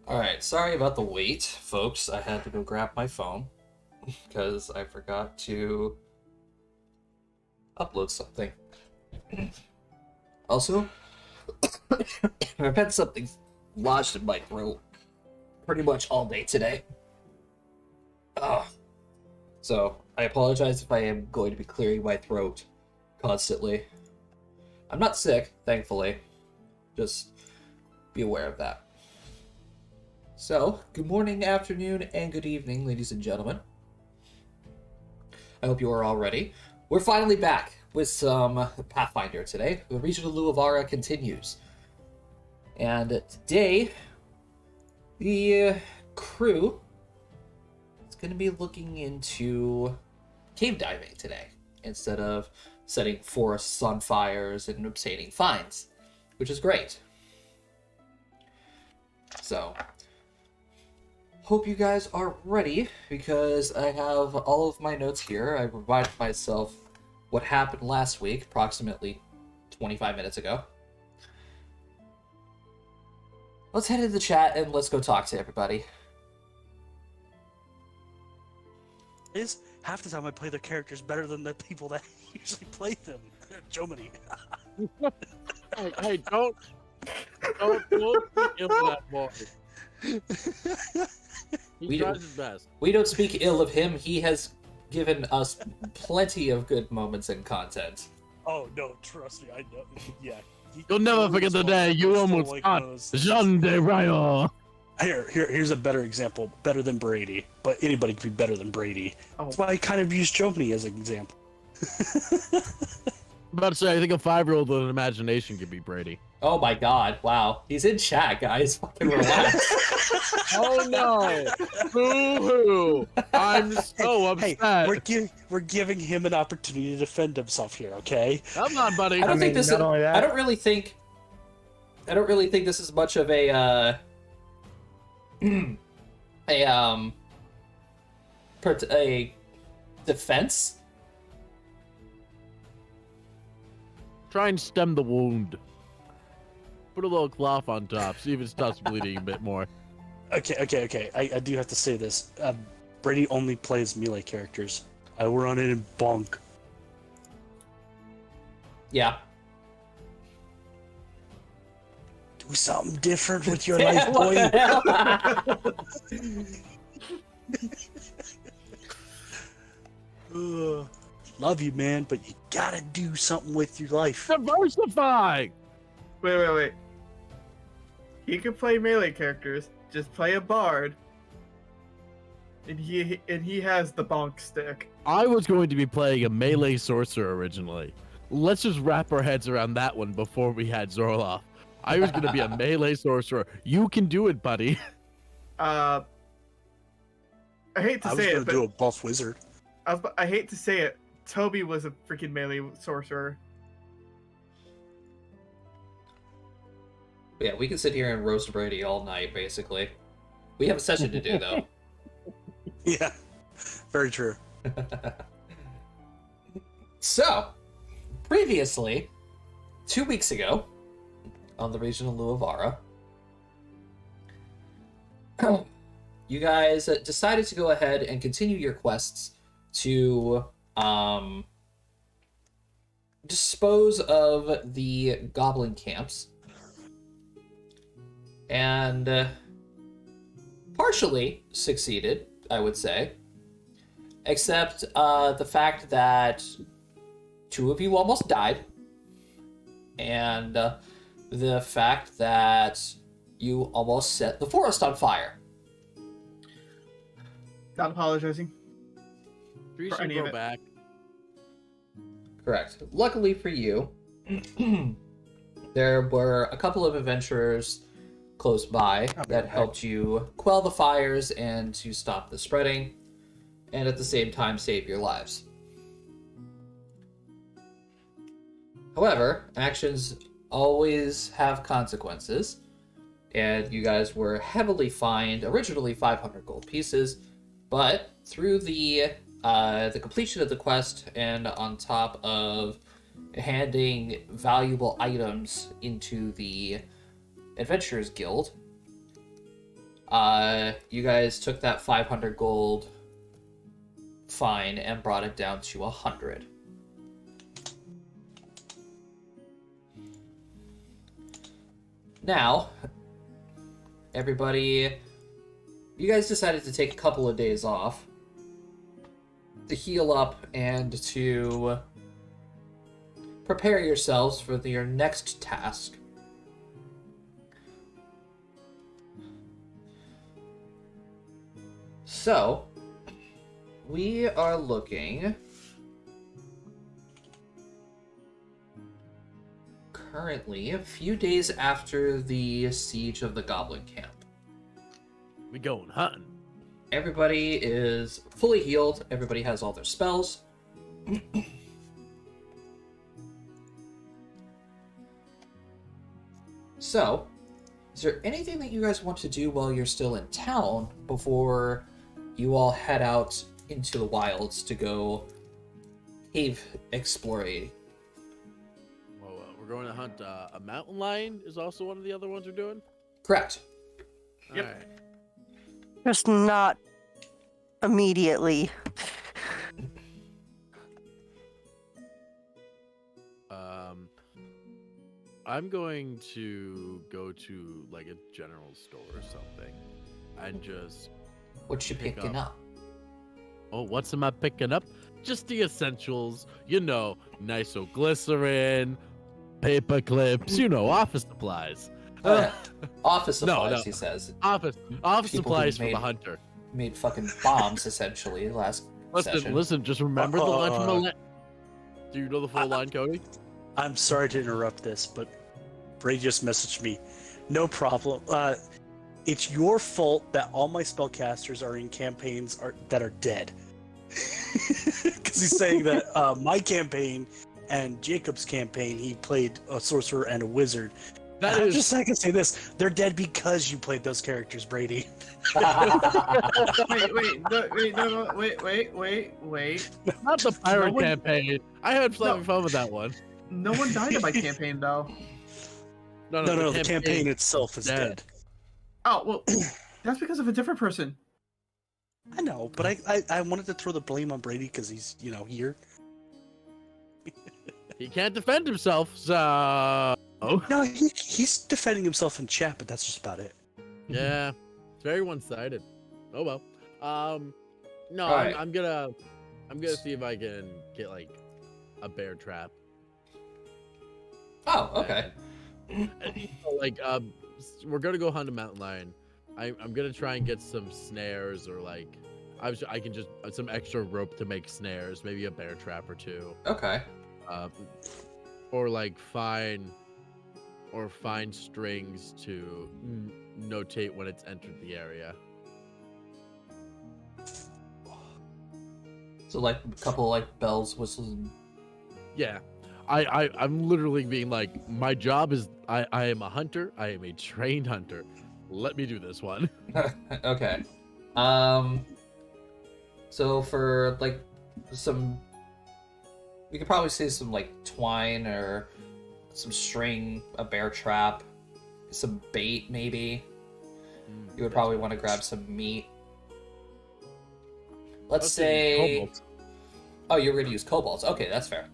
Alright, sorry about the wait, folks. I had to go grab my phone because I forgot to upload something. Also, I've had something lodged in my throat pretty much all day today. So, I apologize if I am going to be clearing my throat constantly. I'm not sick, thankfully. Just be aware of that. So, good morning, afternoon, and good evening, ladies and gentlemen. I hope you are all ready. We're finally back with some Pathfinder today. The region of Luavara continues. And today, the crew is going to be looking into cave diving today, instead of setting forests on fires and obtaining fines, which is great. So, hope you guys are ready, because I have all of my notes here. I provided myself what happened last week, approximately 25 minutes ago. Let's head into the chat and let's go talk to everybody. Half the time I play the characters better than the people that usually play them. Jomini. Hey, don't speak ill of that boy. He tries his best. We don't speak ill of him. He has given us plenty of good moments and content. Oh no, trust me, I know. Yeah. You'll never forget the day you almost got Jean de Rayon. Here's a better example, better than Brady, but anybody could be better than Brady. That's why I kind of use Jomini as an example. I'm about to say, I think a 5-year-old with an imagination could be Brady. Oh my god, wow. He's in chat, guys. Fucking relax. Oh no! Boo-hoo! I'm so upset. Hey, we're giving him an opportunity to defend himself here, okay? Come on, buddy. I don't really think this is much of a a defense. Try and stem the wound. Put a little cloth on top, see if it stops bleeding a bit more. Okay. I do have to say this. Brady only plays melee characters. I will run in and bonk. Yeah. Do something different with your life, What boy. the hell? Love you, man, but you gotta do something with your life. Diversify! Wait. He can play melee characters. Just play a bard. And he has the bonk stick. I was going to be playing a melee sorcerer originally. Let's just wrap our heads around that one before we had Zorloff. I was going to be a melee sorcerer. You can do it, buddy. I hate to say it, but do a buff wizard. I hate to say it. Toby was a freaking melee sorcerer. Yeah, we can sit here and roast Brady all night, basically. We have a session to do, though. Yeah, very true. So, previously, 2 weeks ago, on the region of Luavara, you guys decided to go ahead and continue your quests to dispose of the goblin camps. And partially succeeded, I would say. Except the fact that 2 of you almost died. And the fact that you almost set the forest on fire. Not apologizing. Trees For should any grow of it. back. Correct. Luckily for you, there were a couple of adventurers close by that helped you quell the fires and to stop the spreading, and at the same time save your lives. However, actions always have consequences, and you guys were heavily fined, originally 500 gold pieces, but through the completion of the quest and on top of handing valuable items into the Adventurers Guild, You guys took that 500 gold fine and brought it down to 100. Now, everybody, you guys decided to take a couple of days off to heal up and to prepare yourselves for your next task. So, we are looking currently a few days after the siege of the Goblin Camp. We going hunting. Everybody is fully healed. Everybody has all their spells. So, is there anything that you guys want to do while you're still in town before you all head out into the wilds to go cave exploring? Well, we're going to hunt a mountain lion. Is also one of the other ones we're doing. Correct. Yep. All right. Just not immediately. I'm going to go to like a general store or something, and just What you Pick picking up? oh, what's am I picking up? Just the essentials, you know, nitroglycerin, paper clips, you know, office supplies. Office No, supplies, no. he says. Office People who supplies for the made- hunter. Made fucking bombs, essentially, last session. Listen, just remember the line from the Do you know the full line, Cody? I'm sorry to interrupt this, but Bray just messaged me. No problem. It's your fault that all my spellcasters are in campaigns that are dead. Because he's saying that my campaign and Jacob's campaign, he played a sorcerer and a wizard. That I'm is just not gonna say this. They're dead because you played those characters, Brady. Wait, wait. not the pirate No one- campaign. I had No. fun with that one. No one died in my campaign, though. No, the campaign itself is dead. Oh, well, that's because of a different person. I know, but I wanted to throw the blame on Brady because he's, here. He can't defend himself, so No, he's defending himself in chat, but that's just about it. yeah, it's very one-sided. Oh well. No, Alright. I'm gonna see if I can get like a bear trap. Oh, okay. Like we're gonna go hunt a mountain lion. I'm gonna try and get some snares or like I can just some extra rope to make snares, maybe a bear trap or two. Okay. Or like find strings to notate when it's entered the area. So, like, a couple, like, bells, whistles, and... Yeah. I'm literally being like, my job is I am a hunter. I am a trained hunter. Let me do this one. Okay. So for, like, some... We could probably say some, like, twine or some string, a bear trap, some bait, maybe. You would probably want to grab some meat. Let's say... Kobolds. Oh, you're going to use kobolds. Okay, that's fair.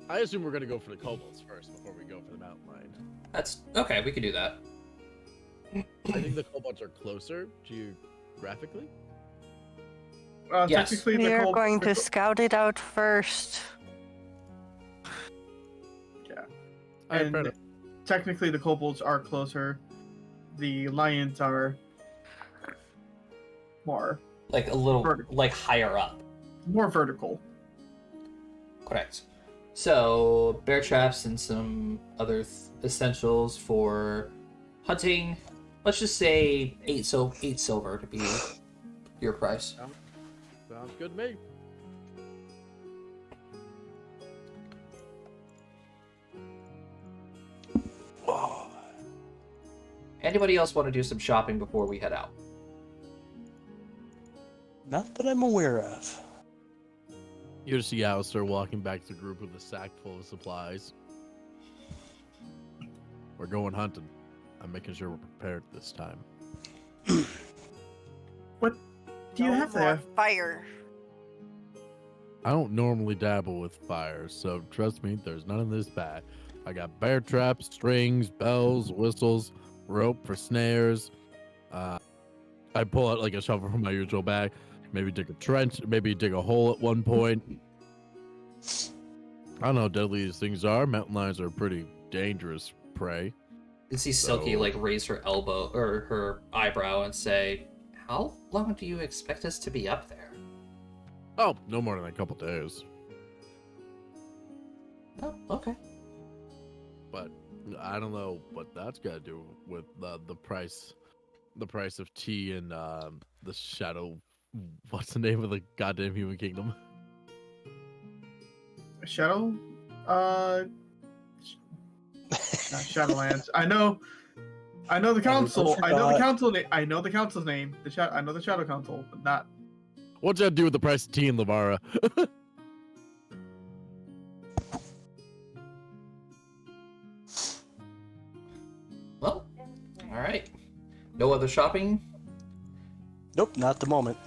I assume we're gonna go for the kobolds first before we go for the mountain lion. That's... Okay, we can do that. I think the kobolds are closer geographically. Yes. Technically, We are the going to scout it out first. Alright, And fair enough. technically, the kobolds are closer. The lions are more Like, a little... Vertical. Like, higher up. vertical. Correct. So, bear traps and some other essentials for hunting. Let's just say 8 silver to be your price. Sounds good to me. Anybody else want to do some shopping before we head out? Not that I'm aware of. You just see Alistair walking back to the group with a sack full of supplies. We're going hunting. I'm making sure we're prepared this time. do you No have more there? fire. I don't normally dabble with fire, so trust me, there's none of this bad. I got bear traps, strings, bells, whistles, rope for snares. I pull out like a shovel from my usual bag. Maybe dig a trench, maybe dig a hole at one point. I don't know how deadly these things are. Mountain lions are pretty dangerous prey. You see Silky So- like raise her elbow or her eyebrow and say, "How long do you expect us to be up there?" Oh, no more than a couple days. Oh, okay. But I don't know what that's got to do with the price of tea and the shadow. What's the name of the goddamn human kingdom? Shadow? Not Shadowlands. I know the council. I know the council. I know the council's name. I know the Shadow Council, but not. What's that to do with the price of tea in Luavara? Well, all right. No other shopping. Nope, not at the moment.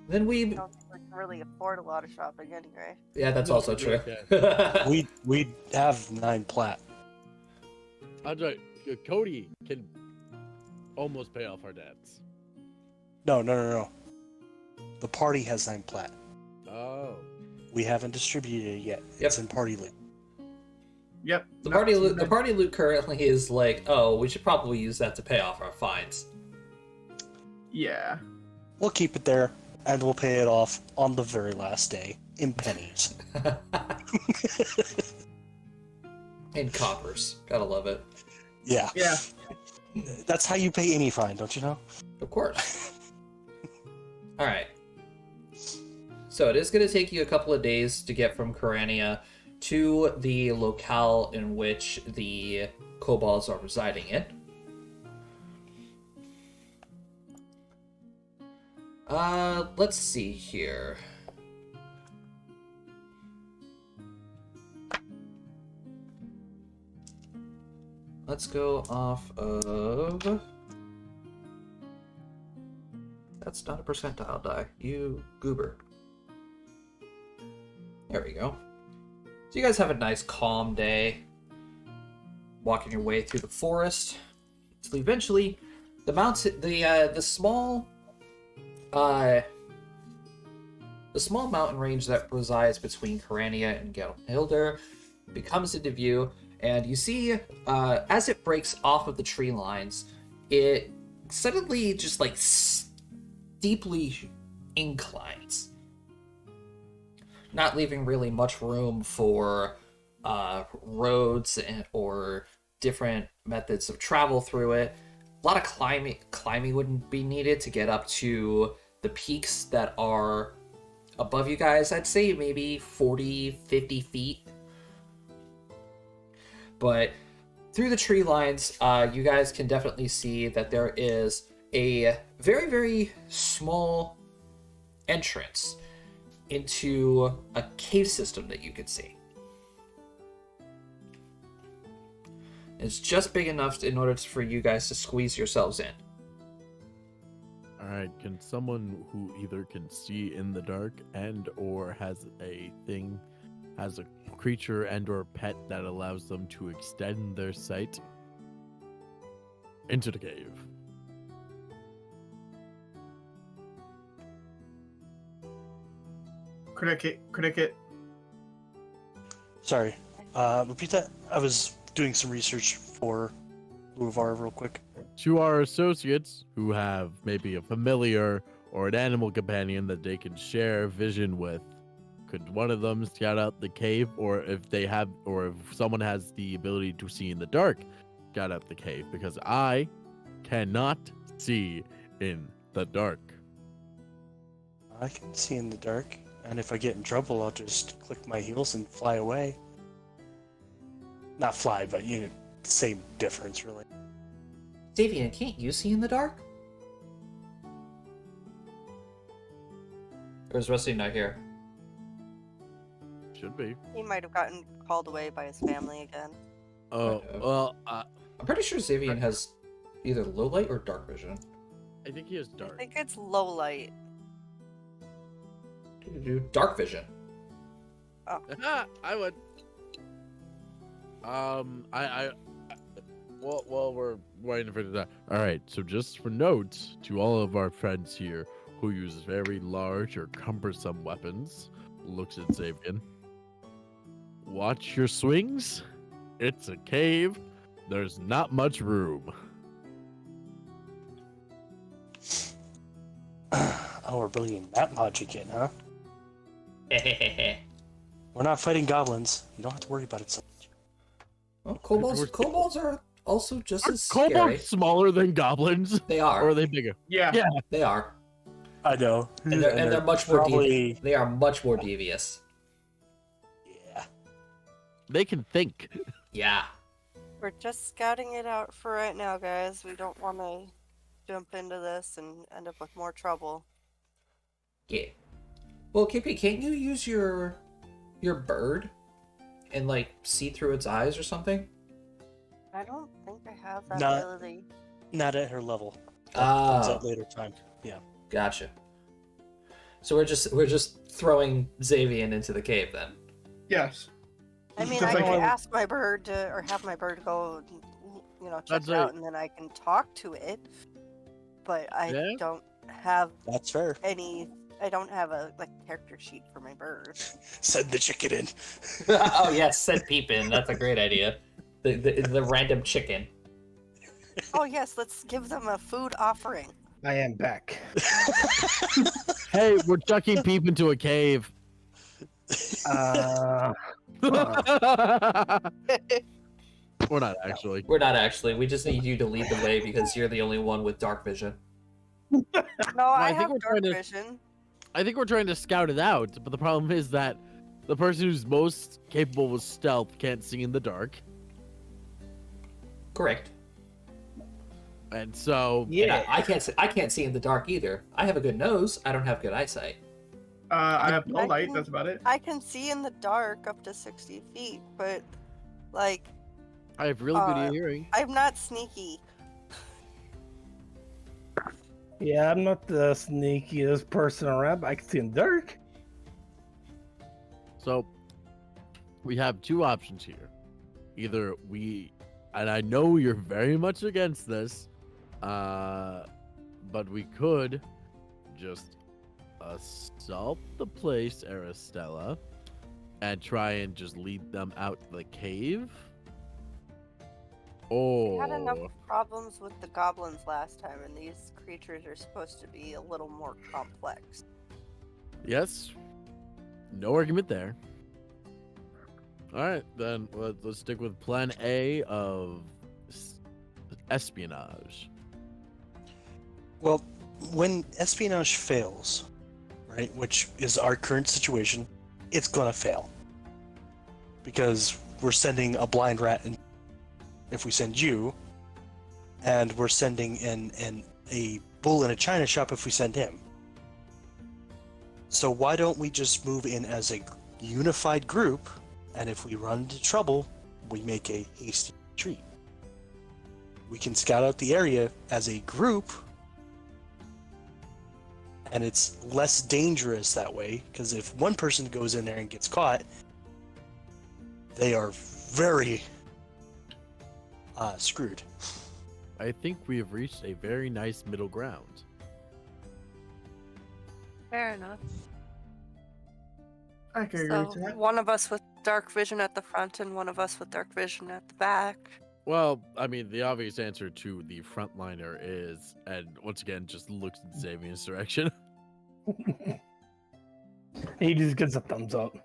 Then I we. don't think we can really afford a lot of shopping anyway. Yeah, that's No, also true. We have 9 plat. Andre, Cody can almost pay off our debts. No. The party has 9 plat. Oh. We haven't distributed it yet. Yep. It's in party loot. Yep. The not party too loot. The many. party loot currently is like, oh, we should probably use that to pay off our fines. Yeah. We'll keep it there, and we'll pay it off on the very last day in pennies. In coppers, gotta love it. Yeah. Yeah. That's how you pay any fine, don't you know? Of course. All right. So it is going to take you a couple of days to get from Corania to the locale in which the kobolds are residing in. Let's see here. Let's go off of... That's not a percentile die. You goober. There we go. So you guys have a nice calm day, walking your way through the forest, until eventually the small mountain range that resides between Corania and Gelhilder becomes into view, and you see as it breaks off of the tree lines, it suddenly just like steeply inclines, not leaving really much room for roads or different methods of travel through it. A lot of climbing wouldn't be needed to get up to the peaks that are above you guys. I'd say maybe 40, 50 feet. But through the tree lines, you guys can definitely see that there is a very, very small entrance into a cave system that you can see. It's just big enough in order for you guys to squeeze yourselves in. All right. Can someone who either can see in the dark and or has a creature and or pet that allows them to extend their sight into the cave? Cricket. Sorry. Repeat that. I was doing some research for Luavara real quick. To our associates who have maybe a familiar or an animal companion that they can share vision with, could one of them scout out the cave, or if someone has the ability to see in the dark, scout out the cave? Because I cannot see in the dark. I can see in the dark, and if I get in trouble, I'll just click my heels and fly away. Not fly, but same difference, really. Davian, can't you see in the dark? Or is Rusty not here? Should be. He might have gotten called away by his family again. Oh, Kind of. well, I'm pretty sure Xavian has either low light or dark vision. I think he has I dark. think it's low light. Dark vision. I would. Well, we're waiting for that. All right. So just for notes to all of our friends here who use very large or cumbersome weapons, looks at Xavier. Watch your swings. It's a cave. There's not much room. Oh, we're bringing that logic in, huh? We're not fighting goblins. You don't have to worry about it so much. Well, kobolds are also just Are as scary. kobolds smaller than goblins? They Or are. are they bigger? Yeah. Yeah. They are. I know. And they're much more probably... devious. They are much more devious. Yeah. They can think. Yeah. We're just scouting it out for right now, guys. We don't want to jump into this and end up with more trouble. Yeah. Well, KP, can't you use your bird and like see through its eyes or something? I don't think I have that Not- ability. Not at her level. That comes at later time. Yeah. Gotcha. So we're just throwing Xavier into the cave then. Yes. I mean, Just I like- could ask my bird to, or have my bird go, check That's it out, right. and then I can talk to it. But I Yeah? don't have That's fair. I don't have a character sheet for my bird. Send the chicken in. Oh yes, send peep in. That's a great idea. The random chicken. Oh yes, let's give them a food offering. I am back. Hey, we're chucking Peep into a cave. Uh, We're not actually. We're not actually. We just need you to lead the way because you're the only one with dark vision. No, I think have we're dark trying to- vision. I think we're trying to scout it out, but the problem is that the person who's most capable with stealth can't see in the dark. Correct. And so yeah. I can't see in the dark either. I have a good nose. I don't have good eyesight. I have no I light. can- That's about it. I can see in the dark up to 60 feet, but I have really good Uh, hearing. I'm not sneaky. Yeah, I'm not the sneakiest person around, but I can see in the dark. So we have two options here. Either we, and I know you're very much against this, but we could just assault the place, Aristella, and try and just lead them out the cave. We had Oh, enough problems with the goblins last time, and these creatures are supposed to be a little more complex. yes. No argument there. All right, then let's stick with plan A of espionage. Well, when espionage fails, right, which is our current situation, it's gonna fail. Because we're sending a blind rat in if we send you, and we're sending in a bull in a china shop if we send him. So why don't we just move in as a unified group, and if we run into trouble, we make a hasty retreat. We can scout out the area as a group, and it's less dangerous that way, because if one person goes in there and gets caught, they are very screwed. I think we have reached a very nice middle ground. Fair enough. I can agree So with that. one of us with dark vision at the front, and one of us with dark vision at the back. Well, I mean, the obvious answer to the frontliner is, and once again, just looks in Xavier's direction. He just gives a thumbs up.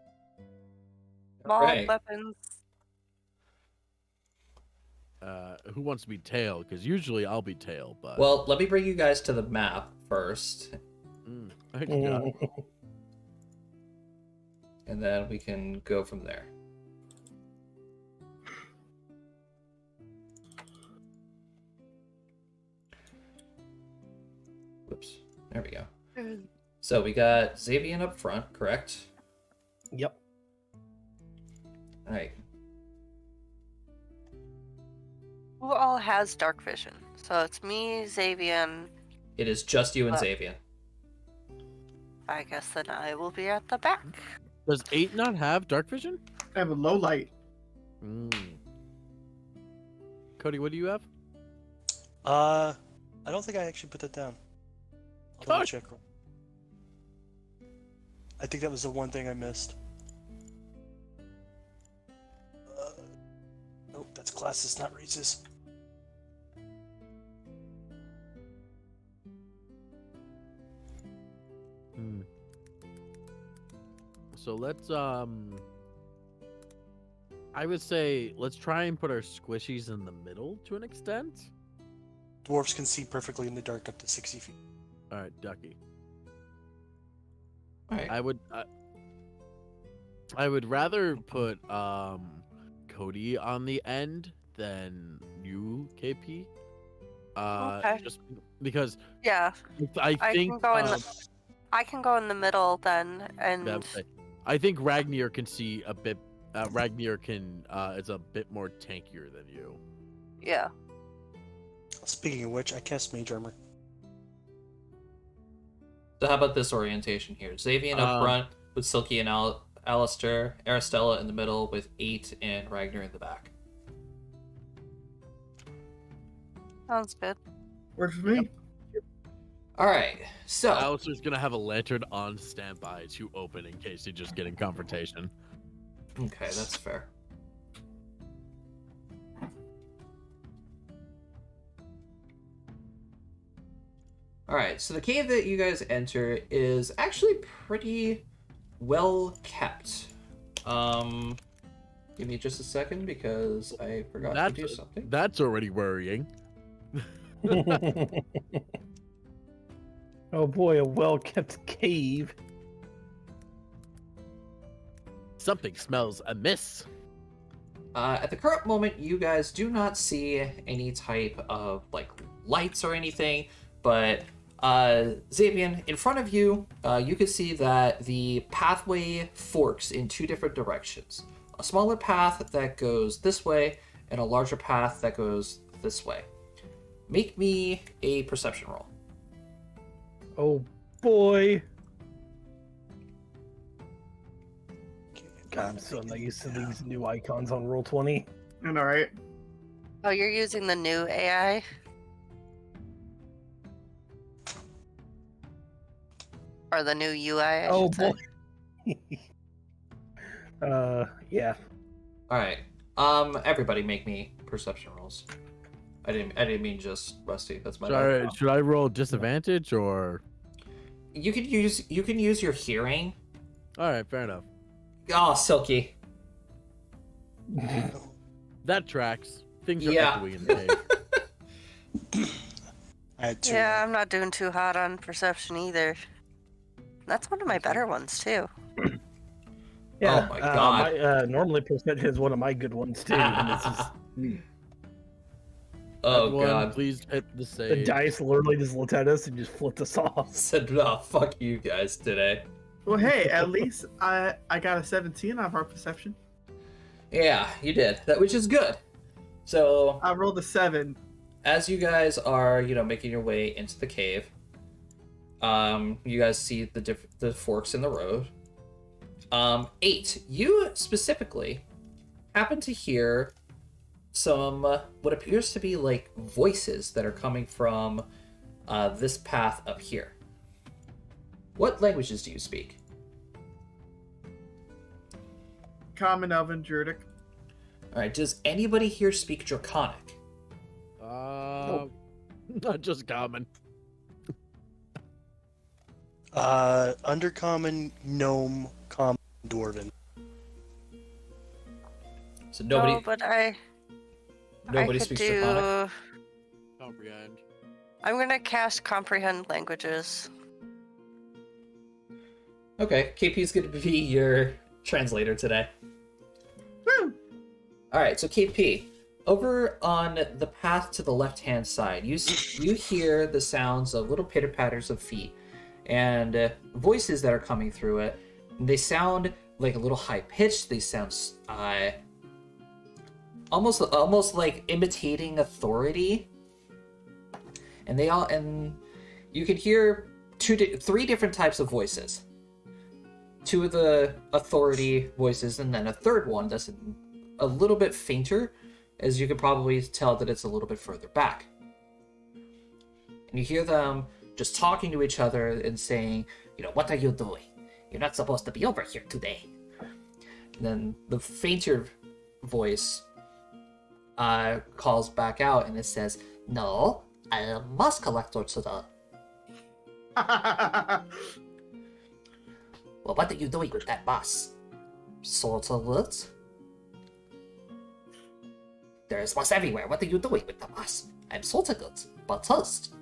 Small Right. weapons. Who wants to be tail? Because usually I'll be tail, but Well, let me bring you guys to the map first, I got it. and then we can go from there. Whoops. There we go. So we got Xavier up front, correct? Yep. All right. Who all has dark vision? So it's me, Xavier, It is just you and Uh, Xavier. I guess then I will be at the back. Does 8 not have dark vision? I have a low light. Mm. Cody, what do you have? I don't think I actually put that down. I'll double God. check. I think that was the one thing I missed. Nope, that's classes, not races. Hmm. So let's I would say let's try and put our squishies in the middle to an extent. Dwarves can see perfectly in the dark up to 60 feet. All right, Ducky. All right. I would rather put Cody on the end than you, KP. Okay. Just because Yeah, I I think can go in the. I can go in the middle then, and I think Ragnar can see a bit. Ragnar can is a bit more tankier than you. yeah. Speaking of which, I cast Mage Armor. So how about this orientation here? Xavier up front with Silky and Alistair, Aristella in the middle with 8 and Ragnar in the back. Sounds good. Works for me. All right, so Alistair's gonna have a lantern on standby to open in case you just get in confrontation. okay, that's fair. All right, so the cave that you guys enter is actually pretty well kept. Give me just a second because I forgot to do something. That's already worrying. Oh boy, a well-kept cave. Something smells amiss. At the current moment, you guys do not see any type of like lights or anything, but Xavier, in front of you, you can see that the pathway forks in 2 different directions. A smaller path that goes this way, and a larger path that goes this way. Make me a perception roll. Oh boy. God, I'm so not used to these new icons on Roll20. And all right. Oh, you're using the new AI? Or the new UI? I Oh should say. boy. Yeah. All right. Everybody, make me perception rolls. I didn't mean just Rusty. That's my bad. Should I roll disadvantage or? You can use your hearing. All right, fair enough. Oh, Silky. That tracks. Things are Yeah. echoey in the cave. I had 2. Yeah, I'm not doing too hot on perception either. That's one of my better ones too. Yeah. Oh my God. Normally perception is one of my good ones too. And this is, Oh Everyone, God. please hit the the save. dice literally just looked at us and just flipped us off. Said, oh, fuck you guys today. Well, hey, at least I got a 17 on hard perception. Yeah, you did. That, which is good. So, I rolled a 7. as you guys are, making your way into the cave, you guys see the forks in the road. 8, you specifically happen to hear some what appears to be like voices that are coming from this path up here. What languages do you speak? Common, Elven, Druidic. All right. Does anybody here speak Draconic? Not just common. Undercommon, Gnome, Common, Dwarven. So nobody. Oh, but Nobody I could speaks do. Draconic. Comprehend. I'm gonna cast comprehend languages. Okay, KP's going to be your translator today. Woo! All right, so KP, over on the path to the left-hand side, you hear the sounds of little pitter-patters of feet and voices that are coming through it. They sound like a little high-pitched. They sound almost like imitating authority. And You can hear three different types of voices. Two of the authority voices, and then a third one that's a little bit fainter, as you can probably tell that it's a little bit further back. And you hear them just talking to each other and saying, what are you doing? You're not supposed to be over here today. And then the fainter voice calls back out and it says, no, I am moss collector today. Well, what are you doing with that moss? Sort of it. There is moss everywhere. What are you doing with the moss? I'm sort of good, but toast.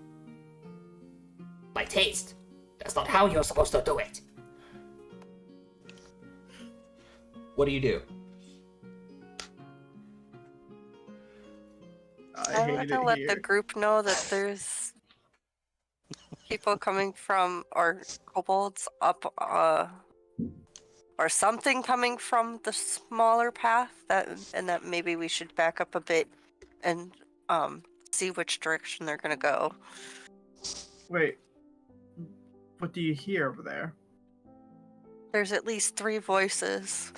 By taste. That's not how you're supposed to do it. What do you do? I'm gonna let the group know that there's people coming from, or kobolds up, or something coming from the smaller path, and that maybe we should back up a bit and see which direction they're gonna go. Wait, what do you hear over there? There's at least 3 voices.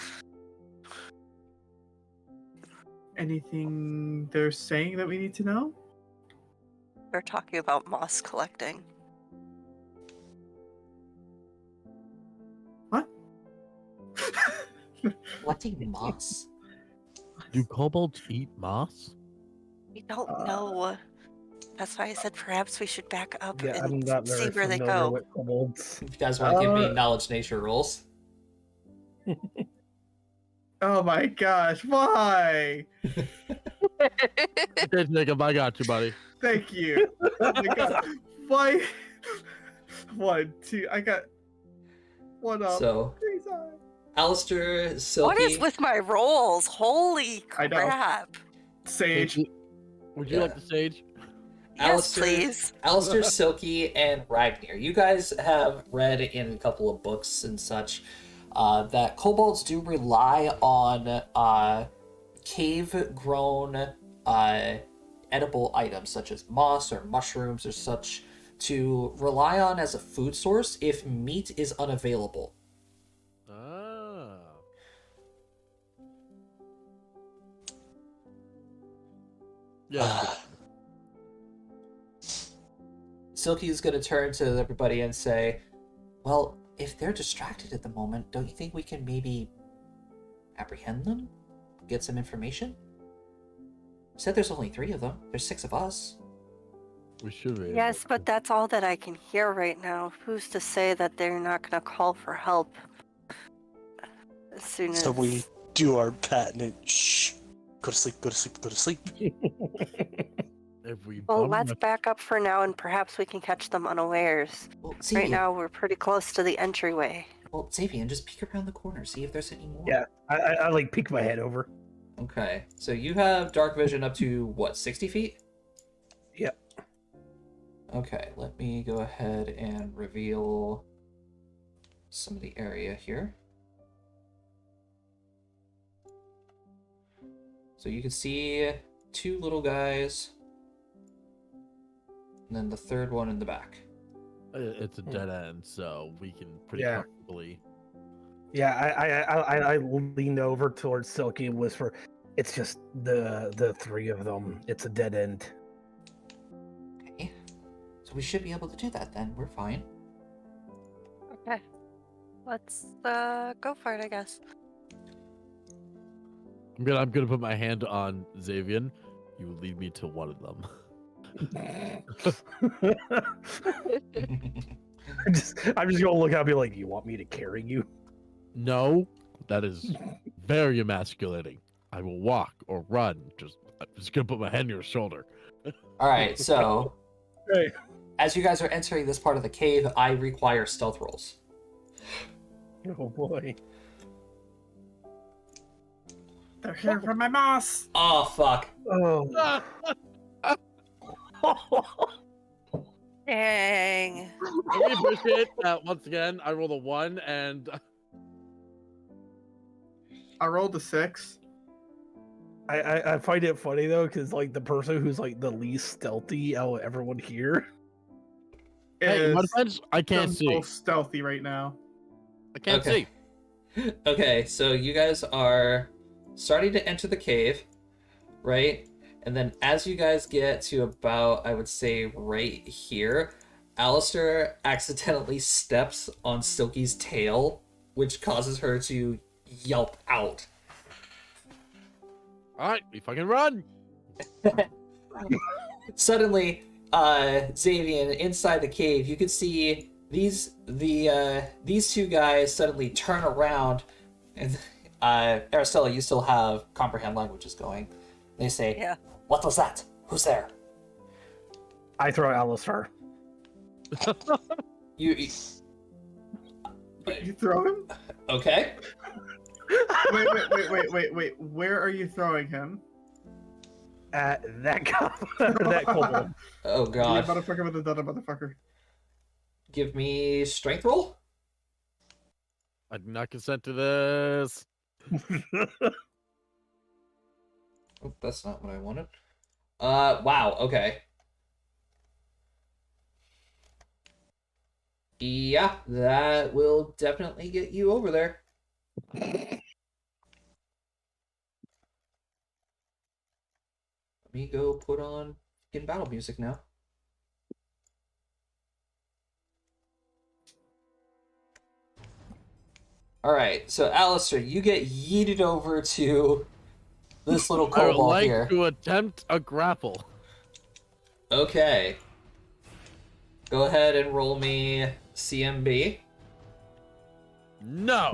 Anything they're saying that we need to know? They're talking about moss collecting. What? Collecting moss? Do kobolds eat moss? We don't know. That's why I said perhaps we should back up Yeah, I'm and not see very where they familiar go. with kobolds. If you guys want to give me knowledge nature rolls. Oh my gosh, why? Okay, Jacob, I got you, buddy. Thank you. Oh my god. Why? 1, 2, I got 1 up. So, 3 side. Alistair, Silky... What is with my rolls? Holy I know. crap. Sage. Would you like the sage? Yes, Alistair, please. Alistair, Silky, and Ragnar. You guys have read in a couple of books and such that kobolds do rely on cave-grown edible items such as moss or mushrooms or such to rely on as a food source if meat is unavailable. Ah. Yeah. Silky is going to turn to everybody and say, well, if they're distracted at the moment, don't you think we can maybe apprehend them? Get some information? Said there's only 3 of them. There's 6 of us. We should be. Yes, but that's all that I can hear right now. Who's to say that they're not going to call for help as soon as... So we do our patented shh. Go to sleep, go to sleep, go to sleep. If we Well, bum let's the- back up for now, and perhaps we can catch them unawares. Well, Right Xavier, now, we're pretty close to the entryway. well, Xavier, just peek around the corner, see if there's any more. Yeah. I like peek my head over. Okay, so you have dark vision up to, what, 60 feet? Yep. Okay, let me go ahead and reveal some of the area here. So you can see 2 little guys, and then the third one in the back. It's a dead end, so we can pretty Yeah. comfortably. Yeah, I lean over towards Silky and whisper, "It's just the 3 of them. It's a dead end." Okay, so we should be able to do that then. We're fine. Okay. Let's go for it, I guess. I'm gonna put my hand on Xavier. You lead me to one of them. I'm just gonna look out and be like, "You want me to carry you?" No, that is very emasculating. I will walk or run. I'm just gonna put my hand on your shoulder. All right, so Right. as you guys are entering this part of the cave, I require stealth rolls. Oh boy. They're here for my moss. Oh, fuck. Oh. Dang. I appreciate that. Once again, I rolled a 1, and I rolled a 6. I find it funny though, because like the person who's like the least stealthy out of everyone here Hey, my is defense, I can't the see. most stealthy right now. I can't Okay. see. Okay, so you guys are starting to enter the cave, right? And then as you guys get to about, I would say, right here, Alistair accidentally steps on Silky's tail, which causes her to yelp out. All right, we fucking run. Suddenly, Xavier, inside the cave, you can see these two guys suddenly turn around, and Aristella, you still have comprehend languages going. They say, Yeah. "What was that? Who's there?" I throw Alistair. You You throw him? okay? Wait. Where are you throwing him? At that that kobold. Oh You god! motherfucker with another motherfucker. Give me strength roll. I do not consent to this. Oh, that's not what I wanted. Wow. Okay. Yeah, that will definitely get you over there. Let me go put on fucking battle music now. Alright, so Alistair, you get yeeted over to this little I would kobold like here. to attempt a grapple. Okay. Go ahead and roll me CMB. No.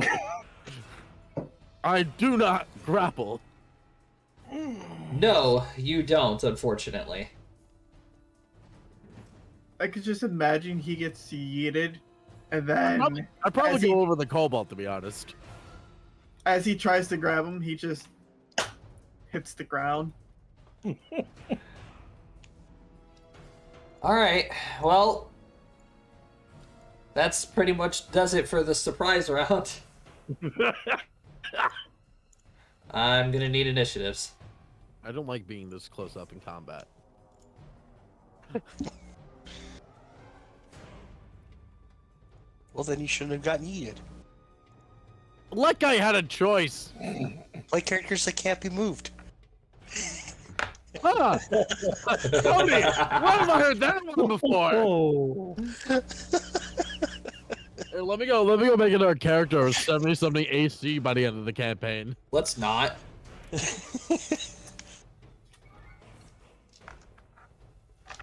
I do not grapple. No, you don't, unfortunately. I could just imagine he gets yeeted, and then I'd probably as go he- over the cobalt, to be honest. as he tries to grab him, he just hits the ground. Alright, well, that's pretty much does it for the surprise round. I'm gonna need initiatives. I don't like being this close up in combat. Well, then you shouldn't have gotten yeeted. Like I had a choice. Play characters that can't be moved. Huh. Cody, where have I heard that one before? Oh. Hey, let me go make another character with 70-something AC by the end of the campaign. Let's not.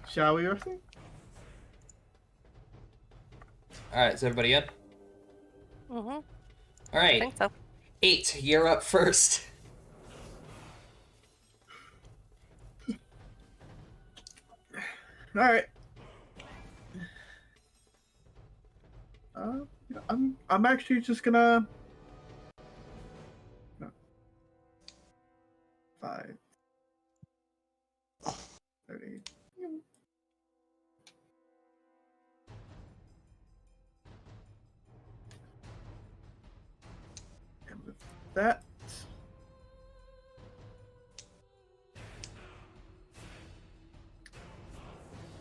Shall we, Arthur? Alright, is everybody in? Mm-hmm. I Alright, think so. 8, you're up first. All right. I'm actually just gonna. No. 5. 30. And with that.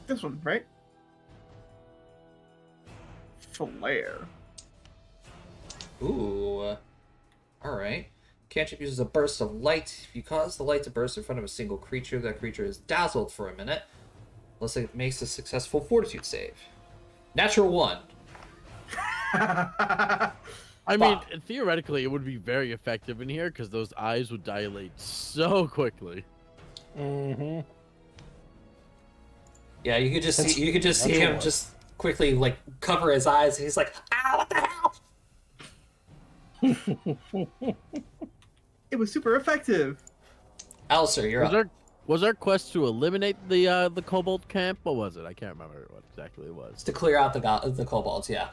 This one, right? Flare. Ooh. Alright. Cantrip uses a burst of light. If you cause the light to burst in front of a single creature, that creature is dazzled for a minute, unless it makes a successful fortitude save. Natural 1. I mean, Fuck. theoretically, it would be very effective in here because those eyes would dilate so quickly. Mm-hmm. Yeah, you could just see natural him one. just quickly like cover his eyes, and he's like, "Ah, what the hell?" It was super effective. Alistair, you're up. Was our quest to eliminate the kobold camp? What was it? I can't remember what exactly it was. It's to clear out the kobolds, yeah. Do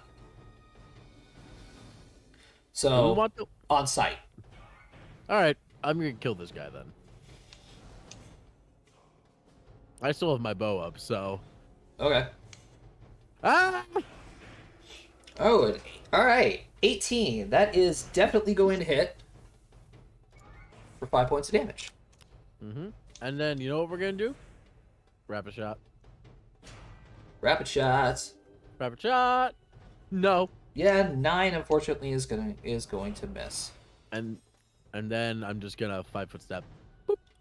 we So want to... on site. All right, I'm gonna kill this guy then. I still have my bow up, so. Okay. Ah! Oh, all right. 18. That is definitely going to hit for 5 points of damage. Mm-hmm. And then you know what we're gonna do? Rapid shot. Rapid shots. Rapid shot. No. Yeah, 9 unfortunately is going to miss. And then I'm just gonna 5-foot step.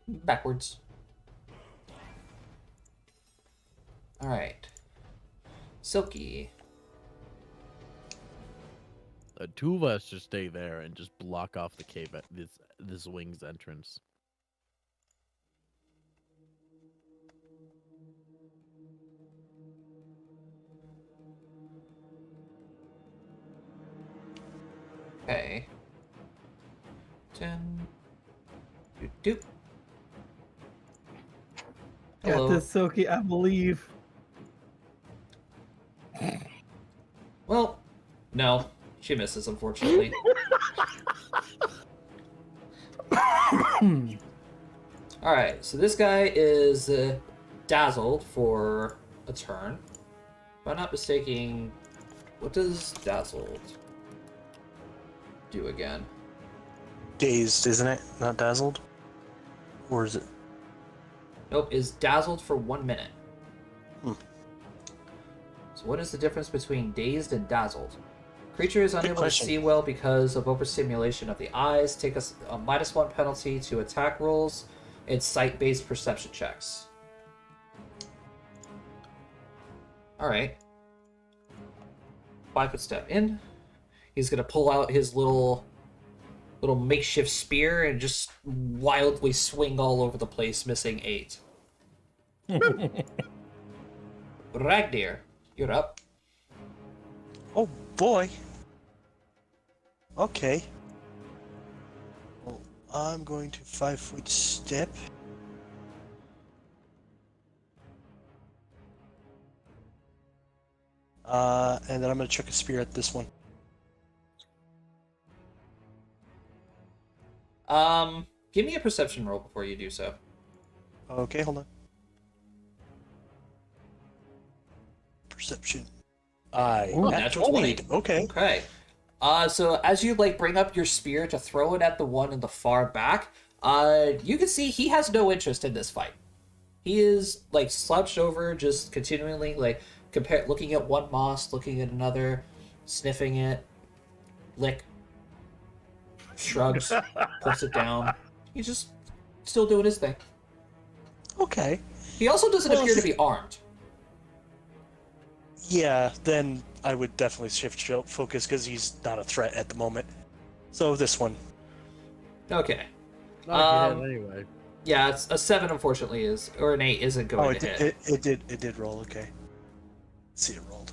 Backwards. All right. Silky. The two of us just stay there and just block off the cave at this wing's entrance. Okay. 10. Doop. Got Hello. this, Silky, I believe. Well, no. She misses, unfortunately. Alright, so this guy is dazzled for a turn. If I'm not mistaken, what does dazzled do again? Dazed, isn't it? Not dazzled? Or is it? Nope, is dazzled for 1 minute. Hmm. So what is the difference between dazed and dazzled? Creature is unable to question. see well because of overstimulation of the eyes. Take a -1 penalty to attack rolls and sight-based perception checks. Alright. 5-foot step in. He's gonna pull out his little makeshift spear and just wildly swing all over the place, missing 8. Ragdir, you're up. Oh boy. Okay. Well, I'm going to 5-foot step. And then I'm going to chuck a spear at this one. Give me a perception roll before you do so. Okay, hold on. Perception. I Ooh, nat natural 20. Okay. Okay. So as you bring up your spear to throw it at the one in the far back, you can see he has no interest in this fight. He is slouched over, just continually looking at one moss, looking at another, sniffing it, lick, shrugs, puts it down. He's just still doing his thing. Okay. He also doesn't Well, appear to be armed. Yeah, then I would definitely shift focus because he's not a threat at the moment. So this one. Okay. Not if you hit anyway. Yeah, it's a 7 unfortunately is, or an 8 isn't going to hit. It did roll, okay. Let's see, it rolled.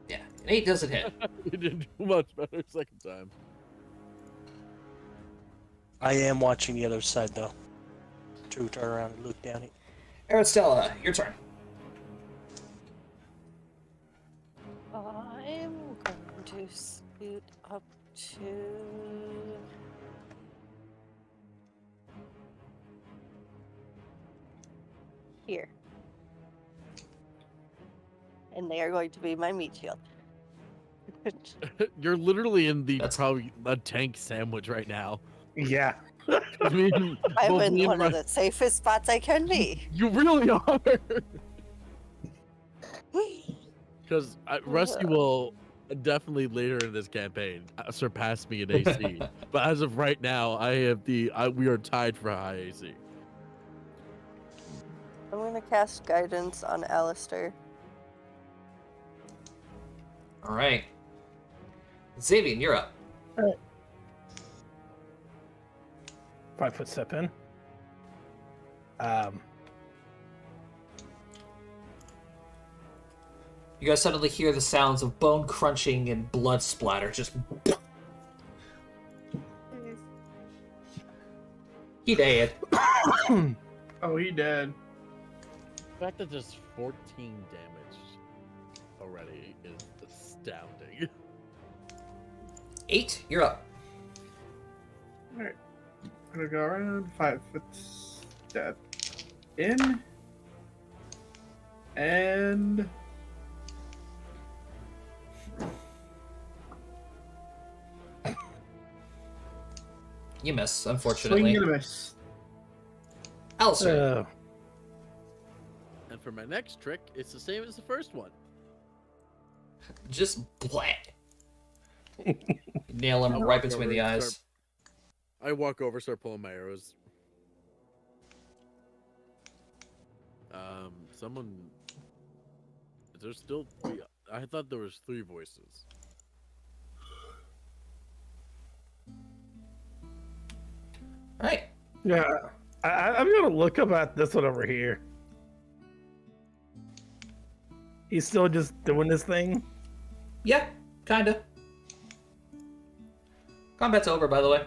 Yeah, an 8 doesn't hit. You didn't do much better second time. I am watching the other side though. To turn around and look down it. Aristella, your turn. I'm going to scoot up to here. And they are going to be my meat shield. You're literally in the That's- probably a tank sandwich right now. Yeah. I mean, I'm both in me and one of Russ- the safest spots I can be. You really are. Because Rusty will definitely later in this campaign surpass me in AC. But as of right now, we are tied for high AC. I'm going to cast guidance on Alistair. All right. Xavier, you're up. 5-foot step in. You guys suddenly hear the sounds of bone crunching and blood splatter. Just. He dead. Oh, he dead. The fact that there's 14 damage already is astounding. 8, you're up. Alright. I'm gonna go around 5-foot step in. And You miss, swing unfortunately. and a miss. Alistair. And for my next trick, it's the same as the first one. Just blah. Nail him I right walk between over the and eyes. I walk over, start pulling my arrows. Someone. Is there still three? I thought there was 3 voices. All right. Yeah, I'm gonna look up at this one over here. He's still just doing this thing. Yeah, kinda. Combat's over, by the way.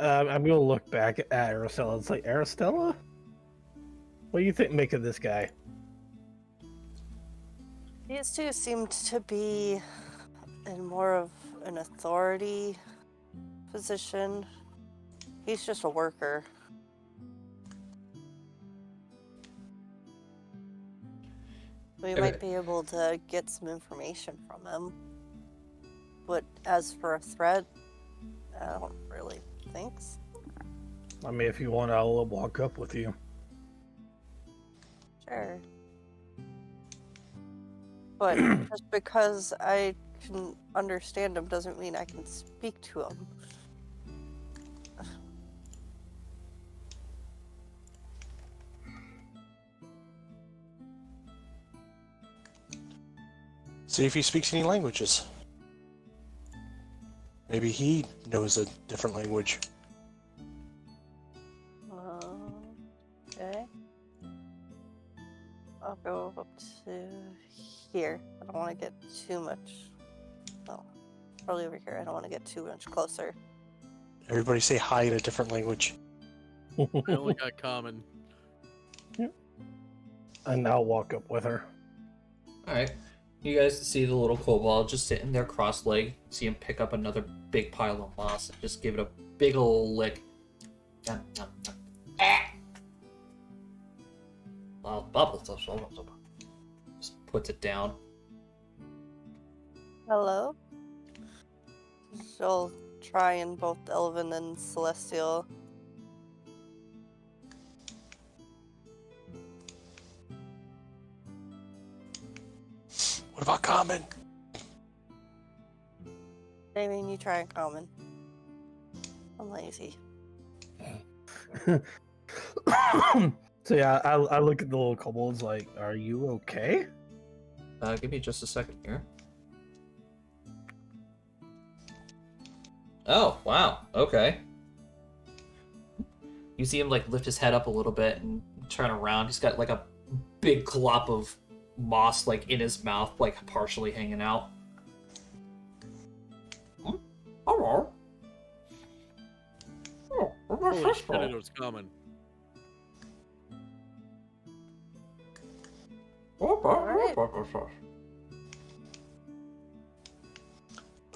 I'm gonna look back at Aristella. It's like, Aristella? What do you think make of this guy? These two seemed to be in more of an authority position. He's just a worker. We Okay. might be able to get some information from him. But as for a threat, I don't really think so. I mean, if you want, I'll walk up with you. Sure. But just because I can understand him doesn't mean I can speak to him. See if he speaks any languages. Maybe he knows a different language. Okay. I'll go up to here. I don't want to get too much. Oh, probably over here. I don't want to get too much closer. Everybody say hi in a different language. I only got common. And I'll walk up with her. All right. You guys see the little kobold just sitting there cross-legged. See him pick up another big pile of moss and just give it a big ol' lick. Yum, yum, yum. Ah! Well, bubbles. Just puts it down. Hello? She'll try in both Elven and Celestial. What about common? I mean, you try in Common. I'm lazy. So yeah, I look at the little kobolds like, are you okay? Give me just a second here. Oh, wow. Okay. You see him like lift his head up a little bit and turn around. He's got like a big glop of moss like in his mouth, like partially hanging out. Hello. Oh, Holy shit, I know it's common.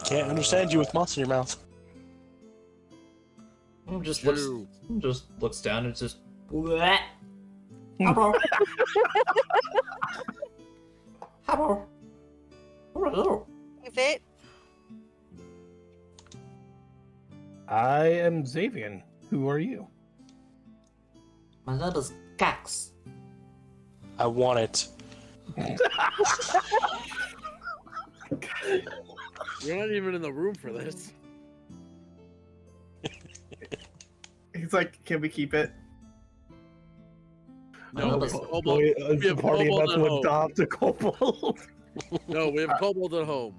Can't understand you with moss in your mouth. Just True. looks down and just. Bleh. Hello. Hello. Hello. You fit? I am Xavier. Who are you? My name is Gax. I want it. You're not even in the room for this. He's like, can we keep it? No, but- kobold. It's we a have party kobold about at to home. adopt a kobold. No, we have kobold at home.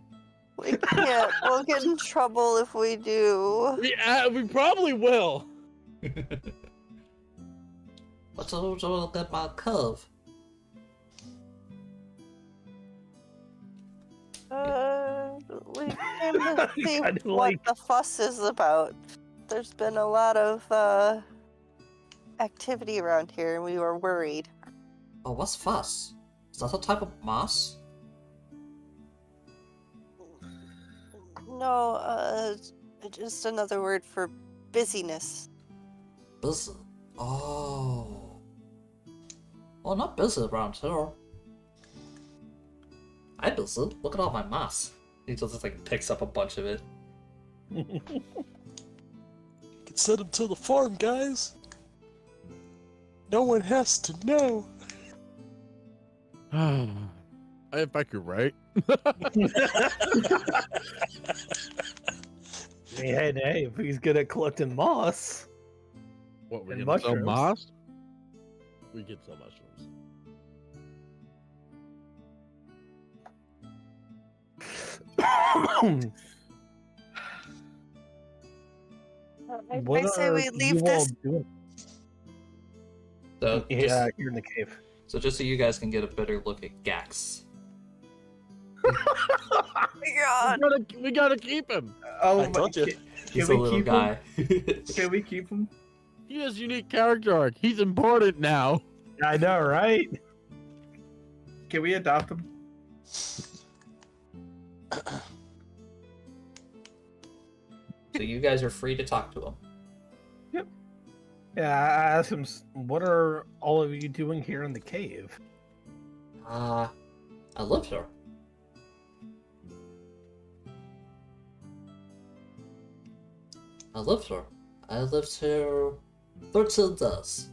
We can't. We'll get in trouble if we do. We probably will. What's a little bit my curve? We came to see Kinda what like- the fuss is about. There's been a lot of activity around here, and we were worried. Oh, what's fuss? Is that a type of moss? No, just another word for busyness. Busy. Oh. Well, not busy around here. I'm busy. Look at all my moss. He just like picks up a bunch of it. Get Send him to the farm, guys. No one has to know. If I could, right? Hey, if he's good at collecting moss. What, we're And gonna sell mushrooms. moss? We can sell mushrooms. What I say we are leave you all this. doing? So, Yeah, just, here in the cave. so just so you guys can get a better look at Gax. God. We gotta keep him. Oh, I told you. He's a Can we little keep guy. him? Can we keep him? He has unique character arc. He's important now. I know, right? Can we adopt him? So you guys are free to talk to him. Yeah, I asked him, what are all of you doing here in the cave? I live here. I lived here. I lived here 13 days.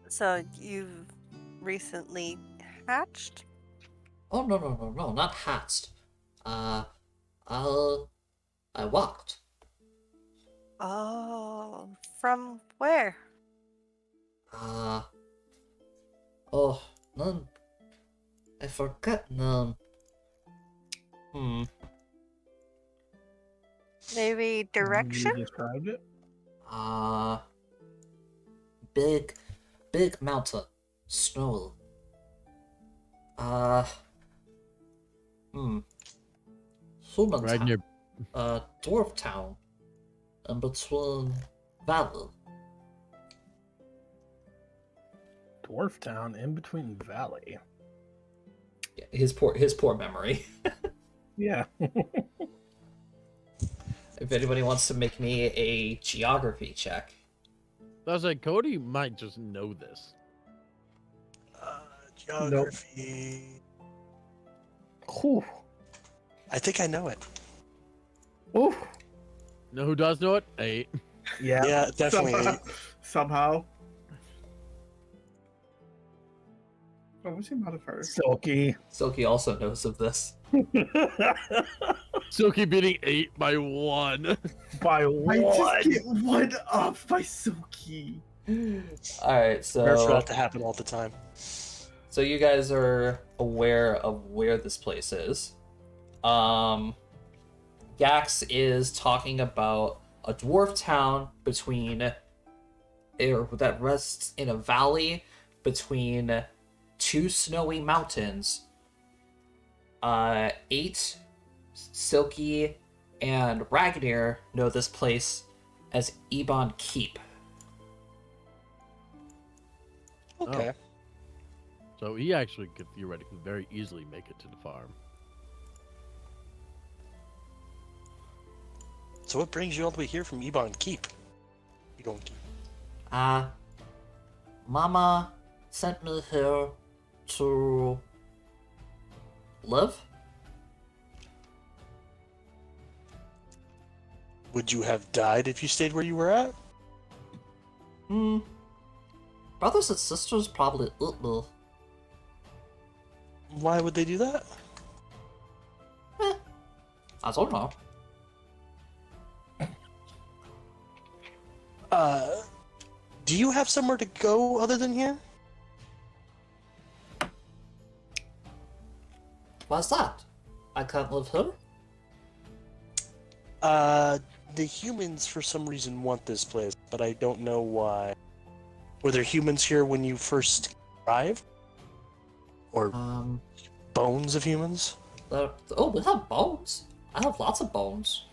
So you've recently hatched? Oh no, not hatched. I walked. Oh, from where? Oh, none. I forgot none. Maybe direction? You described it? Big mountain, snow. Human Right near. town. Dwarf town. In between valley. Dwarf town in between valley. Yeah, his poor memory. Yeah. If anybody wants to make me a geography check. I was like, Cody might just know this. Geography. Whew. I think I know it. Oof. Know who does know it? 8. Yeah. Yeah, definitely. Somehow. Oh, what's your modifier? Silky. Silky also knows of this. Silky beating 8 by 1. By I one. just get one up by Silky. Alright, That's for so that to happen all the time. so you guys are aware of where this place is. Gax is talking about a dwarf town that rests in a valley between 2 snowy mountains. 8, Silky, and Ragnar know this place as Ebon Keep. Okay. So he actually could theoretically very easily make it to the farm. So what brings you all the way here from Ebon Keep? Ebon Keep. Mama sent me here to live. Would you have died if you stayed where you were at? Brothers and sisters probably eat me. Why would they do that? I don't know. Do you have somewhere to go other than here? Why's that? I can't live here? The humans for some reason want this place, but I don't know why. Were there humans here when you first arrived? Or bones of humans? Oh, we have bones. I have lots of bones.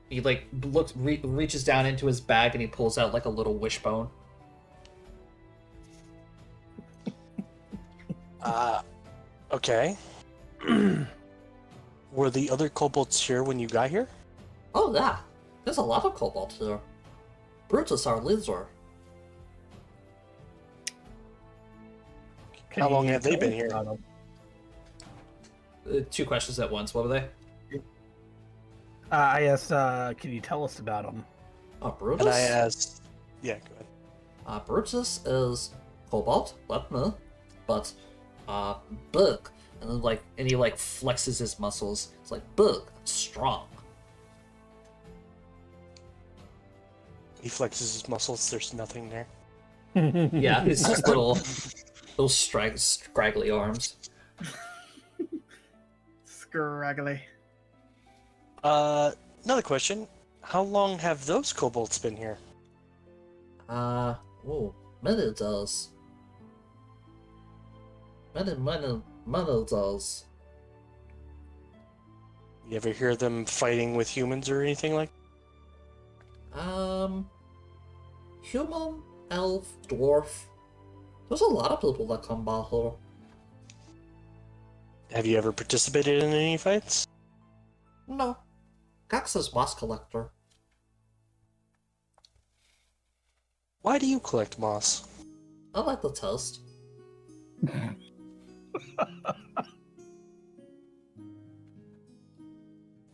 He reaches down into his bag and he pulls out like a little wishbone. Okay. Were the other kobolds here when you got here? Oh yeah, there's a lot of kobolds here. Brutus, our leader. How long have they been here? Two questions at once. What were they? I asked, can you tell us about them? Brutus? And I asked, yeah, go ahead. Brutus is cobalt, like me, but big, and then and he flexes his muscles. It's like big, strong. He flexes his muscles. There's nothing there. Yeah, it's just little scraggly arms. Scraggly. Another question. How long have those kobolds been here? Many days. Many days. You ever hear them fighting with humans or anything like? Human, elf, dwarf. There's a lot of people that come by here. Have you ever participated in any fights? No. Gax is moss collector. Why do you collect moss? I like the taste.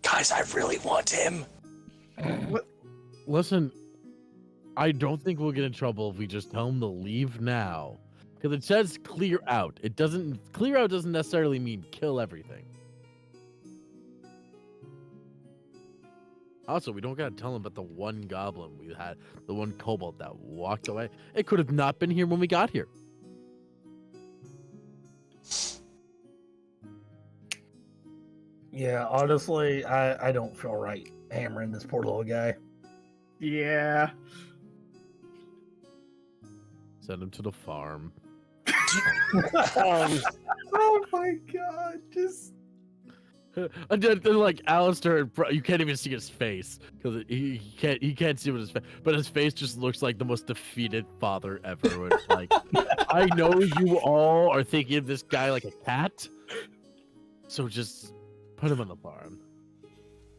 Guys, I really want him. Listen, I don't think we'll get in trouble if we just tell him to leave now. Because it says clear out. Clear out doesn't necessarily mean kill everything. Also, we don't gotta tell him about the one goblin we had, the one kobold that walked away. It could have not been here when we got here. Yeah, honestly, I don't feel right hammering this poor little guy. Yeah. Send him to the farm. Oh my god, just... And then, like Alistair, you can't even see his face because he can't see what his face, but his face just looks like the most defeated father ever. Where it's like, I know you all are thinking of this guy like a cat, so just put him on the farm.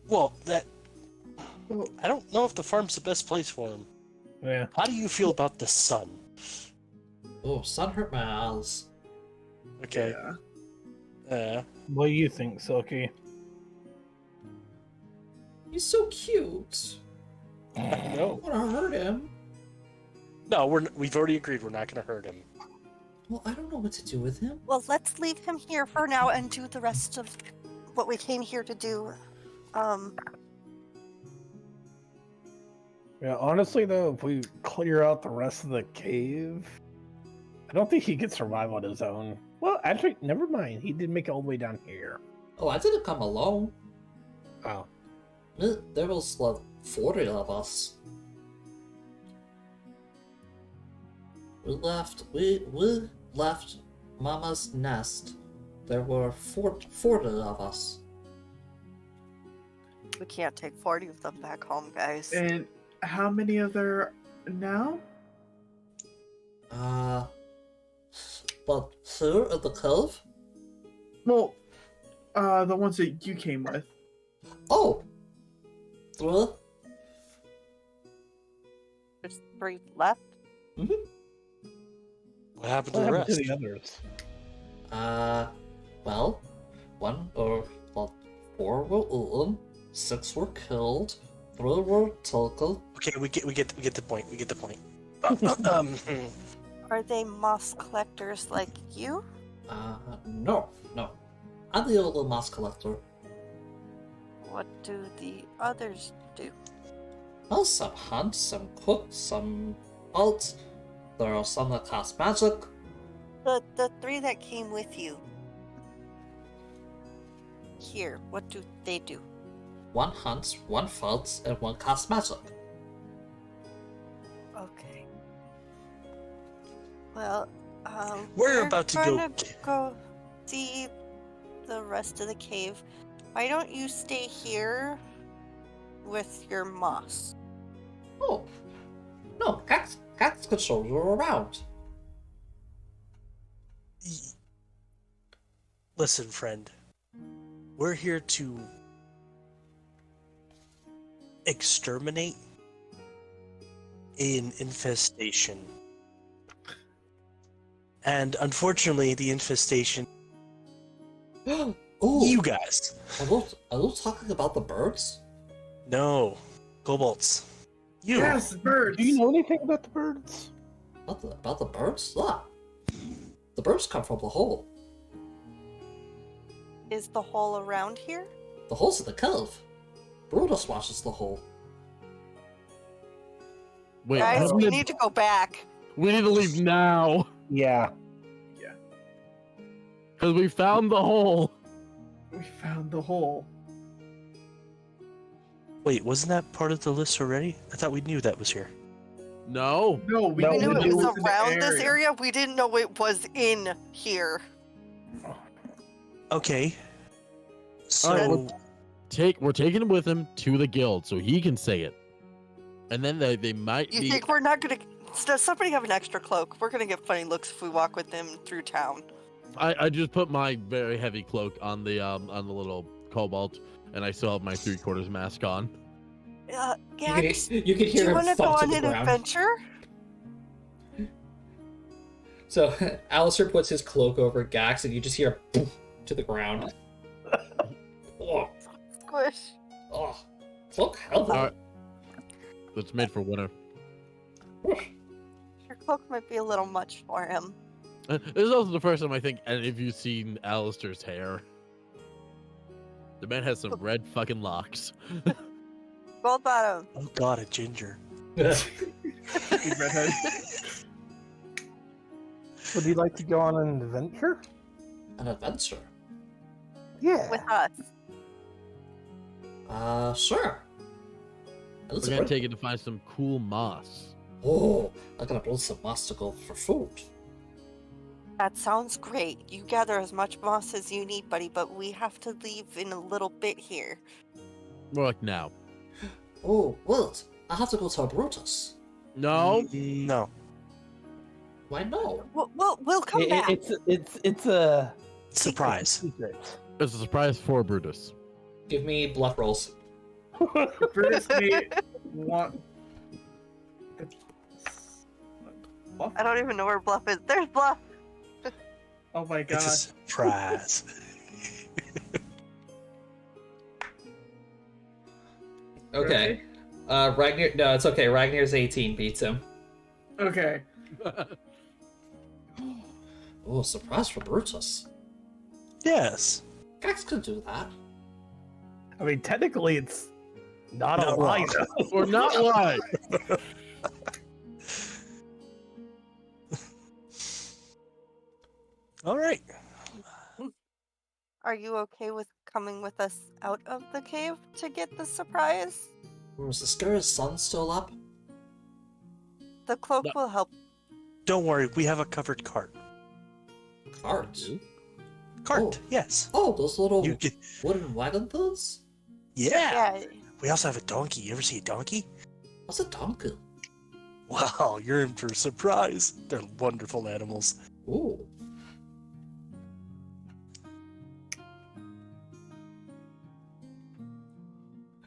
Well, I don't know if the farm's the best place for him. Yeah. How do you feel about the sun? Oh, sun hurt my eyes. Okay. Yeah. What do you think, Silky? He's so cute. I No, don't want to hurt him. no, we've already agreed we're not going to hurt him. Well, I don't know what to do with him. Well, let's leave him here for now and do the rest of what we came here to do. Yeah, honestly though, if we clear out the rest of the cave, I don't think he could survive on his own. Well, actually, never mind. He did make it all the way down here. Oh, I didn't come alone. Oh. There was like 40 of us. We left Mama's nest. There were 40 of us. We can't take 40 of them back home, guys. And how many are there now? But here at the cave? Well, the ones that you came with. Oh! 3? There's 3 left. Mm-hmm. What happened to What the happened to rest? the others? Well, 4 were eaten, 6 were killed, 3 were taken. Okay, we get the point. We get the point. Are they moss collectors like you? No. I'm the only moss collector. What do the others do? Well, some hunt, some cook, some hunt. There are some that cast magic. The 3 that came with you. Here, what do they do? 1 hunts, 1 fights, and 1 casts magic. Okay. Well, We're about to gonna go see the rest of the cave. Why don't you stay here with your moss? Oh, no, cats could show you around. Listen, friend. We're here to exterminate an infestation. And unfortunately, the infestation... Oh, You guys. Are those talking about the birds? No. Kobolds. You. Yes, birds. Do you know anything about the birds? About the birds? Ah, the birds come from the hole. Is the hole around here? The hole's in the cove. Brutus watches the hole. Wait, Guys, we need to go back. we need to leave now Yeah. because we found the hole. We found the hole. Wait, wasn't that part of the list already? I thought we knew that was here. No. No, we No, We knew knew we it was in the around this area. We didn't know it was in here. Okay. So, Alright, we're taking him with him to the guild so he can say it. And then they might You be. think we're not gonna? Does somebody have an extra cloak? We're gonna get funny looks if we walk with them through town. I just put my very heavy cloak on the little cobalt, and I still have my 3/4 mask on. Gax, You can do hear you him want to go thump to on the an ground. adventure? So Alistair puts his cloak over Gax, and you just hear boom to the ground. Oh, Squish. oh, cloak heavy. Alright. That's made for winter. Your cloak might be a little much for him. This is also the first time I think any of you seen Alistair's hair. The man has some red fucking locks. Gold bottom. oh god, a ginger. Big redhead. Would you like to go on an adventure? An adventure. Yeah. With us. Sure. We're gonna take it to find some cool moss. Oh, I'm gonna build some moss to go for food. That sounds great. You gather as much moss as you need, buddy, but we have to leave in a little bit here. More like now. Oh, Wilt, I have to go tell Brutus. No. No. Why no? We'll come back. It's a Surprise. secret. It's a surprise for Brutus. Give me bluff rolls. Brutus may want. Bluff? I don't even know where Bluff is. There's Bluff. Oh my god. It's a surprise. Okay. Ragnar. No, it's okay. Ragnar's 18 beats him. Okay. Oh, surprise for Brutus. yes. Gax could do that. I mean, technically, it's not a Not lie. wrong. though. We're not lying. All right. Are you okay with coming with us out of the cave to get the surprise? Was the Scar's sun still up? The cloak No. will help. Don't worry, we have a covered cart. Carts. Cart, Oh. yes. Oh, those little You get, wooden wagon things? yeah. We also have a donkey. You ever see a donkey? What's a donkey? Wow, you're in for a surprise. They're wonderful animals. Ooh.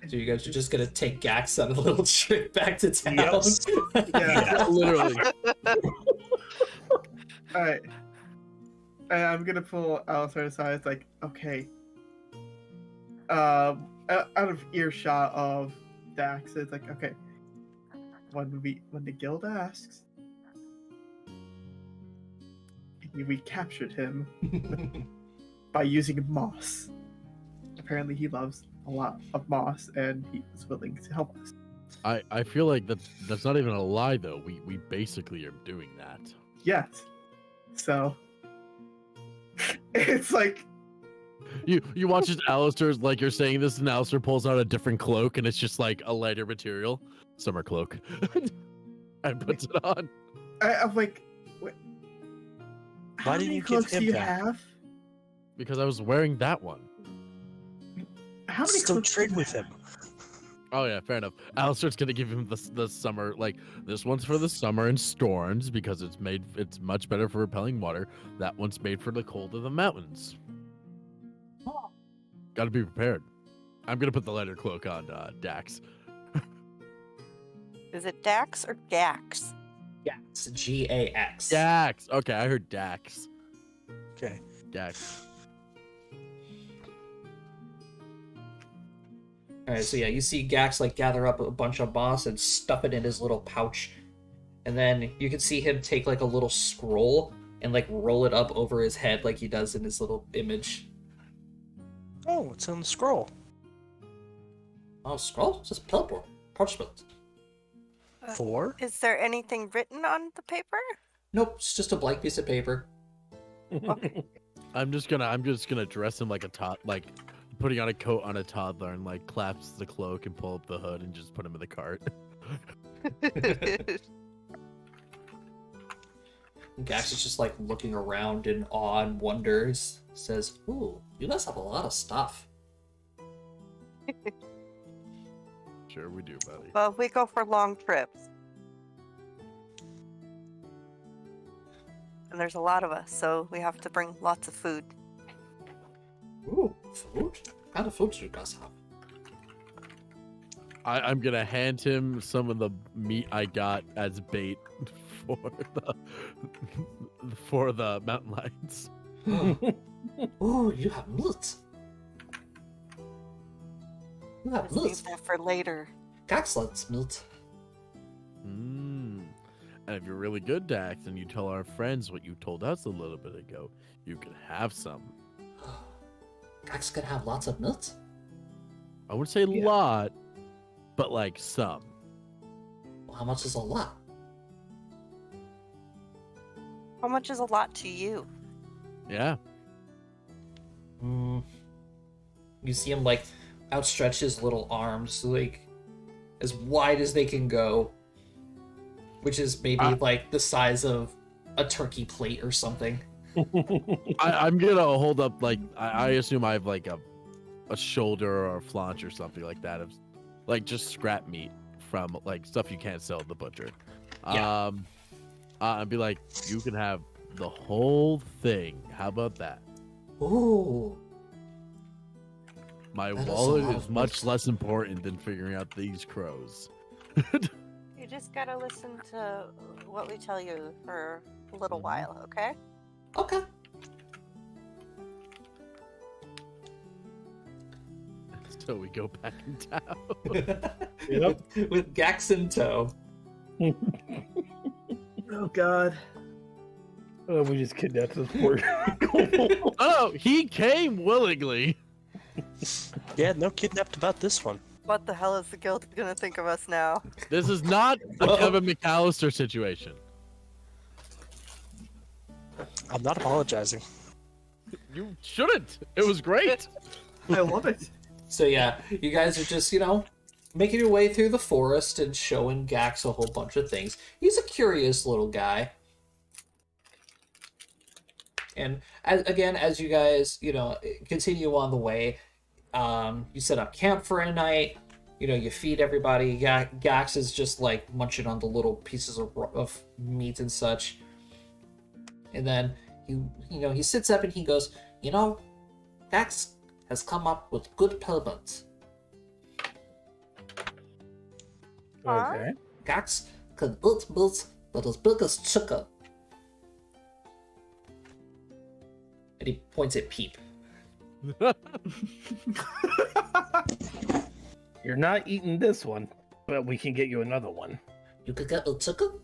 So you guys are just gonna take Gax on a little trip back to town? Yes. Yeah. Literally. Alright. I'm gonna pull Alistair aside. It's like, okay. Out of earshot of Dax, it's like, okay. When the guild asks, we captured him by using moss. Apparently, he loves a lot of moss, and he was willing to help us. I feel like that's not even a lie though. We basically are doing that. Yet, so it's like, You watch as Alistair's like you're saying this, and Alistair pulls out a different cloak, and it's just like a lighter material, summer cloak, and puts it on. I'm like, what? How Why didn't many you give cloaks do him you that? have? Because I was wearing that one. How many Still cloaks do trade you with have? him. Oh yeah, fair enough. Alistair's gonna give him the summer, like this one's for the summer and storms because it's much better for repelling water. That one's made for the cold of the mountains. Got to be prepared. I'm gonna put the lighter cloak on Dax. Is it Dax or Gax? Gax. G-A-X. Dax. Okay, I heard Dax. Okay. Dax. Alright, so yeah, you see Gax like gather up a bunch of moss and stuff it in his little pouch. And then you can see him take like a little scroll and like roll it up over his head like he does in his little image. Oh, it's on the scroll. Oh, scroll? Just purple. Parchment. 4? Is there anything written on the paper? Nope, it's just a blank piece of paper. Okay. I'm just gonna dress him like like putting on a coat on a toddler and like clasp the cloak and pull up the hood and just put him in the cart. Gax is just like looking around in awe and wonders. Says, "Ooh, you guys have a lot of stuff." Sure, we do, buddy. Well, we go for long trips. And there's a lot of us, so we have to bring lots of food. Ooh, food? What kind of food do you guys have? I'm gonna hand him some of the meat I got as bait for the mountain lions. Ooh, you have meat. You have Let's meat. leave that for later. Gax likes meat. And if you're really good, Dax, and you tell our friends what you told us a little bit ago, you can have some. Gax can have lots of meat. I wouldn't say a Yeah. lot, but like some. Well, how much is a lot? How much is a lot to you? Yeah. You see him like outstretch his little arms, like as wide as they can go, which is maybe like the size of a turkey plate or something. I'm gonna hold up like I assume I have like a shoulder or a flanch or something like that of like just scrap meat from like stuff you can't sell at the butcher. Yeah. I'd be like, you can have the whole thing. How about that? Ooh. My That is a wallet lot is of much meat. less important than figuring out these crows. You just gotta listen to what we tell you for a little while, okay? Okay. So we go back in town. Yep. With Gax in tow. Oh God. Oh, we just kidnapped this poor Oh, he came willingly. Yeah, no kidnapped about this one. What the hell is the guild gonna think of us now? This is not a Uh-oh. Kevin McAllister situation. I'm not apologizing. You shouldn't. It was great. I love it. So yeah, you guys are just, making your way through the forest and showing Gax a whole bunch of things. He's a curious little guy. And as you guys, continue on the way, you set up camp for a night. You feed everybody. Gax is just like munching on the little pieces of meat and such. And then he sits up and he goes, Gax has come up with good pellets. Okay. Gax can eat meat that is big as chicken. And he points at Peep. You're not eating this one, but we can get you another one. You could get a chicken?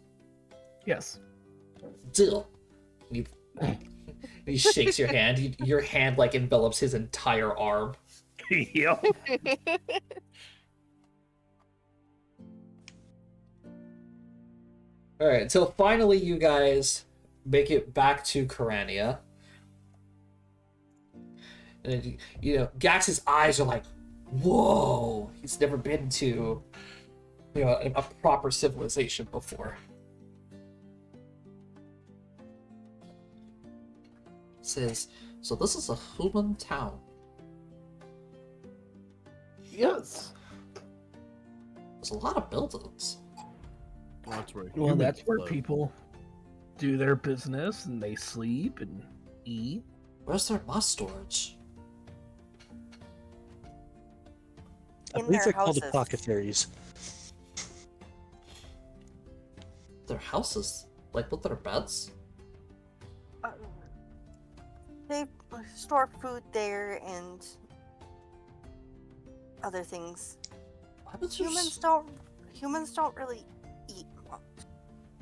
Yes. Deal. He shakes your hand. Your hand like envelops his entire arm. Yep. All right, so finally you guys make it back to Corania. And Gax's eyes are like, whoa! He's never been to, a proper civilization before. Says, so this is a human town. Yes. There's a lot of buildings. That's where Well, humans that's where live. people do their business and they sleep and eat. Where's their moss storage? I In believe their they're called houses. apothecaries. Their houses? Like with their beds? They store food there and other things. Why was your Humans don't really eat much.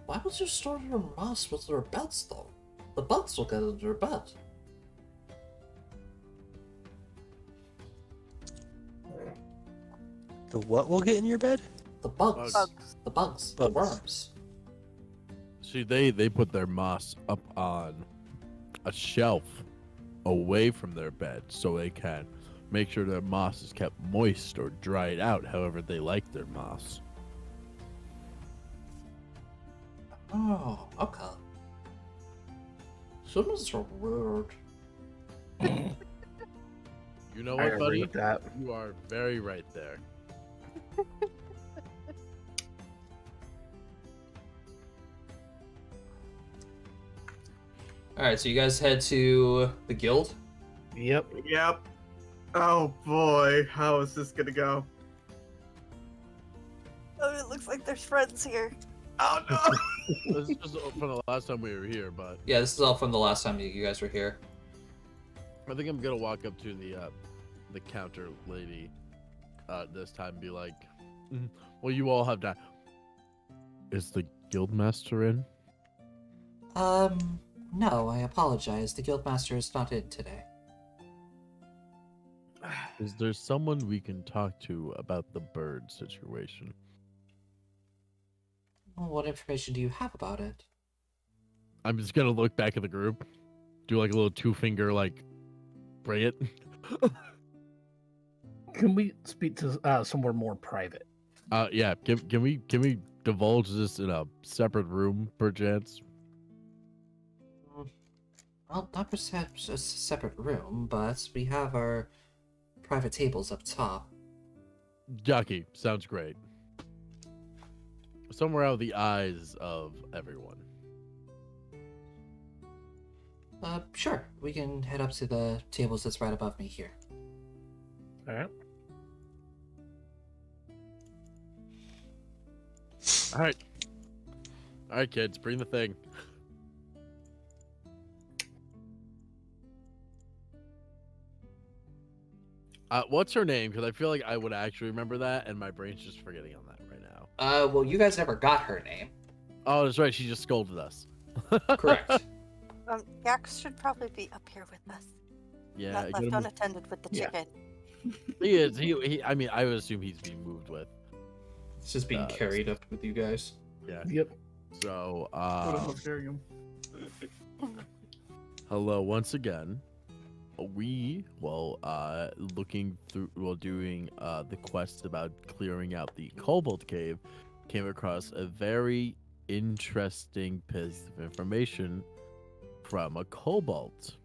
Why was you storing your moss with your beds, though? The bugs will get into your bed. The what will get in your bed? The bugs. Bugs. The bugs. The worms. See, they put their moss up on a shelf away from their bed so they can make sure their moss is kept moist or dried out however they like their moss. Oh, okay. Humans are weird. You know I what, agree buddy? with that. You are very right there. Alright, so you guys head to the guild? Yep. Yep. Oh boy, how is this gonna go? Oh, it looks like there's friends here. Oh no! This is just from the last time we were here, but Yeah, this is all from the last time you guys were here. I think I'm gonna walk up to the counter lady this time and be like, well, you all have that. Is the guildmaster in? No, I apologize. The guildmaster is not in today. Is there someone we can talk to about the bird situation? Well, what information do you have about it? I'm just gonna look back at the group, do like a little 2-finger like, bring it. Can we speak to somewhere more private? Yeah. Can we divulge this in a separate room, perchance? Well, not perhaps a separate room, but we have our private tables up top. Jockey, sounds great. Somewhere out of the eyes of everyone. Sure. We can head up to the tables that's right above me here. Alright. All right, kids, bring the thing. What's her name? Because I feel like I would actually remember that, and my brain's just forgetting on that right now. Well, you guys never got her name. Oh, that's right. She just scolded us. Correct. Gax should probably be up here with us. Yeah, Not get left him- unattended with the Yeah. chicken. he is. He. I mean, I would assume he's being moved with. It's just being carried up with you guys. Yeah. Yep. So, What the hell carrying him? hello once again. We, looking through, doing the quest about clearing out the Cobalt Cave, came across a very interesting piece of information from a kobold.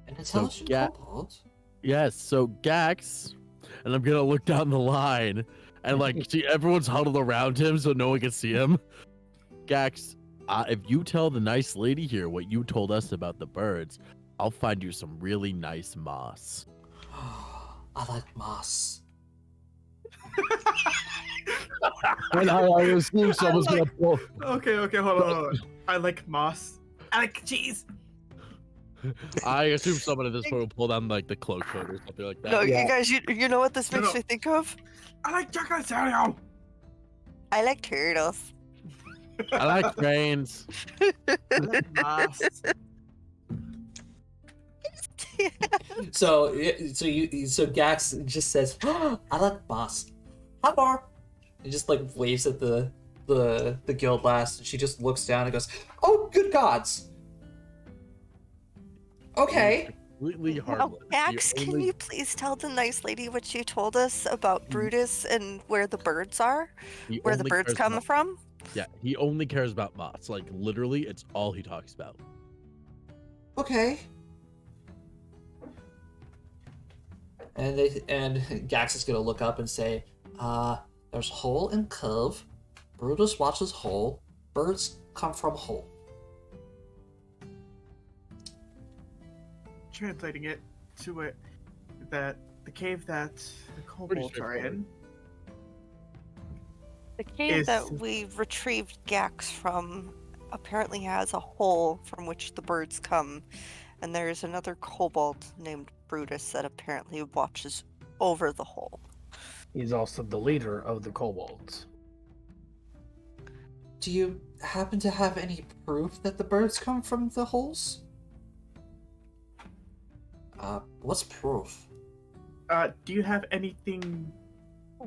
An intelligent kobold? Yes, so Gax, and I'm gonna look down the line and like see everyone's huddled around him so no one can see him. Gax, if you tell the nice lady here what you told us about the birds, I'll find you some really nice moss. I like moss. And I assume someone's gonna pull. Okay, hold on. I like moss. I like cheese. I assume someone at this point will pull down like the cloak hood or something like that. No, Yeah. you guys, you know what this No, makes no. me think of? I like chocolate cereal. I like turtles. I like trains. I like moss. So Gax just says, "I like moss. Hi, Bar." He just like waves at the guild lass, and she just looks down and goes, "Oh, good gods." Okay. Completely Oh, harmless. Max, The can only- you please tell the nice lady what you told us about Brutus and where the birds are? he Where the only birds cares come about- from? Yeah, he only cares about moss. Like literally, it's all he talks about. Okay. And Gax is gonna look up and say, there's hole in cove. Brutus watches hole. Birds come from hole." Translating it to it that the cave that the kobolds are straightforward. in. The cave Is- that we retrieved Gax from apparently has a hole from which the birds come, and there's another kobold named Brutus that apparently watches over the hole. He's also the leader of the kobolds. Do you happen to have any proof that the birds come from the holes? What's proof? Do you have anything?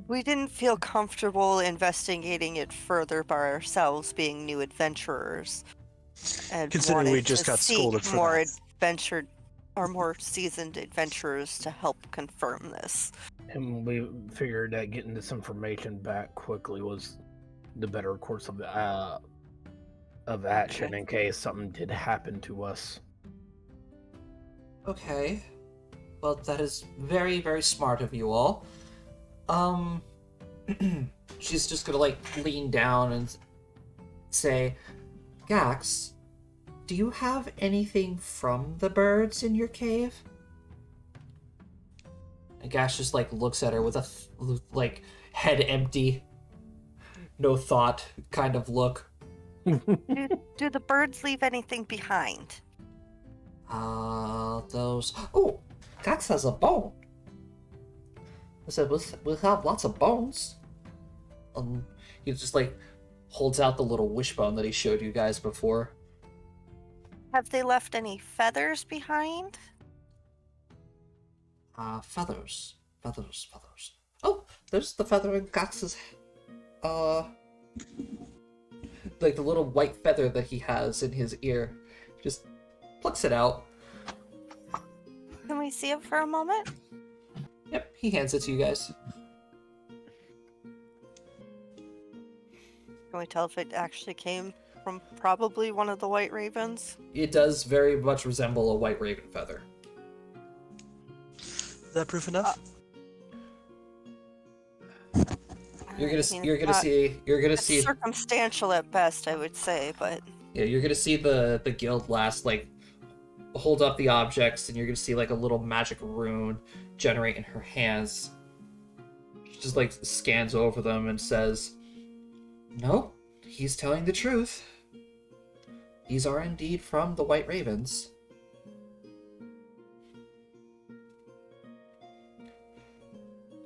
We didn't feel comfortable investigating it further by ourselves, being new adventurers, and Considering we wanted just to got seek scolded for more that. more seasoned adventurers to help confirm this. And we figured that getting this information back quickly was the better course of action in case something did happen to us. Okay. Well, that is very, very smart of you all. She's just gonna, like, lean down and say, Gax, do you have anything from the birds in your cave? And Gax just, like, looks at her with a, like, head empty, no thought kind of look. Do the birds leave anything behind? Those... Oh! Gax has a bone. I said, we'll have lots of bones. He just, like, holds out the little wishbone that he showed you guys before. Have they left any feathers behind? Feathers. Feathers. Oh, there's the feather in Gax's... like the little white feather that he has in his ear. Just plucks it out. Can we see it for a moment? Yep, he hands it to you guys. Can we tell if it actually came from probably one of the white ravens? It does very much resemble a white raven feather. Is that proof enough? You're gonna It's see circumstantial at best, I would say, but yeah, you're gonna see the guild last, like, hold up the objects, and you're gonna see, like, a little magic rune generate in her hands. She just, like, scans over them and says, "No, he's telling the truth. These are indeed from the White Ravens."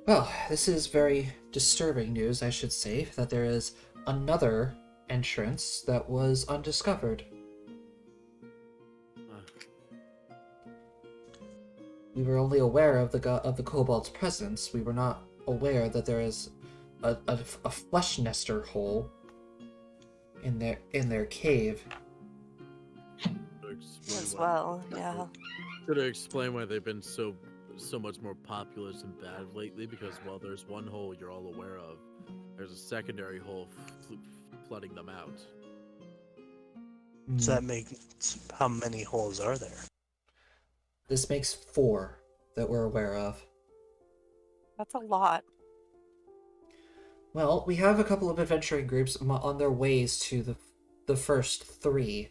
Well, this is very disturbing news, I should say, that there is another entrance that was undiscovered. We were only aware of the kobold's presence. We were not aware that there is a flesh nester hole in their cave. as well, yeah. Could explain why they've been so much more populous and bad lately, because while there's one hole you're all aware of, there's a secondary hole flooding them out. Does that make... How many holes are there? This makes 4 that we're aware of. That's a lot. Well, we have a couple of adventuring groups on their ways to the first 3.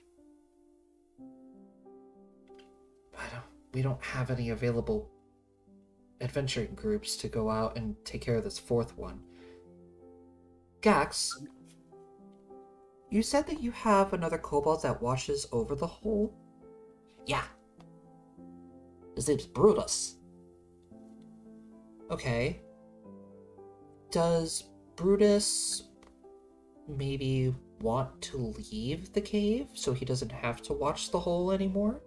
We don't have any available adventuring groups to go out and take care of this 4th one. Gax, you said that you have another kobold that watches over the hole? Yeah. His name's Brutus. Okay. Does Brutus maybe want to leave the cave so he doesn't have to watch the hole anymore?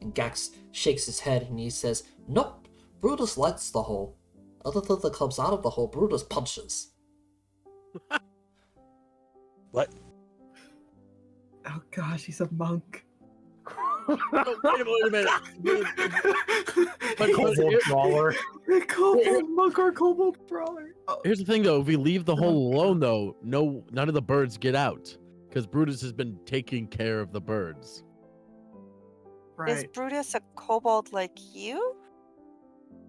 And Gax shakes his head and he says, "Nope, Brutus likes the hole. Anything that comes out of the hole, Brutus punches." What? Oh gosh, he's a monk. Wait a minute. But Kobold brawler. Kobold monk or kobold brawler. Oh. Here's the thing, though. If we leave the hole alone, though, none of the birds get out, because Brutus has been taking care of the birds. Is Right. Brutus a kobold like you?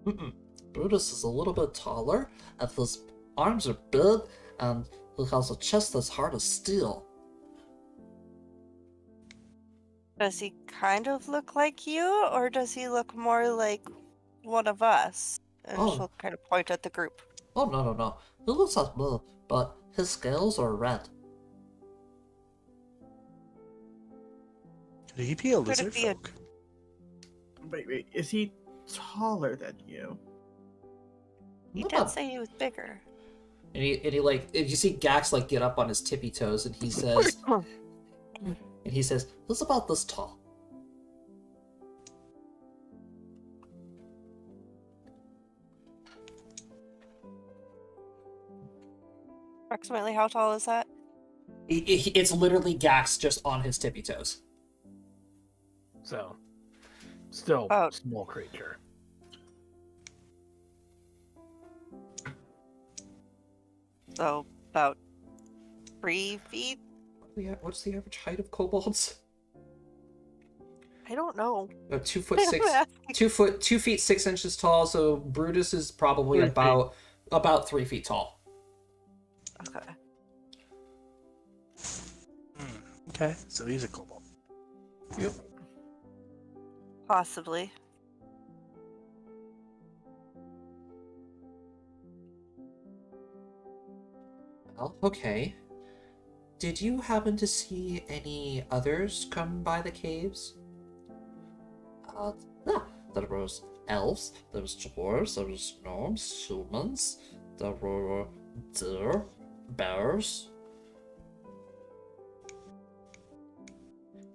Mm-mm. Brutus is a little bit taller, and his arms are big, and he has a chest that's hard as steel. Does he kind of look like you, or does he look more like one of us? And Oh. she'll kind of point at the group. Oh, no. He looks like me, but his scales are red. Could he be a Could it lizard be a- folk? Wait. Is he taller than you? He Not did bad. say he was bigger. And he like, if you see Gax like get up on his tippy toes, and he says, "It's about this tall." Approximately how tall is that? It's literally Gax just on his tippy toes. So, still Oh. small creature. So about 3 feet? What's the average height of kobolds? I don't know. 2 foot I'm 6, asking. 2 feet 6 inches tall. So Brutus is probably 3 feet. about 3 feet tall. Okay. Okay, so he's a kobold. Yep. Possibly. Well, okay. Did you happen to see any others come by the caves? There was elves, there was dwarves, there was gnomes, humans, there were deer, bears.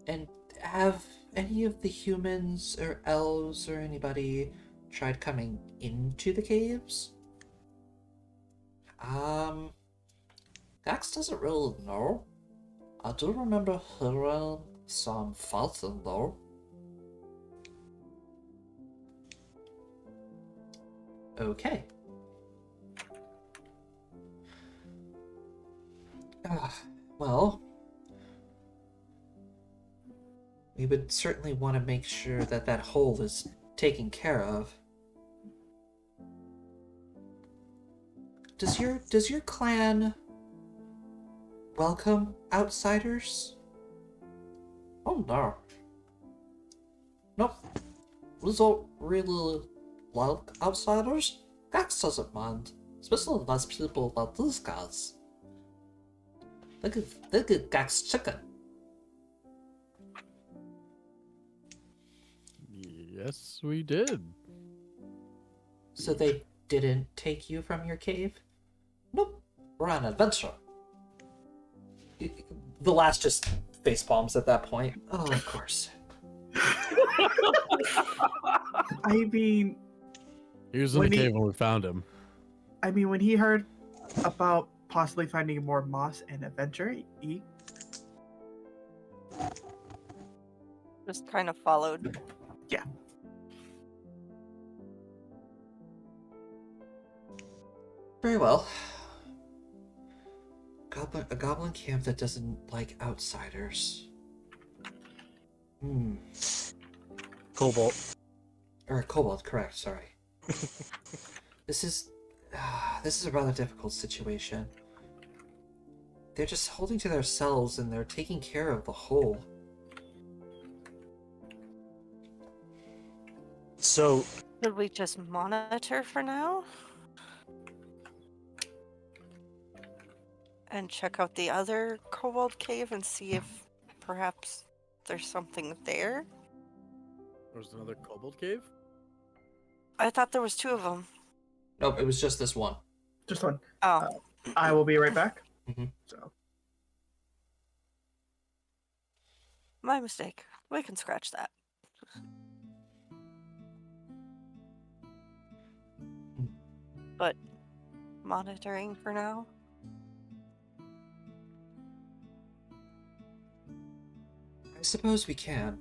And have any of the humans or elves or anybody tried coming into the caves? Dax doesn't really know. I do remember hearing some fighting though. Okay. Well, we would certainly want to make sure that that hole is taken care of. Does your clan welcome outsiders? Oh no. Nope. We don't really like outsiders. Gax doesn't mind. Especially nice people like these guys. Look at Gax chicken. Yes, we did. So they didn't take you from your cave? Nope. We're on an adventure. The last just face palms at that point. Oh, of course. I mean, He was in the When he- cave when we found him. when he heard about possibly finding more moss and adventure, he Just kind of followed. Very well. A goblin camp that doesn't like outsiders. Kobold. Or kobold, correct, sorry. This is a rather difficult situation. They're just holding to themselves and they're taking care of the whole. So, Should we just monitor for now? And check out the other kobold cave and see if perhaps there's something there? There's another kobold cave? I thought there was 2 of them. Nope, it was just this one. just one. Oh. I will be right back. Mhm. So My mistake. We can scratch that. But monitoring for now? I suppose we can.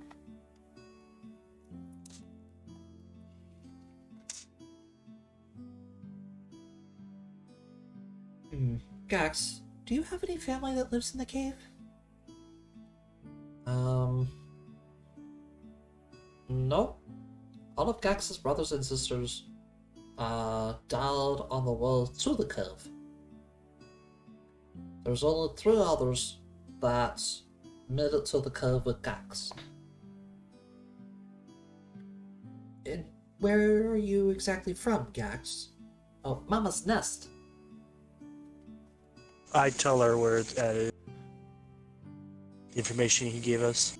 Gax, do you have any family that lives in the cave? No. All of Gax's brothers and sisters died on the way to the cave. There's only 3 others that made it to the cave with Gax. And where are you exactly from, Gax? Oh, Mama's Nest. I tell her where it's at. The information he gave us.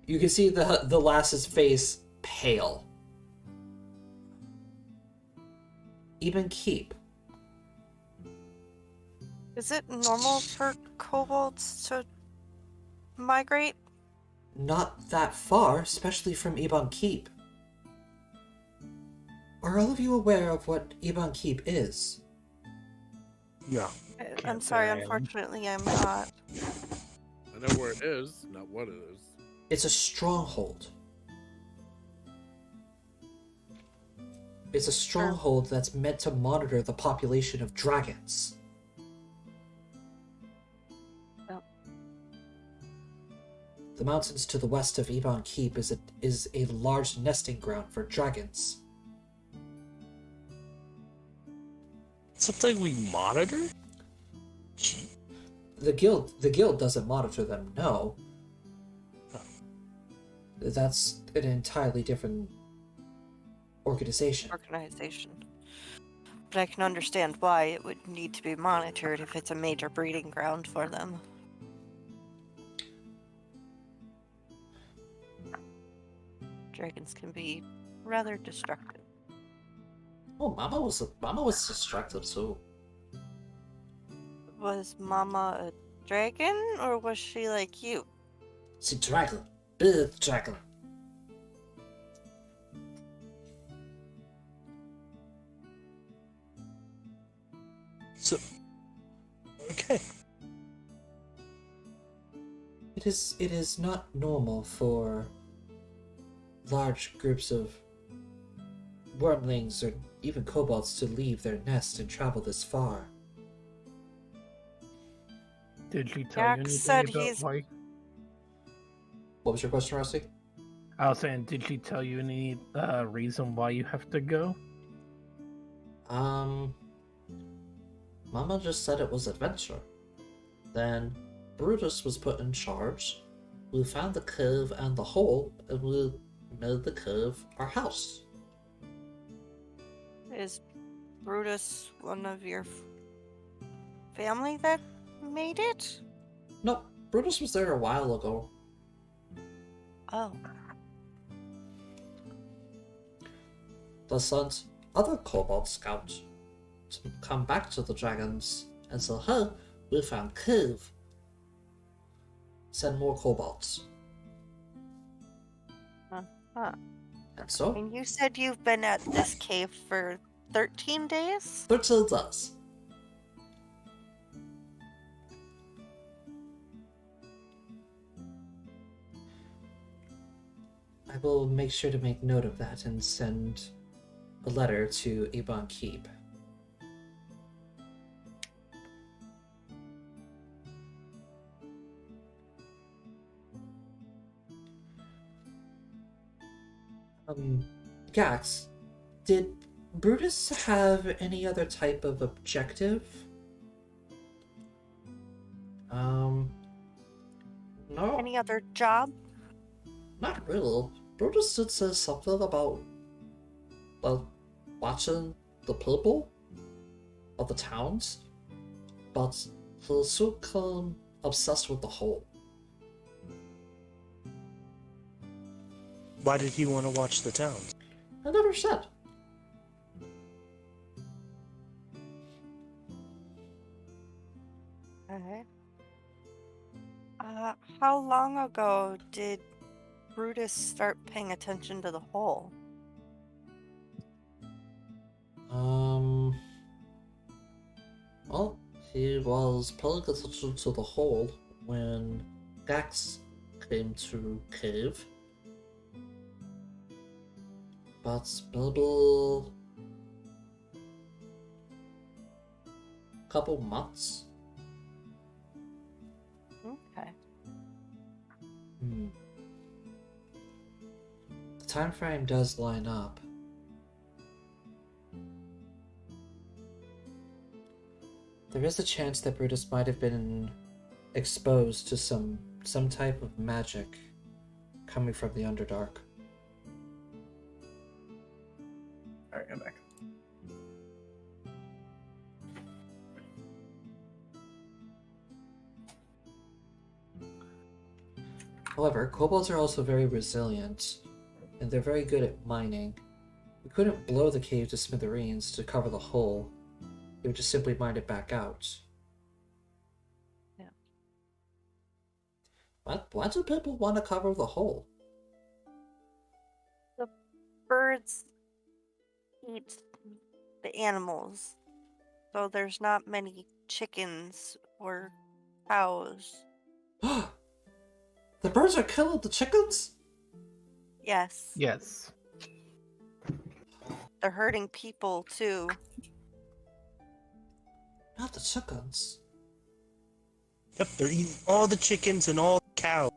You can see the lass's face pale. Eben Keep. Is it normal for kobolds to migrate? Not that far, especially from Ebon Keep. Are all of you aware of what Ebon Keep is? Yeah. I'm Can't sorry, say I am. unfortunately I'm not. I know where it is, not what it is. It's a stronghold. It's a stronghold that's meant to monitor the population of dragons. Oh. The mountains to the west of Ebon Keep is a large nesting ground for dragons. Something we monitor? The guild doesn't monitor them, no. Oh. That's an entirely different organization. But I can understand why it would need to be monitored if it's a major breeding ground for them. Dragons can be rather destructive. Oh, Mama was destructive too. Was Mama a dragon, or was she like you? See, dragon, big dragon. So, okay. It is not normal for large groups of wormlings or even kobolds to leave their nest and travel this far. Did she tell Jack you anything said about he's- why? What was your question, Rusty? I was saying, did she tell you any reason why you have to go? Mama just said it was adventure. Then Brutus was put in charge. We found the cave and the hole, and we made the cave our house. Is Brutus one of your family that made it? No, Brutus was there a while ago. Oh. The sons other kobold scouts to come back to the dragons and say, hey, we found cave. Send more kobolds. Huh. And so, And you said you've been at this cave for 13 days? 13 does. I will make sure to make note of that and send a letter to Ebon Keep. Gax, did Brutus have any other type of objective? No, Any other job? not really. Brutus did say something about, well, watching the people of the towns, but he soon became obsessed with the whole. Why did he want to watch the towns? I never said. Okay. How long ago did Brutus start paying attention to the hole? Well, he was paying attention to the hole when Gax came to cave. But maybe a couple months. Okay. The time frame does line up. There is a chance that Brutus might have been exposed to some type of magic coming from the Underdark. Alright, I'm back. However, kobolds are also very resilient, and they're very good at mining. couldn't blow the cave to smithereens to cover the hole. He would just simply mine it back out. Yeah. Why do people want to cover the hole? The birds eat the animals, so there's not many chickens or cows. The birds are killing the chickens? Yes. Yes. They're hurting people too. Not the chickens. Yep, they're eating all the chickens and all the cows.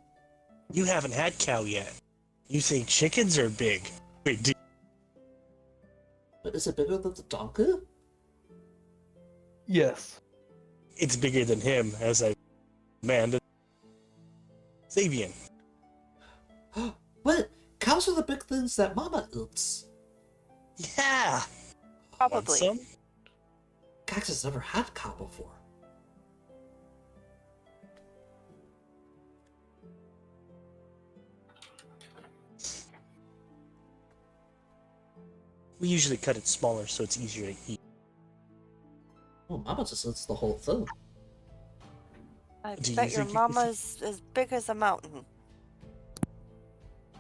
You haven't had cow yet. You think chickens are big. Wait, dude. But is it bigger than the donkey? Yes. It's bigger than him, as I man. Sabian. What? Cows are the big things that Mama eats. Yeah. Want Probably. some? Gax has never had cow before. We usually cut it smaller so it's easier to eat. Well, Mama just eats the whole thing. I Do you bet your think you can mama's as big as a mountain.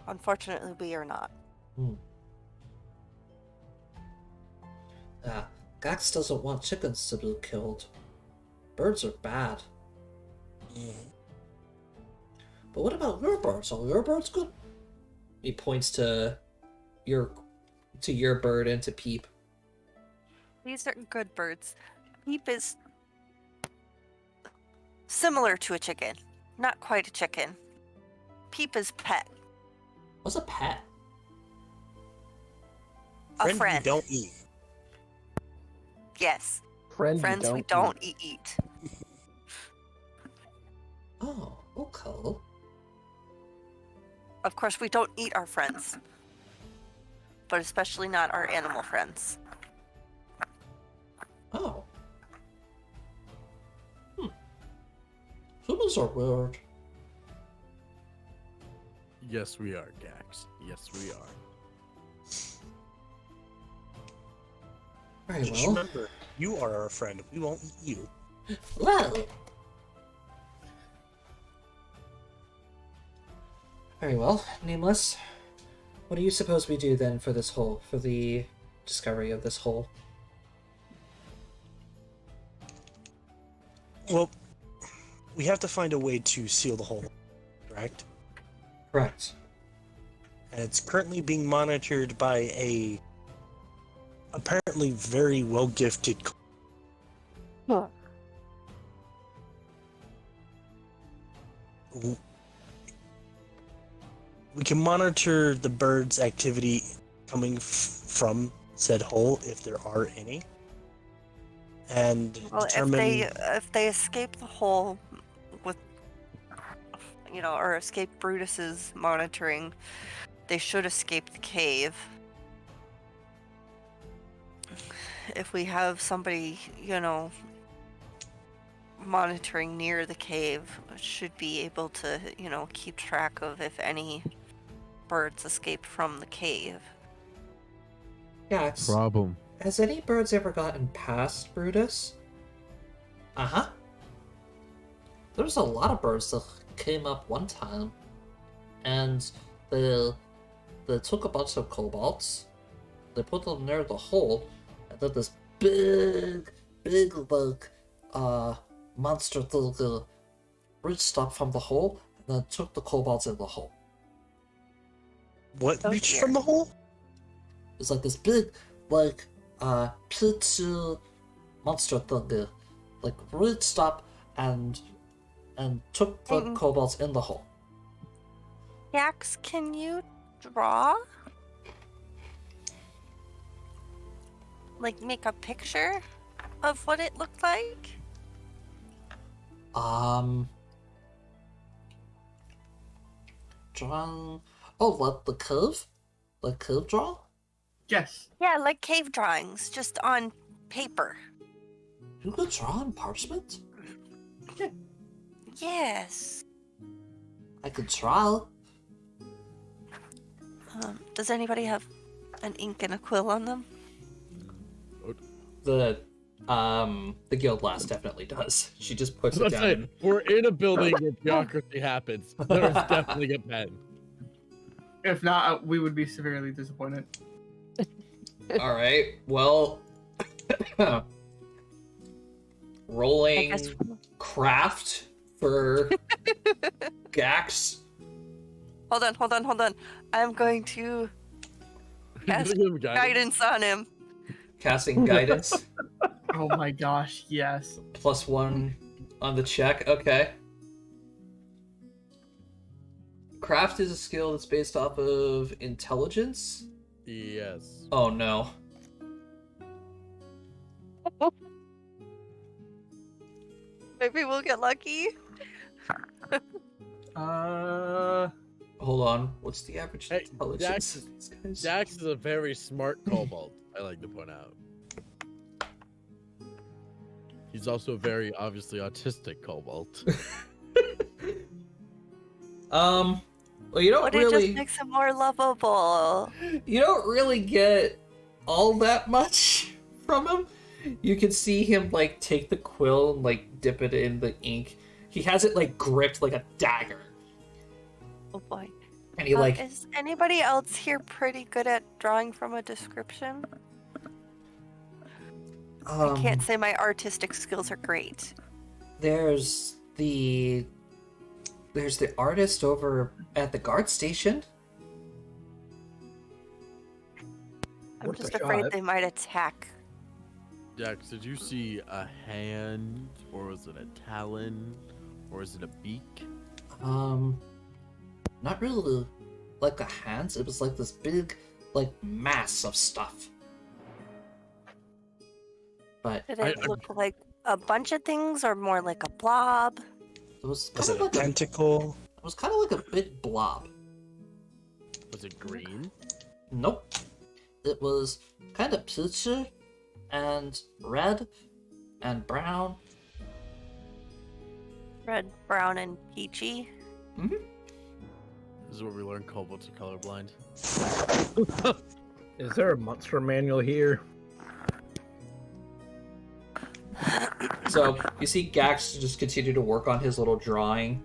Unfortunately, we are not. Gax doesn't want chickens to be killed. Birds are bad. But what about your birds? Are your birds good? He points to your bird and to Peep. These are good birds. Peep is similar to a chicken. Not quite a chicken. Peep is pet. What's a pet? A We friend. don't eat. Yes. Friends we don't eat. Oh, okay. Of course, we don't eat our friends. But especially not our animal friends. Oh. Humans are weird. Yes, we are, Gax. Yes, we are. Very Just well. remember, you are our friend. We won't eat you. Well. Very well, Nameless. What do you suppose we do then for this hole, for the discovery of this hole? Well, we have to find a way to seal the hole, correct? Correct. And it's currently being monitored by a apparently very well-gifted. We can monitor the birds' activity coming from said hole, if there are any, and Well, determine. if they escape the hole with, or escape Brutus's monitoring, they should escape the cave. If we have somebody, monitoring near the cave, should be able to, keep track of if any birds escape from the cave. Yeah, Problem. has any birds ever gotten past Brutus? Uh-huh. There was a lot of birds that came up one time, and they took a bunch of kobolds, they put them near the hole, and then this big, monster thing reached up from the hole, and then took the kobolds in the hole. What Oh, reached dear. from the hole? It's like this big, pit monster thing, reached up and took the kobolds in the hole. Yax, can you draw? Make a picture of what it looked like? Drawing. Oh, what, the curve? The curve draw? Yes. Yeah, like cave drawings, just on paper. You could draw on parchment? Yes. I could try. Does anybody have an ink and a quill on them? The guild lass definitely does. She just puts it Let's say down. we're in a building where bureaucracy happens. There's definitely a pen. If not, we would be severely disappointed. All right. Well, I rolling guess craft for Gax. hold on. I'm going to cast guidance on him. Casting guidance. Oh my gosh, yes. +1 on the check. Okay. Craft is a skill that's based off of intelligence. Yes. Oh no. Maybe we'll get lucky. Hold on. What's the average Hey, intelligence of these guys? Dax is a very smart kobold, I like to point out. He's also a very obviously autistic kobold. Well, you don't But it really, just makes him more lovable. you don't really get all that much from him. You can see him like take the quill and like dip it in the ink. He has it like gripped like a dagger, Oh boy. and he like Is anybody else here pretty good at drawing from a description? I can't say my artistic skills are great. There's the artist over at the guard station. I'm Worth just a afraid shot. they might attack. Dax, did you see a hand, or was it a talon, or is it a beak? Not really like the hands. It was like this big, like mass of stuff. But Did it look like a bunch of things or more like a blob? it was Was kind it of a like tentacle? it was kind of like a big blob. Was it green? Nope. It was kind of peachy and red and brown. Red, brown, and peachy. Mm-hmm. This is where we learn kobolds are colorblind. Is there a monster manual here? So you see Gax just continue to work on his little drawing,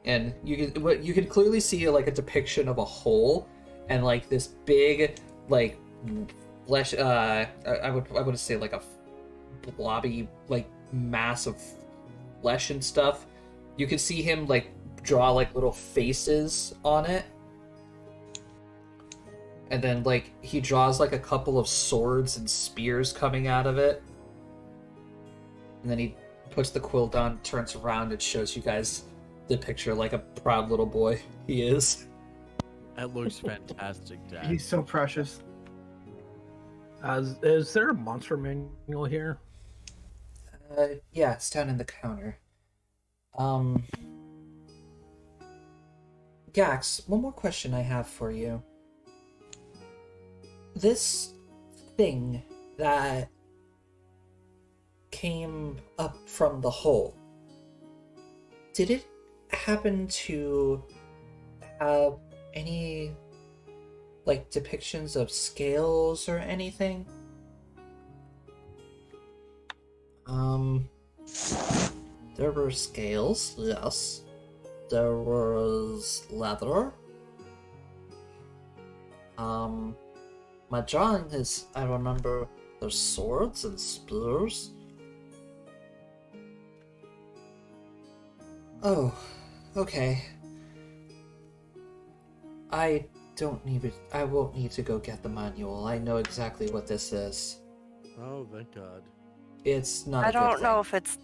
and you can clearly see like a depiction of a hole and like this big like flesh. I would say like a blobby like mass of flesh and stuff. You can see him like draw like little faces on it, and then like he draws like a couple of swords and spears coming out of it. And then he puts the quill down, turns around, and shows you guys the picture like a proud little boy he is. That looks fantastic, Dax. He's so precious. Is there a monster manual here? Yeah, it's down in the counter. Gax, one more question I have for you. This thing that came up from the hole, did it happen to have any like depictions of scales or anything? There were scales, yes. There was leather. My drawing is, I remember there's swords and spears. Oh, okay. I won't need to go get the manual. I know exactly what this is. Oh, thank God. It's not I a good don't know thing. if it's.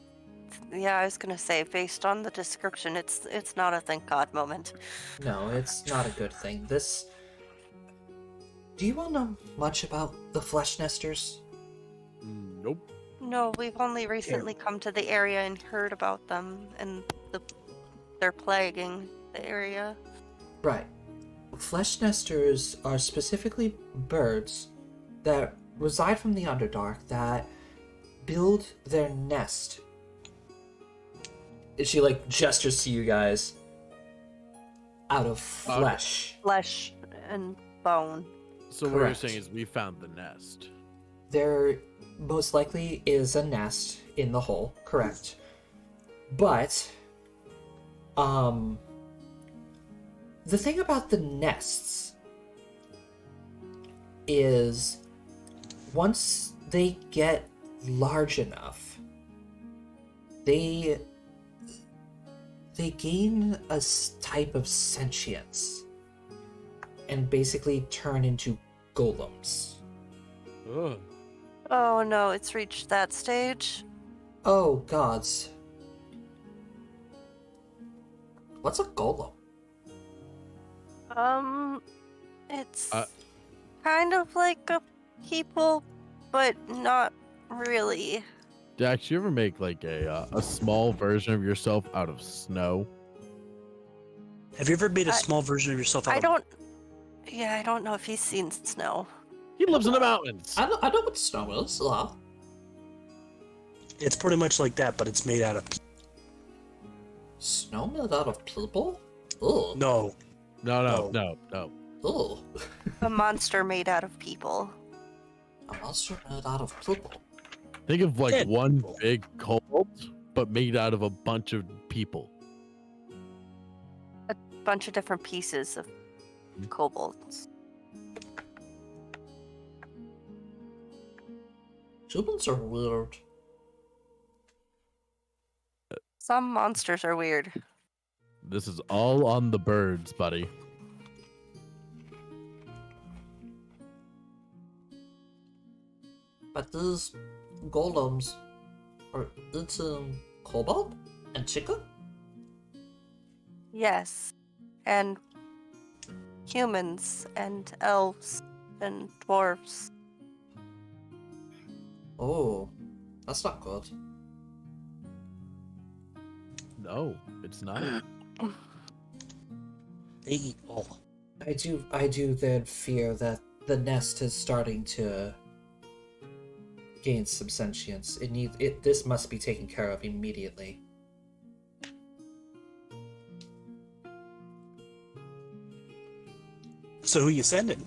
Yeah, I was gonna say, based on the description, it's not a thank God moment. No, it's not a good thing. This... Do you all know much about the flesh nesters? Nope. No, we've only recently come to the area and heard about them, and they're plaguing the area. Right. Flesh nesters are specifically birds that reside from the Underdark that build their nest. And she like gestures to you guys out of flesh. Flesh and bone. So what you're Correct. saying is we found the nest. There most likely is a nest in the hole, correct. But, the thing about the nests is once they get large enough, they gain a type of sentience and basically turn into golems. Ugh. Oh no, it's reached that stage. Oh gods. What's a golem? It's Uh, kind of like a people, but not really. Dax, you ever make like a small version of yourself out of snow? Have you ever made a I- small version of yourself out I of... don't. Yeah, I don't know if he's seen snow. He lives in the mountains. I know what snow is. It's pretty much like that, but it's made out of... Snow made out of people? Ugh. No. No. Ugh. A monster made out of people. A monster made out of people. Think of like Dead one people. big cobalt, but made out of a bunch of people. A bunch of different pieces of kobolds. Humans are weird. Some monsters are weird. This is all on the birds, buddy. But these golems are eating cobalt and chicken? Yes. And humans and elves and dwarves. Oh, that's not good. No, it's not. They eat all. I do then fear that the nest is starting to gain some sentience. This must be taken care of immediately. So who you sending?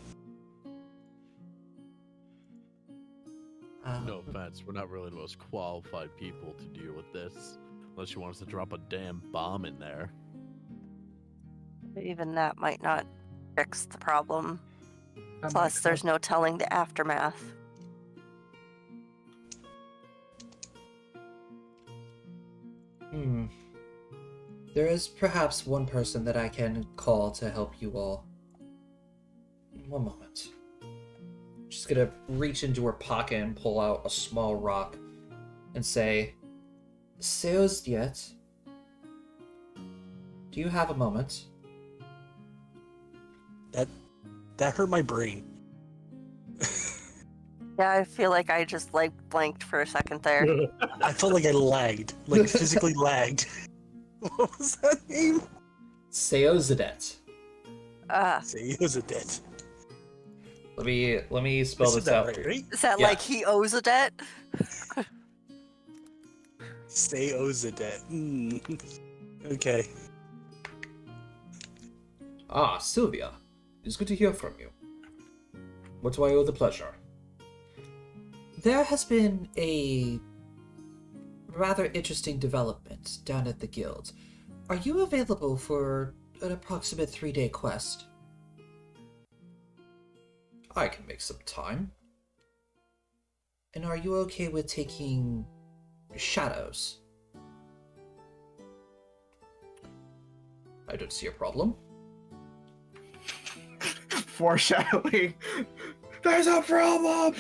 No offense, we're not really the most qualified people to deal with this. Unless you want us to drop a damn bomb in there. Even that might not fix the problem. I Plus, might there's no telling the aftermath. There is perhaps one person that I can call to help you all. One moment. Just gonna reach into her pocket and pull out a small rock and say, Seostiet, do you have a moment? That hurt my brain. Yeah, I feel like I just blanked for a second there. I felt like I lagged. Like physically lagged. What was that name? Seozidet. Say he was a debt. Let me spell this out. Right? Is that Yeah. like he owes a debt? Say owes a debt. Okay. Ah, Sylvia. It's good to hear from you. What do I owe the pleasure? There has been a rather interesting development down at the guild. Are you available for an approximate 3-day quest? I can make some time. And are you okay with taking shadows? I don't see a problem. Foreshadowing. There's a problem.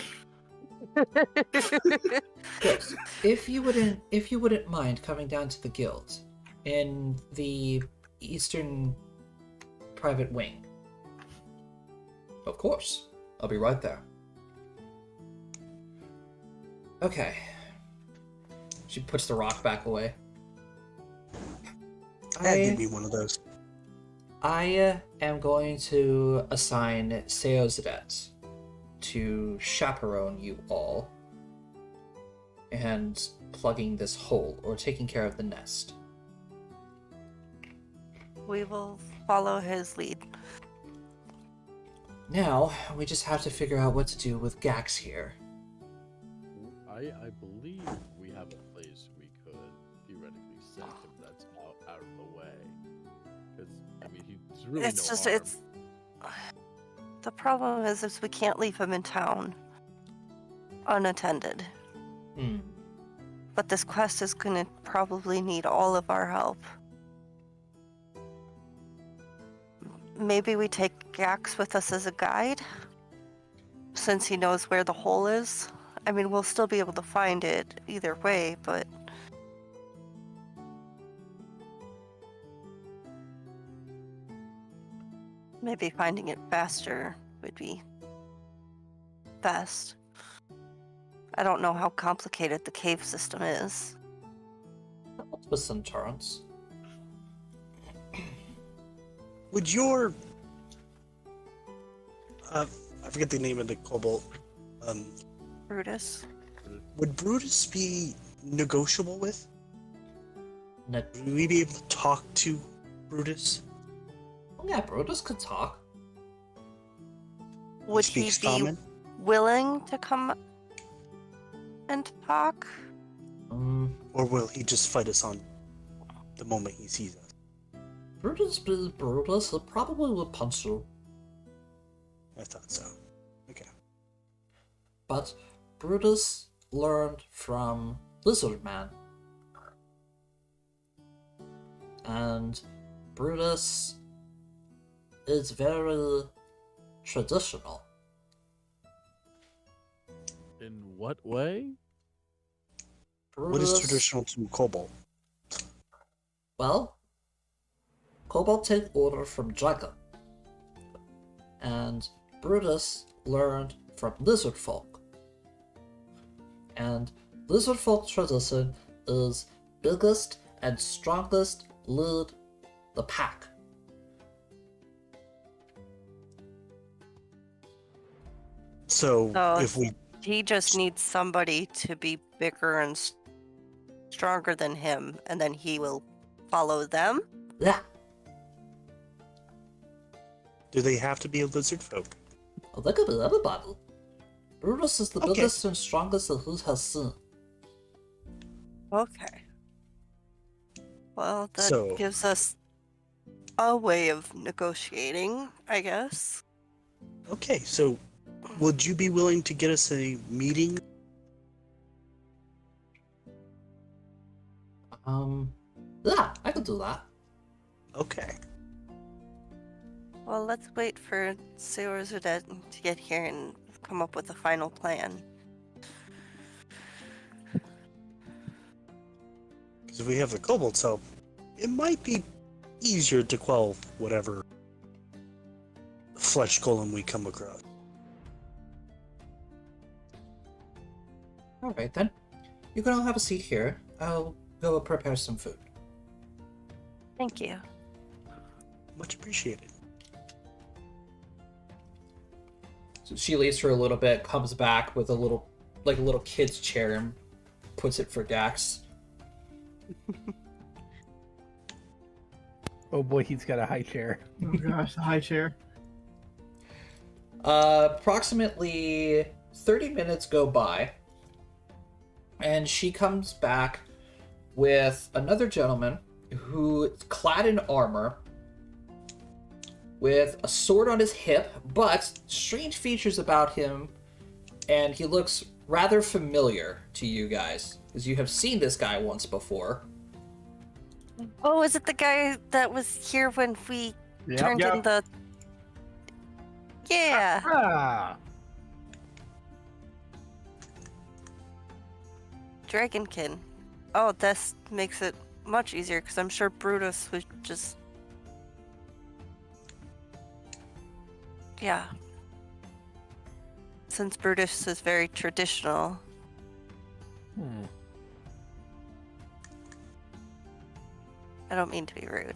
Yes. If you wouldn't mind coming down to the guild in the eastern private wing. Of course. I'll be right there. Okay. She puts the rock back away. Give me one of those. I am going to assign Seozidet to chaperone you all and plugging this hole or taking care of the nest. We will follow his lead. Now, we just have to figure out what to do with Gax here. I believe we have a place we could theoretically send him that's out of the way. Because, I mean, he's really It's no just, harm. it's. The problem is we can't leave him in town unattended. Hmm. But this quest is going to probably need all of our help. Maybe we take Gax with us as a guide, since he knows where the hole is. I mean, we'll still be able to find it either way, but... maybe finding it faster would be best. I don't know how complicated the cave system is. With some turns. Would your I forget the name of the kobold. Brutus. Would Brutus be negotiable with? No. Would we be able to talk to Brutus? Yeah, Brutus could talk. Would he speaks be common? willing to come and talk? Or will he just fight us on the moment he sees us? Brutus be Brutus, he probably would punch you. I thought so. Okay. But Brutus learned from Lizard Man. And Brutus is very traditional. In what way? What is Brutus- traditional to kobold? Well, Kobold take order from Dragon. And Brutus learned from Lizard Folk. And Lizard Folk tradition is biggest and strongest lead the pack. So, So- if we He just needs somebody to be bigger and stronger than him, and then he will follow them. Yeah, do they have to be a lizard folk? well, that could be everybody. Brutus is the Okay. biggest and strongest that he has seen. Okay. Well, that So- gives us a way of negotiating, I guess. Okay, so would you be willing to get us a meeting? Yeah, I could do that. Okay. Well, let's wait for Seorzadeh to get here and come up with a final plan. Because if we have the kobold's help, it might be easier to quell whatever flesh golem we come across. Alright then. You can all have a seat here. I'll go prepare some food. Thank you. Much appreciated. So she leaves for a little bit, comes back with a little kid's chair and puts it for Dax. Oh boy, he's got a high chair. Oh gosh, the high chair. Approximately 30 minutes go by, and she comes back with another gentleman who is clad in armor, with a sword on his hip, but strange features about him, and he looks rather familiar to you guys, because you have seen this guy once before. Oh, is it the guy that was here when we turned in the... Yeah. Ah, Dragonkin. Oh, this makes it much easier, because I'm sure Brutus was just... Yeah. Since Brutus is very traditional. I don't mean to be rude.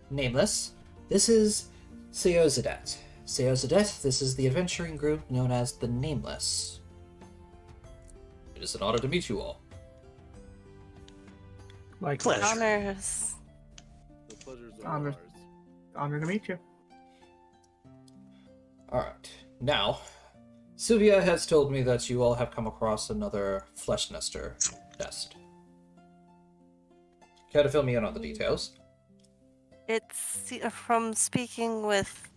Nameless. This is Seorzadeh. Seorzadeh, this is the adventuring group known as the Nameless. It is an honor to meet you all. like Pleasure. Honors. The pleasures are Honor. ours. Honor to meet you. Alright. Now, Sylvia has told me that you all have come across another flesh nester nest. Care to fill me in on the details? It's from speaking with.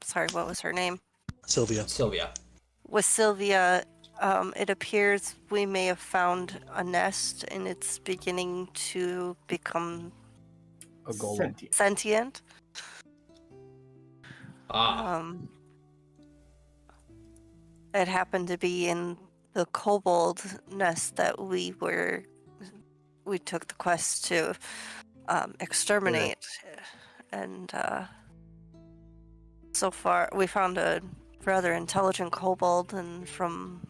Sorry, what was her name? Sylvia. Sylvia. With Sylvia, it appears we may have found a nest and it's beginning to become A golem. Sentient. sentient. Ah, It happened to be in the kobold nest that we took the quest to exterminate, and so far we found a rather intelligent kobold, and from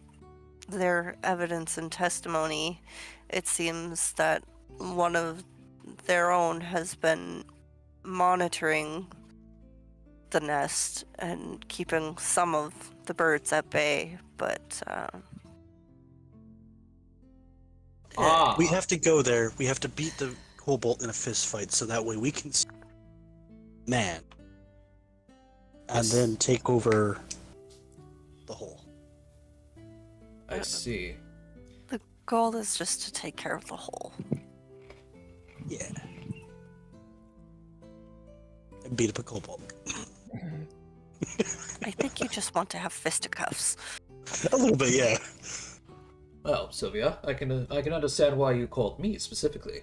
their evidence and testimony, it seems that one of their own has been monitoring the nest and keeping some of the birds at bay, but We have to go there. We have to beat the kobold in a fist fight, so that way we can man and Yes. then take over the hole. I see. the goal is just to take care of the whole. Yeah. And beat up a kobold. I think you just want to have fisticuffs. A little bit, yeah. Well, Sylvia, I can understand why you called me specifically.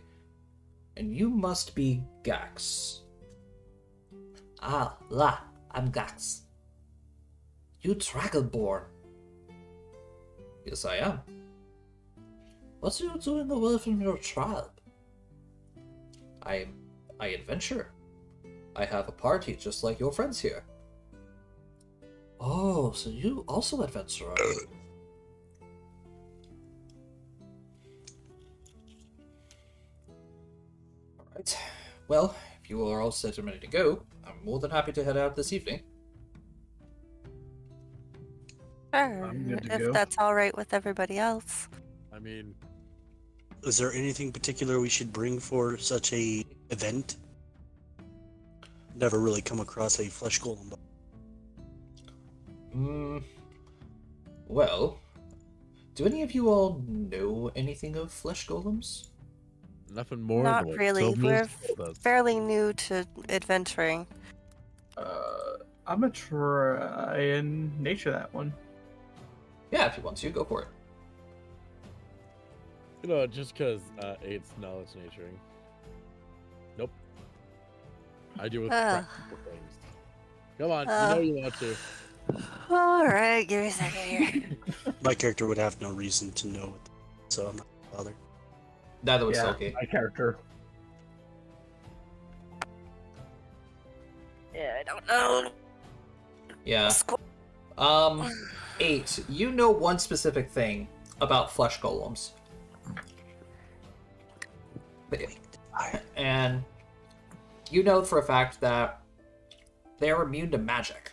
And you must be Gax. Ah, la, I'm Gax. You Dragonborn. Yes, I am. What are you doing away from your tribe? I adventure. I have a party just like your friends here. Oh, so you also adventure, are you? Alright. Well, if you are all set and ready to go, I'm more than happy to head out this evening. Sure, I'm good to if go. that's all right with everybody else. I mean, Is there anything particular we should bring for such a event? Never really come across a flesh golem. Well, do any of you all know anything of flesh golems? nothing more. Not than what really. Sylvia's We're told us. fairly new to adventuring. I'm gonna try and nature that one. Yeah, if you want to, go for it. You know, just because it's knowledge naturing. Nope. I do with Ugh. practical things. Come on, you Ugh. know you want to. All right, give me a second here. My character would have no reason to know it, so I'm not bothered. Neither was Yeah, Selkie. my character. Yeah, I don't know. Yeah. Squ- 8. You know one specific thing about flesh golems. And you know for a fact that they are immune to magic.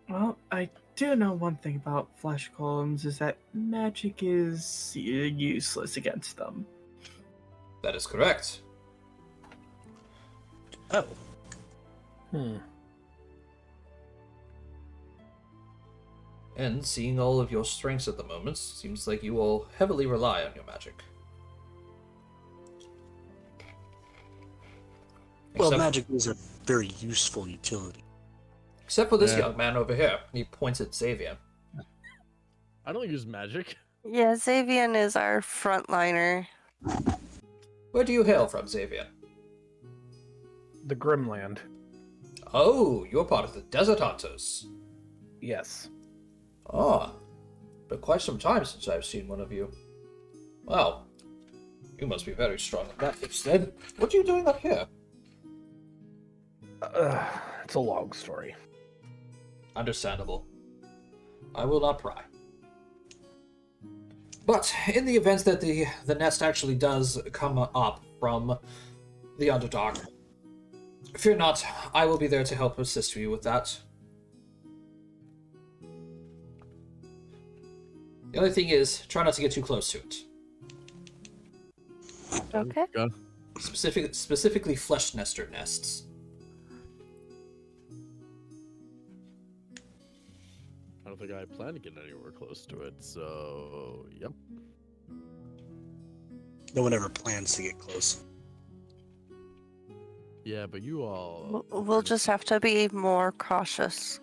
Well, I do know one thing about flesh golems is that magic is useless against them. That is correct. Oh, And seeing all of your strengths at the moment, seems like you all heavily rely on your magic. well, Except- magic is a very useful utility. Except for this Yeah. young man over here. And he points at Xavier. I don't use magic. Yeah, Xavian is our frontliner. Where do you hail from, Xavier? The Grimland. Oh, you're part of the Desert Hunters. Yes. Ah, been quite some time since I've seen one of you. Well, you must be very strong in that instead. What are you doing up here? It's a long story. Understandable. I will not pry. But in the event that the nest actually does come up from the Underdark, fear not, I will be there to help assist you with that. The only thing is, try not to get too close to it. Okay. Specifically flesh nester nests. don't think I plan to get anywhere close to it. So, yep. No one ever plans to get close. Yeah, but you all. We'll just have to be more cautious.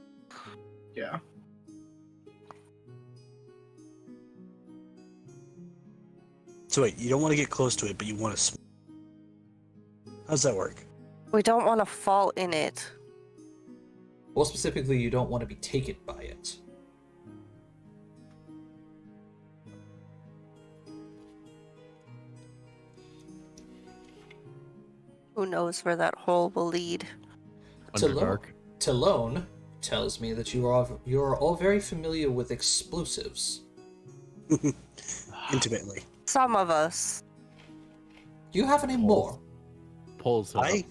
Yeah. So wait, you don't want to get close to it, but you want to. How's that work? We don't want to fall in it. More specifically, you don't want to be taken by it. Who knows where that hole will lead? Underdark. Talone tells me that you are all very familiar with explosives. Intimately. Some of us. Do you have any more? Pulls him I up.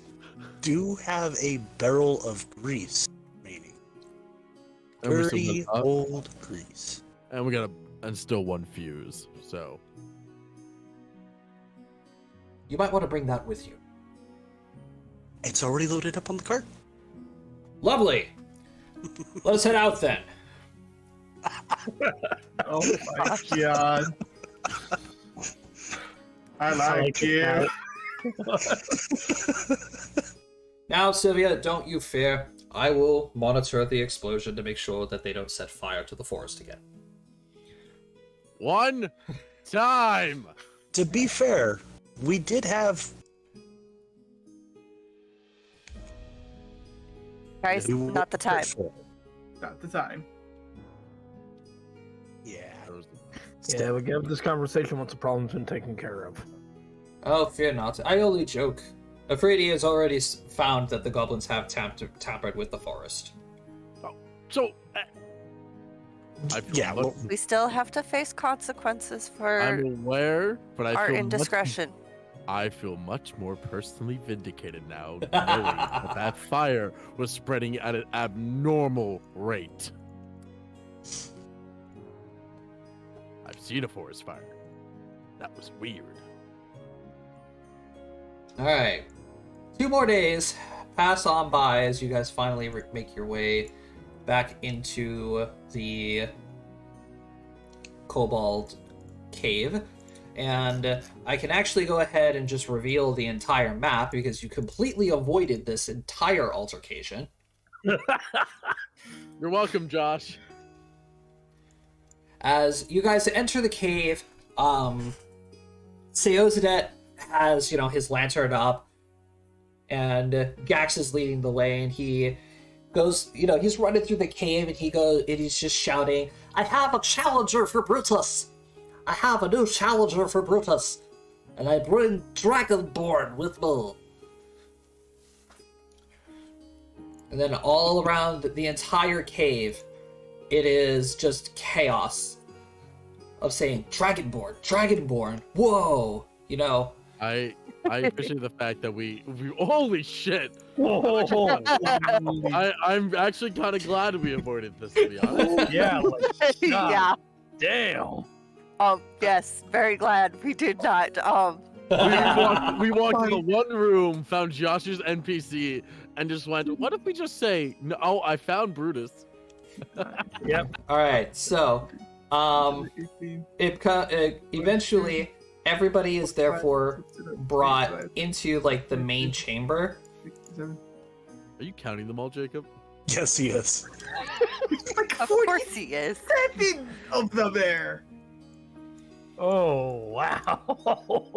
do have a barrel of grease remaining. And we still Dirty got- old grease. And we got and still one fuse. So You might want to bring that with you. It's already loaded up on the cart. Lovely. Let us head out then. Oh my god. I like you. Now, Sylvia, don't you fear. I will monitor the explosion to make sure that they don't set fire to the forest again. one time. To be fair, we did have. Guys, we were not the time. careful. Not the time. Yeah. Yeah, we have this conversation once the problem's been taken care of. Oh, fear not. I only joke. Afridi has already found that the goblins have tampered with the forest. So I feel Yeah, much, well, We still have to face consequences for I'm aware, but I our feel indiscretion. I feel much more personally vindicated now, knowing that fire was spreading at an abnormal rate. I've seen a forest fire. That was weird. Alright. 2 more days pass on by as you guys finally make your way back into the Kobold Cave. And I can actually go ahead and just reveal the entire map because you completely avoided this entire altercation. You're welcome, Josh. As you guys enter the cave, Seozadet has, his lantern up, and Gax is leading the way, and he goes, he's running through the cave, and he's just shouting, "I have a challenger for Brutus! I have a new challenger for Brutus! And I bring Dragonborn with me!" And then all around the entire cave, it is just chaos of saying, "Dragonborn, Dragonborn, whoa!" I appreciate the fact that we holy shit. Whoa. I'm actually kind of glad we avoided this, to be honest. Yeah, like, Yeah. damn. Yes, very glad we did not. We walked in the one room, found Josh's NPC, and just went, what if we just say, no, oh, I found Brutus. Yep. Alright, so, eventually, everybody is therefore brought into, the main chamber. Are you counting them all, Jacob? yes, he is. Of course he is. 7 of them there. Oh, wow.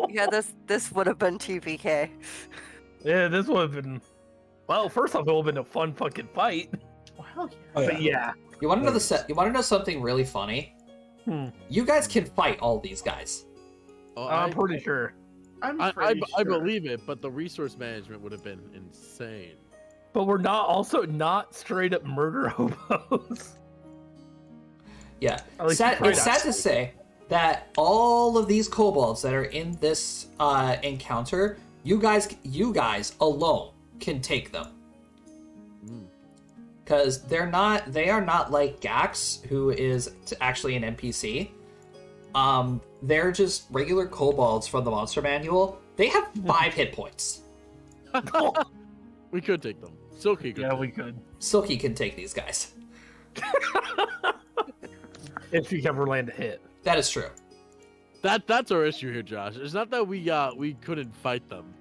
Yeah, this would have been TPK. Yeah, this would have been. Well, first off, it would have been a fun fucking fight. Wow. Oh, But yeah. You want to know you want to know something really funny? You guys can fight all these guys. Oh, I'm pretty sure. I believe it, but the resource management would have been insane. But we're not straight up murder hobos. Yeah, At least sad, try it's not sad to say that all of these kobolds that are in this encounter, you guys alone can take them. Because they are not like Gax, who is actually an NPC. They're just regular kobolds from the monster manual. They have 5 hit points. We could take them. Silky could. Yeah, we could. Silky can take these guys. if you ever land a hit. That is true. That's our issue here, Josh. It's not that we couldn't fight them.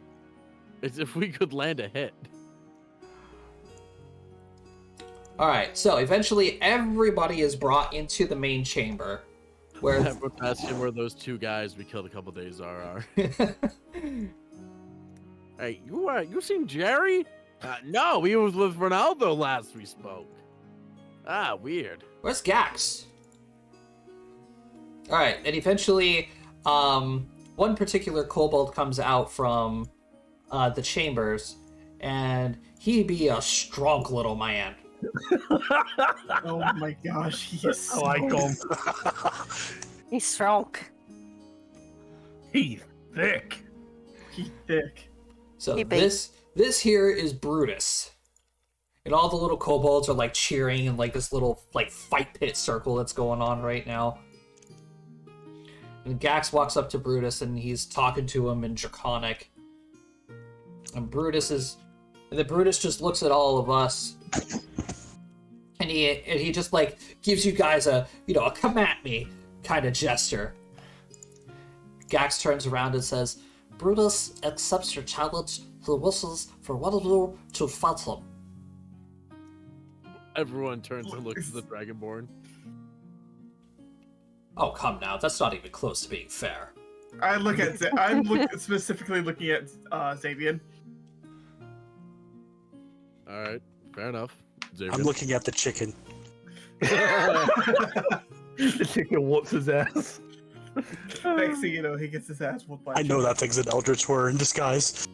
It's if we could land a hit. All right, so eventually everybody is brought into the main chamber, where We're asking where those two guys we killed a couple days are. Hey, you seen Jerry? No, he was with Ronaldo last we spoke. Ah, weird. Where's Gax? All right, and eventually, one particular kobold comes out from the chambers, and he be a strong little man. Oh my gosh, he is I like him. He's strong. He's thick. He's thick. So Hey, babe. this here is Brutus. And all the little kobolds are like cheering in like this little like fight pit circle that's going on right now. And Gax walks up to Brutus and he's talking to him in Draconic. And then Brutus just looks at all of us. And he just like gives you guys a come at me kind of gesture. Gax turns around and says, Brutus accepts your challenge. He wishes for one of you to fight him. Everyone turns and looks at the Dragonborn. Oh, come now. That's not even close to being fair. I'm specifically looking at Xavier. All right, fair enough. Xavier. I'm looking at the chicken. The chicken whoops his ass. Next thing you know, he gets his ass whooped by. I know that thing's an Eldritch Horror in disguise.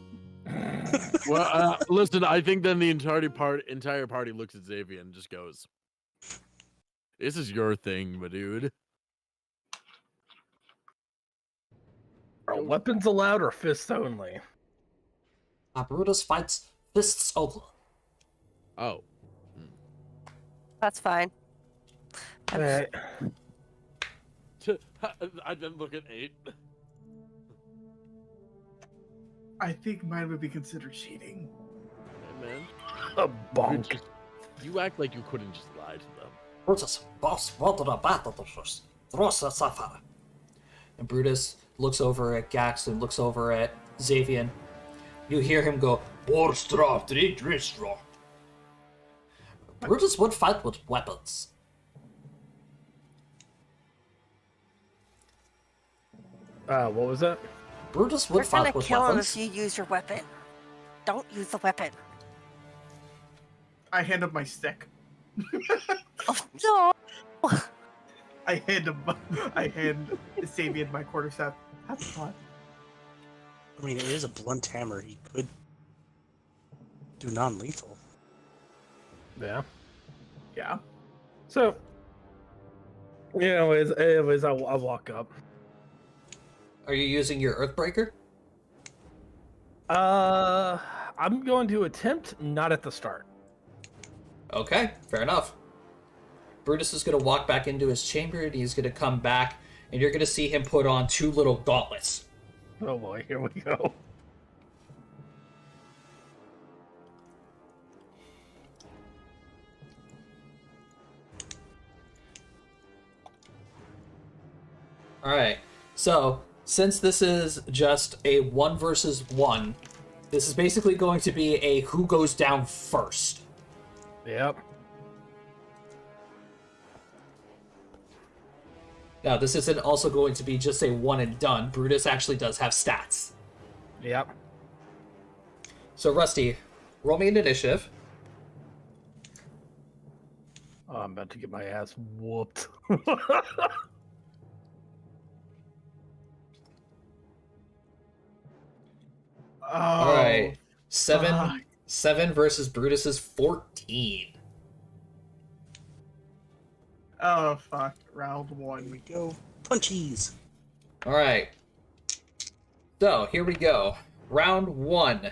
Well, listen, I think then the entire party looks at Xavier and just goes, "This is your thing, my dude." Are weapons allowed or fists only? Brutus fights fists only. Oh, That's fine. Alright. I didn't look at 8. I think mine would be considered cheating. Hey, man. A bonk. You act like you couldn't just lie to them. Brutus, boss, wanted a battle to first. Rosa Safara. And Brutus looks over at Gax and looks over at Xavier. You hear him go, Borstraw, Dridristraw. Brutus would fight with weapons. What was that? Brutus We're would gonna fight with kill him weapons. if you use your weapon. Don't use the weapon. I hand him my stick. Oh, no! I hand Xavier my quarterstaff. Have fun. I mean, it is a blunt hammer. He could do non-lethal. Yeah. Yeah. So, anyways, I walk up. Are you using your Earthbreaker? I'm going to attempt not at the start. Okay, fair enough. Brutus is going to walk back into his chamber and he's going to come back and you're going to see him put on 2 little gauntlets. Oh boy, here we go. Alright, so since this is just a 1 versus 1, this is basically going to be a who goes down first. Yep. Now, this isn't also going to be just a one and done. Brutus actually does have stats. Yep. So, Rusty, roll me an initiative. Oh, I'm about to get my ass whooped. All right. fuck. 7 versus Brutus's 14. Oh fuck! Round Here 1. we go. Punchies. All right. So, here we go. Round 1.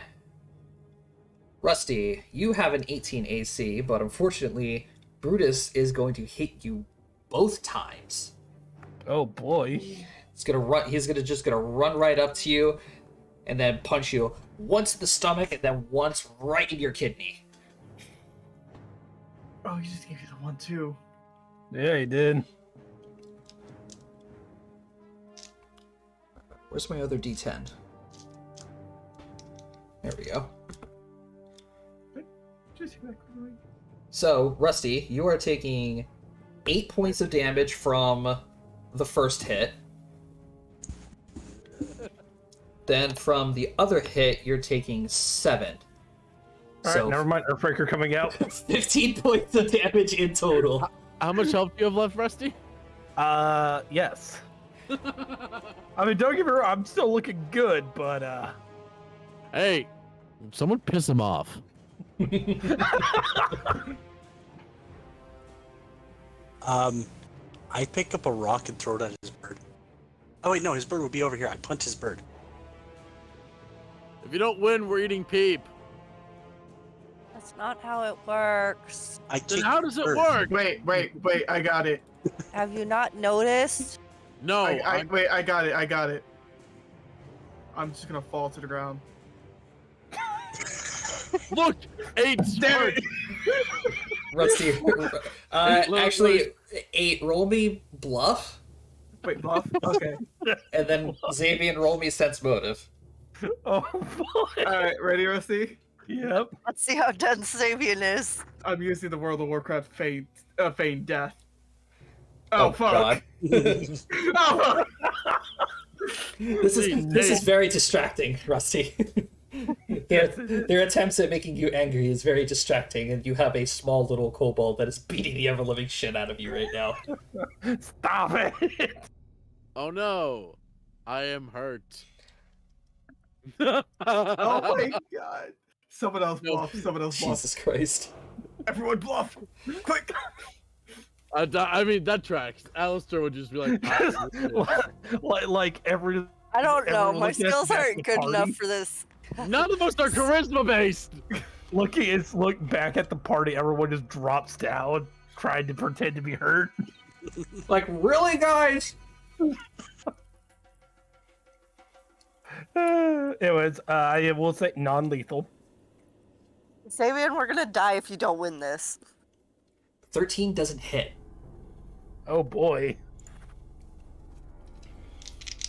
Rusty, you have an 18 AC, but unfortunately, Brutus is going to hit you both times. Oh boy. He's just gonna run right up to you and then punch you once in the stomach and then once right in your kidney. Oh, he just gave you the 1 too. Yeah, he did. Where's my other D10? There we go. So, Rusty, you are taking 8 points of damage from the first hit. Then from the other hit, you're taking 7. Alright, never mind. Earthbreaker coming out. 15 points of damage in total. How much health do you have left, Rusty? Yes. I mean, don't get me wrong, I'm still looking good, but Hey, someone piss him off. I pick up a rock and throw it at his bird. Oh wait, no, his bird would be over here. I punt his bird. If you don't win, we're eating peep. That's not how it works. I Then kick how the does it bird. work? Wait, I got it. Have you not noticed? No, Wait, I got it. I'm just gonna fall to the ground. look, 8 Damn smart. it! Rusty, actually, 8, roll me bluff, Wait, bluff? Okay. and then Xavier, roll me sense motive. oh boy. Alright, ready, Rusty? Yep. Let's see how dense Sabian is. I'm using the World of Warcraft feign death. Oh, fuck. God. Oh, fuck. This is very distracting, Rusty. Their attempts at making you angry is very distracting, and you have a small little kobold that is beating the ever-living shit out of you right now. Stop it. Oh no, I am hurt. Oh my god. Someone else bluff. Jesus Christ. Everyone bluff. Quick. I mean, that tracks. Alistair would just be like, like every. I don't know. Everyone My looking at skills the aren't good party. enough for this. none of us are charisma based. Look back at the party. Everyone just drops down, trying to pretend to be hurt. Like, really, guys? It was. I will say non-lethal. Sabian, we're gonna die if you don't win this. 13 doesn't hit. Oh boy.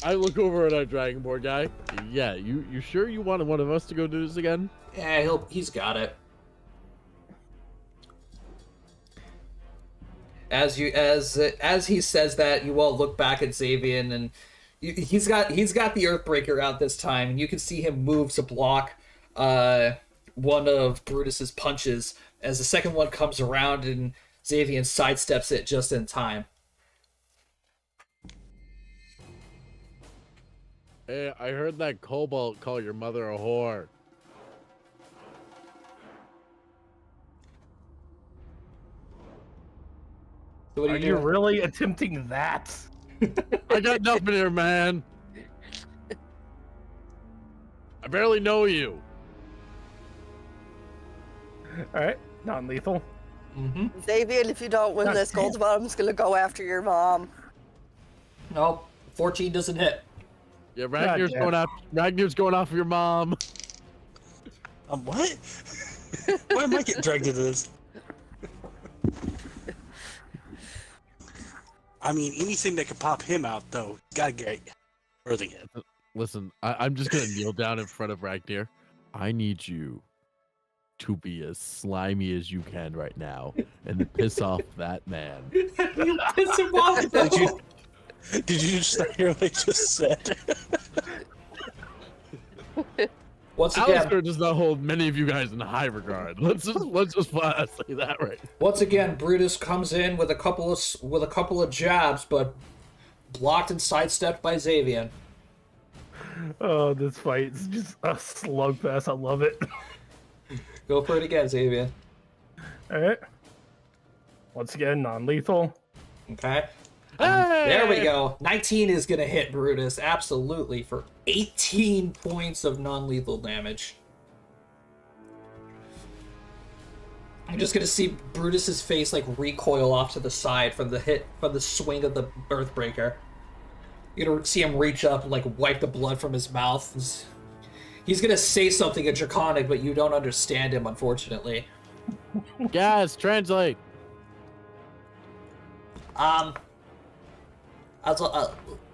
I look over at our Dragonborn guy. Yeah, you sure you wanted one of us to go do this again? Yeah, he's got it. As he says that, you all look back at Xavier, and he's got the Earthbreaker out this time, and you can see him move to block one of Brutus's punches as the second one comes around, and Xavier sidesteps it just in time. Hey, I heard that kobold call your mother a whore. So what Are you really attempting that? I got nothing here, man. I barely know you. All right, non-lethal. Mm-hmm. Sabian, if you don't win God this, damn. Goldbottom's gonna go after your mom. Nope, 14 doesn't hit. Yeah, Ragnar's damn. going after your mom. What? Why am I getting dragged into this? I mean, anything that could pop him out, though, gotta get further hit. Listen, I'm just gonna kneel down in front of Ragnar. I need you to be as slimy as you can right now and piss off that man. You piss him off, though. Did you just hear what I just said? Once again, Alistair does not hold many of you guys in high regard. Let's just say that right. Once again, Brutus comes in with a couple of jabs, but blocked and sidestepped by Xavier. Oh, this fight is just a slugfest. I love it. Go for it again, Xavier. All right. Once again, non-lethal. Okay. Hey! There we go. 19 is going to hit Brutus, absolutely, for 18 points of non-lethal damage. I'm just going to see Brutus's face, like, recoil off to the side from the swing of the Earthbreaker. You're going to see him reach up and, like, wipe the blood from his mouth. He's going to say something in Draconic, but you don't understand him, unfortunately. Guys, translate.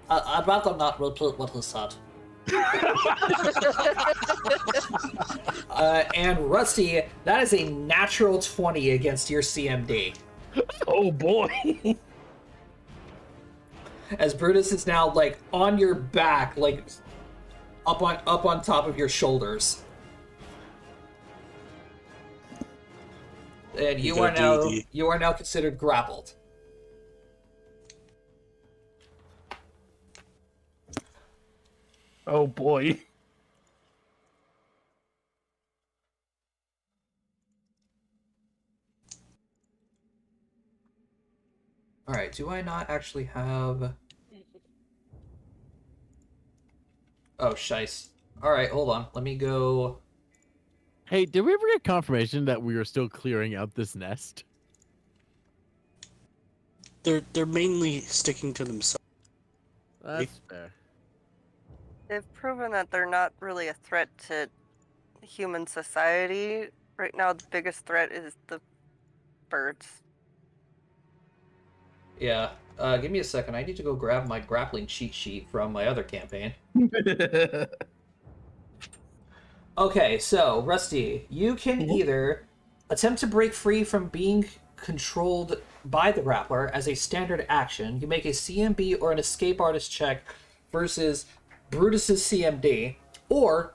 I'd rather not repeat what he said. And Rusty, that is a natural 20 against your CMD. Oh boy. As Brutus is now like on your back, like up on top of your shoulders. And you are now considered grappled. Oh boy. Alright, do I not actually have... Oh, shice. Alright, hold on. Let me go... Hey, did we ever get confirmation that we were still clearing out this nest? They're mainly sticking to themselves. That's fair. They've proven that they're not really a threat to human society. Right now, the biggest threat is the birds. Yeah, give me a second. I need to go grab my grappling cheat sheet from my other campaign. Okay, so, Rusty, you can either attempt to break free from being controlled by the grappler as a standard action. You make a CMB or an escape artist check versus Brutus's CMD, or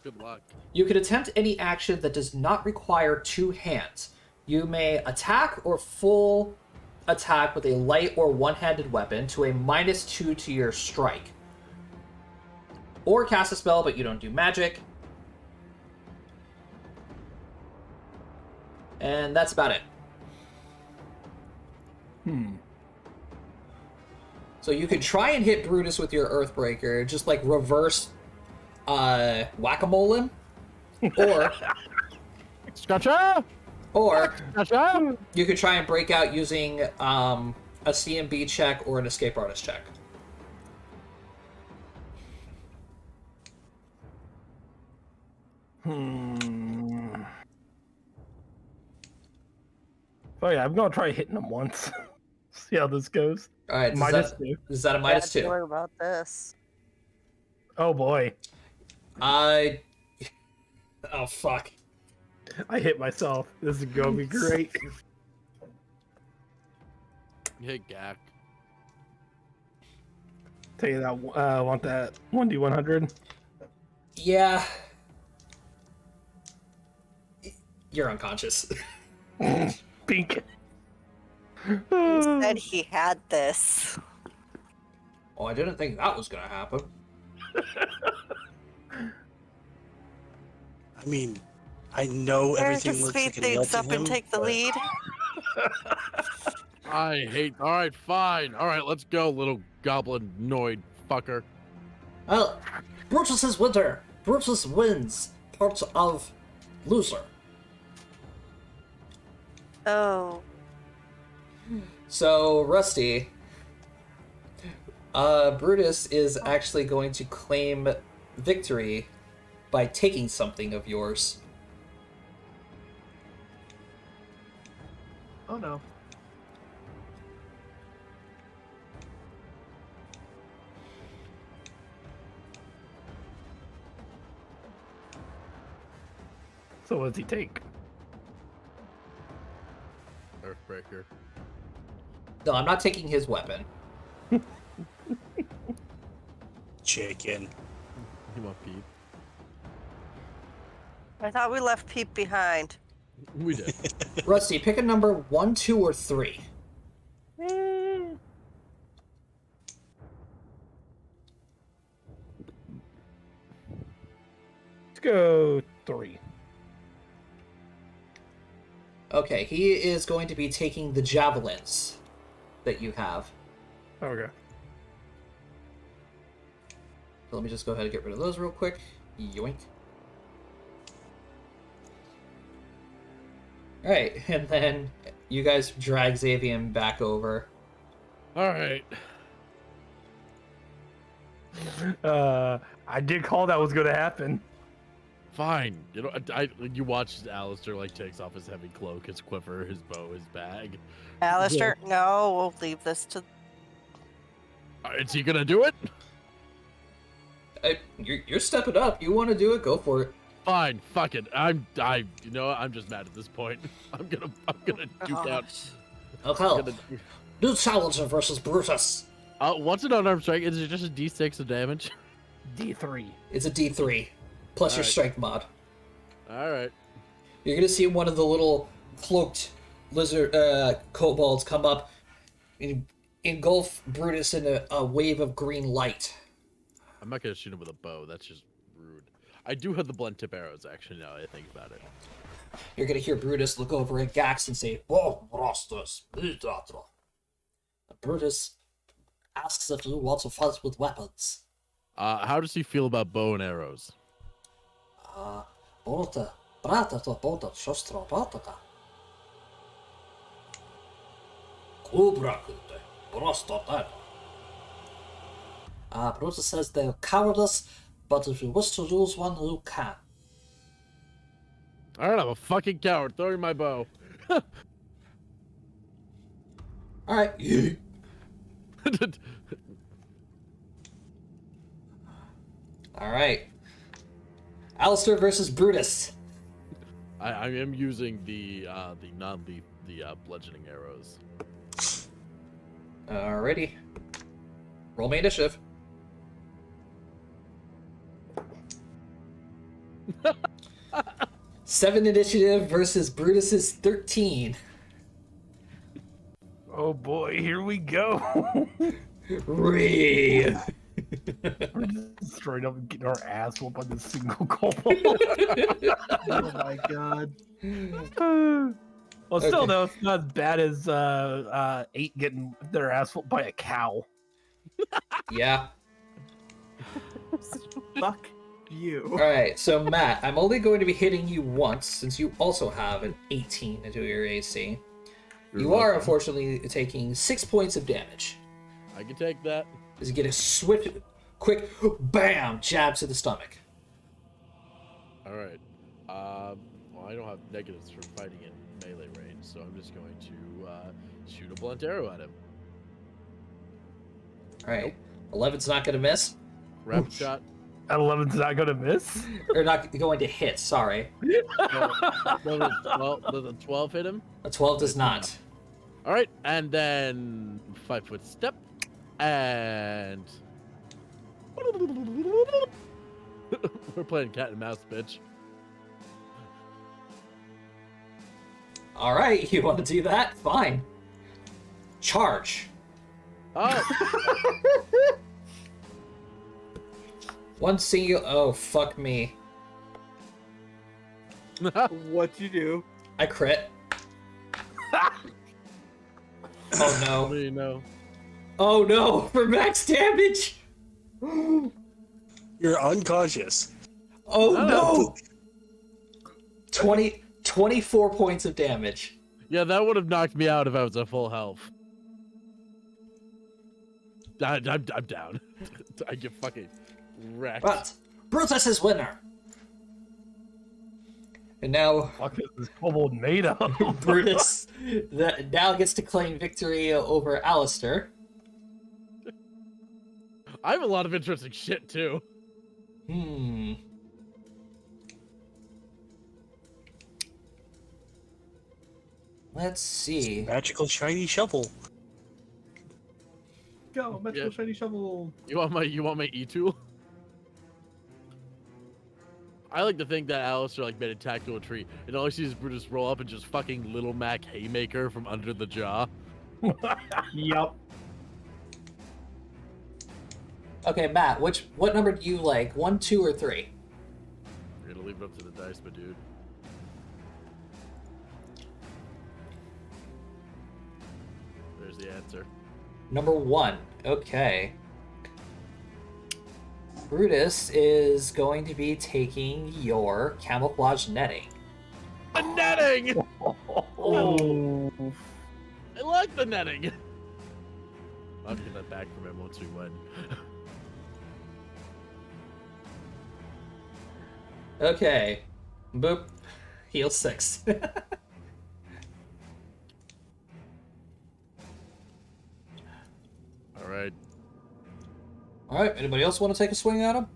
Good luck. you could attempt any action that does not require two hands. You may attack or full attack with a light or one-handed weapon to a -2 to your strike. Or cast a spell, but you don't do magic. And that's about it. So you could try and hit Brutus with your Earthbreaker, just like reverse whack-a-mole him. Or Scotcha! or Scotcha! you could try and break out using a CMB check or an escape artist check. Oh yeah, I'm gonna try hitting him once. See how this goes. All right, -2. is that a Bad -2? feeling about this. Oh boy. Oh fuck. I hit myself. This is gonna be great. Hey, Gak. Tell you that. Want that 1d100? Yeah. You're unconscious. Pink. He said he had this. Oh, I didn't think that was gonna happen. I mean, I know Eric, everything just looks speed like it things led to up and him, take the but lead. I hate. All right, fine. All right, let's go, little goblinoid fucker. Well, Brutus is winner. Brutus wins. Part of loser. Oh. So, Rusty, Brutus is actually going to claim victory by taking something of yours. Oh no. So what does he take? Earthbreaker. No, I'm not taking his weapon. chicken. You want Pete? I thought we left Pete behind. We did. Rusty, pick a number 1, 2, or 3. Let's go 3. Okay, he is going to be taking the javelins that you have. Okay. So let me just go ahead and get rid of those real quick. Yoink. Alright, and then you guys drag Xavier back over. All right. I did call that was going to happen. Fine. You know, you watch Alistair like takes off his heavy cloak, his quiver, his bow, his bag. Alistair, no, we'll leave this to Is he gonna do it? You're stepping up. You want to do it? Go for it. Fine, fuck it. I'm just mad at this point. I'm gonna duke out. Okay. New challenger versus Brutus. What's an unarmed strike? Is it just a D6 of damage? D3. It's a D3 plus your Alright. strength mod. All right. You're gonna see one of the little cloaked lizard kobolds come up and engulf Brutus in a wave of green light. I'm not gonna shoot him with a bow. That's just rude. I do have the blunt tip arrows, actually. Now that I think about it. You're gonna hear Brutus look over at Gax and say, "Oh, Rostus, Brutus asks if you want to fight with weapons. How does he feel about bow and arrows? Bolta, brata to bolta, shostro batata. Kubrakute, brostotata. Brutus says they're cowardice, but if you wish to use one, you can. All right, I'm a fucking coward. Throwing my bow. Alright. Alright. Alistair versus Brutus. I am using the bludgeoning arrows. Alrighty. Roll me initiative. Seven initiative versus Brutus's 13. Oh boy, here we go. Ree. We're just straight up getting our ass whooped by this single kobold. Oh my god. Well, still Okay. though, it's not as bad as 8 getting their ass whooped by a cow. Yeah. Fuck you. Alright, so Matt, I'm only going to be hitting you once since you also have an 18 into your AC. You are welcome. unfortunately taking 6 points of damage. I can take that. As you get a swift, quick, bam, jab to the stomach. All right. Well, I don't have negatives for fighting in melee range, so I'm just going to shoot a blunt arrow at him. Alright. 11's not going to miss. Rapid shot. At 11's not gonna miss. Or not going to hit, sorry. The 12 hit him. A 12 does not. All right, and then 5-foot step, and we're playing cat and mouse, bitch. Alright, you want to do that? Fine. Charge. Oh, One single. Oh, fuck me. What'd you do? I crit. Oh what no. do you know? Oh no, for max damage! You're unconscious. Oh Oh. no! 24 points of damage. Yeah, that would have knocked me out if I was at full health. I'm down. I get fucking wrecked. But Brutus is winner. And now Fuck is this kobold made of? Brutus now gets to claim victory over Alistair. I have a lot of interesting shit too. Let's see. Magical shiny shovel. Go, magical Yeah. shiny shovel. You want my E tool? I like to think that Alistair like made a tactical tree, and all I see is Brutus roll up and just fucking Little Mac haymaker from under the jaw. Yup. Okay, Matt, what number do you like? 1, 2, or 3? You're gonna leave it up to the dice, my dude. There's the answer. Number 1. Okay. Brutus is going to be taking your camouflage netting. The netting! Oh. I like the netting! I'll get that back from him once we win. Okay. Boop. Heal 6. Alright. All right. Anybody else want to take a swing at him?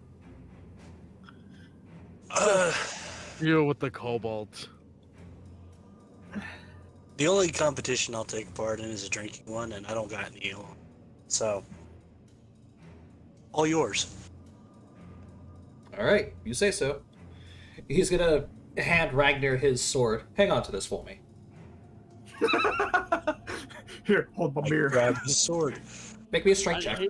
Deal with the cobalt. The only competition I'll take part in is a drinking one, and I don't got any. So, all yours. All right. You say so. He's gonna hand Ragnar his sword. Hang on to this for me. Here, hold my beer. Grab his sword. Make me a strength check.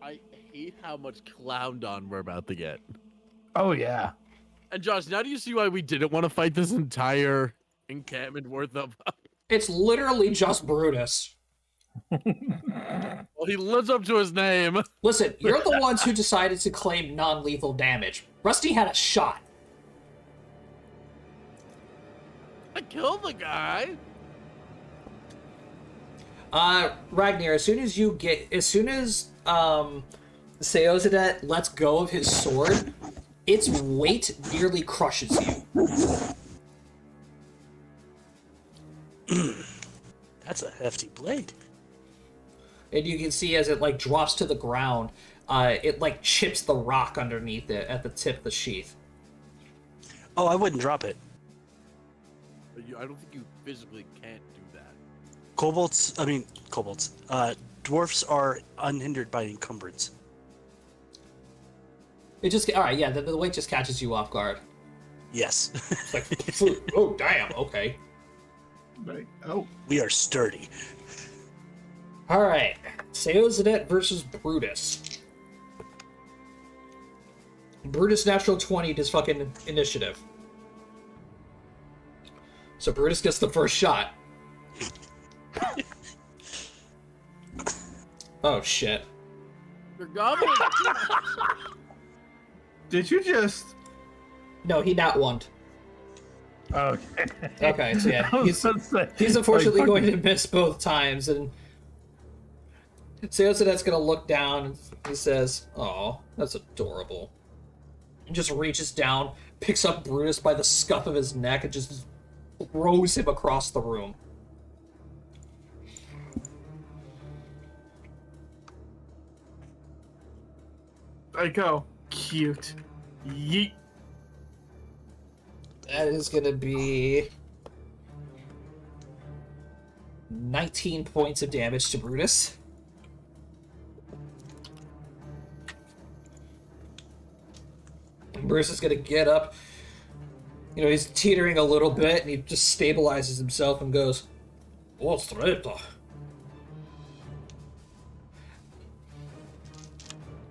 I hate how much clowned on we're about to get. Oh yeah. And Josh, now do you see why we didn't want to fight this entire encampment worth of? It's literally just Brutus. Well, he lives up to his name. Listen, you're the ones who decided to claim non-lethal damage. Rusty had a shot. I killed the guy. Ragnar, as soon as Seozadet lets go of his sword, its weight nearly crushes you. That's a hefty blade. And you can see as it like drops to the ground, it like chips the rock underneath it at the tip of the sheath. Oh, I wouldn't drop it. I don't think you physically can't do that. Dwarfs are unhindered by encumbrance. It just all right, yeah. The weight just catches you off guard. Yes. It's like, oh damn, okay. Like, oh, We are sturdy. All right, Seozadet versus Brutus. Brutus natural 20 does fucking initiative. So Brutus gets the first shot. Oh shit. You're gobbling. did you just? No, he not one. Okay. Okay, so yeah, I was gonna say, he's unfortunately like, going to miss both times, and Seozadet's gonna look down and he says, "Oh, that's adorable." And just reaches down, picks up Brutus by the scuff of his neck, and just throws him across the room. I go cute. Yeet. That is gonna be 19 points of damage to Brutus. And Brutus is gonna get up. You know, he's teetering a little bit, and he just stabilizes himself and goes, "Oh, stretta."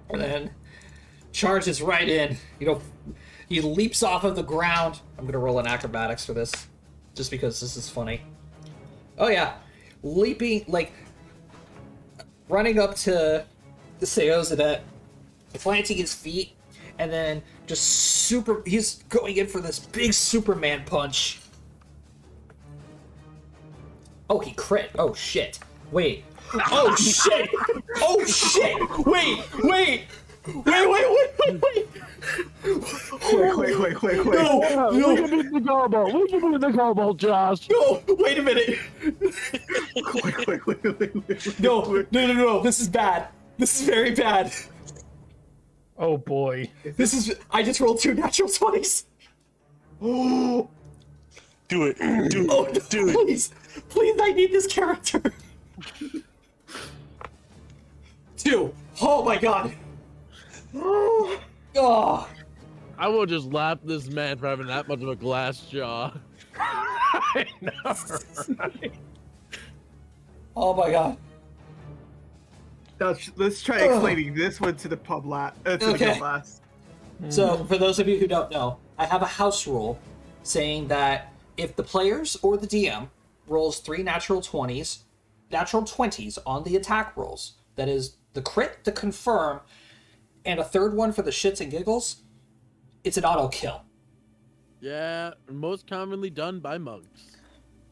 And then charges right in. You know, he leaps off of the ground. I'm gonna roll an acrobatics for this, just because this is funny. Oh yeah, leaping, like, running up to the Seozadet, planting his feet, and then just he's going in for this big Superman punch. Oh, he crit. Oh shit. Wait. Oh shit! Oh shit! Wait! Wait, No! We can beat the cobalt. We can beat the cobalt, Josh. No! Wait a minute! wait. No! This is bad. This is very bad. Oh boy. I just rolled 2 natural 20s. Do it. Do Oh, it. no, Do it. please. Please, I need this character. 2. Oh my god. Oh. I will just lap this man for having that much of a glass jaw. I know, right? Oh my god. Now, let's try explaining this one to the to the Okay. guild last. So, for those of you who don't know, I have a house rule saying that if the players or the DM rolls 3 natural 20s on the attack rolls, that is the crit, the confirm, and a third one for the shits and giggles, it's an auto kill. Yeah, most commonly done by monks.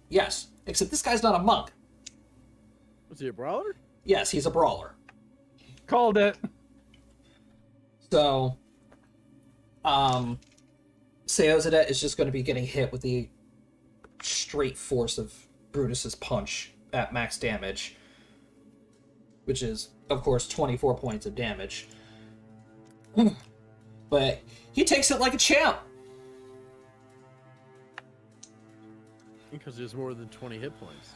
Yes, except this guy's not a monk. Was he a brawler? Yes, he's a brawler. Called it. So, Seozadet is just going to be getting hit with the straight force of Brutus's punch at max damage, which is, of course, 24 points of damage. But he takes it like a champ. Because there's more than 20 hit points.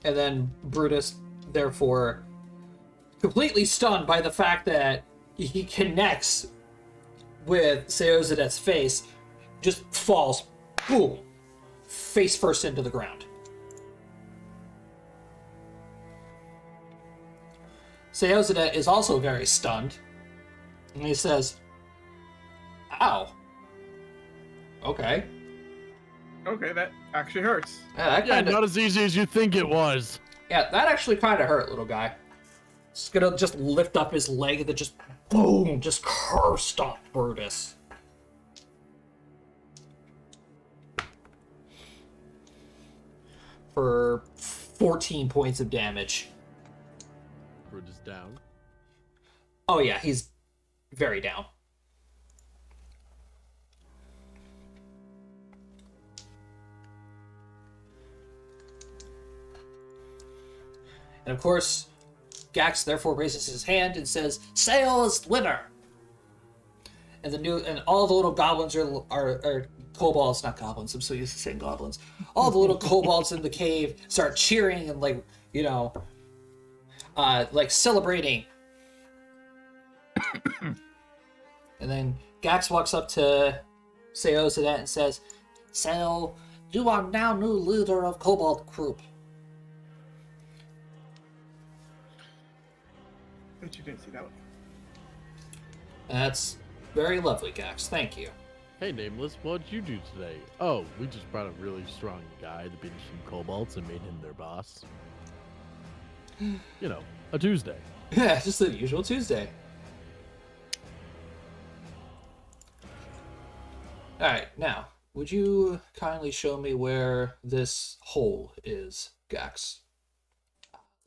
And then Brutus, therefore, completely stunned by the fact that he connects with Seozadet's face, just falls, boom, face first into the ground. Seozadet is also very stunned, and he says, "Ow. Okay. Okay, that actually hurts. Yeah, Yeah, not as easy as you think it was. that actually kind of hurt, little guy." He's gonna just lift up his leg and then just boom, just curve stomp Brutus. For 14 points of damage. Brutus down. Oh yeah, he's very down. And of course, Gax therefore raises his hand and says, "Sail is winner." And all the little goblins are kobolds, not goblins. I'm so used to saying goblins. All the little kobolds in the cave start cheering and like celebrating. And then Gax walks up to Seozadet and says, "So, you are now new leader of Kobold Group." But you didn't see that one. That's very lovely, Gax. Thank you. Hey, Nameless, what'd you do today? Oh, we just brought a really strong guy to beat some kobolds and made him their boss. You know, a Tuesday. Yeah, just the usual Tuesday. Alright, now, would you kindly show me where this hole is, Gax?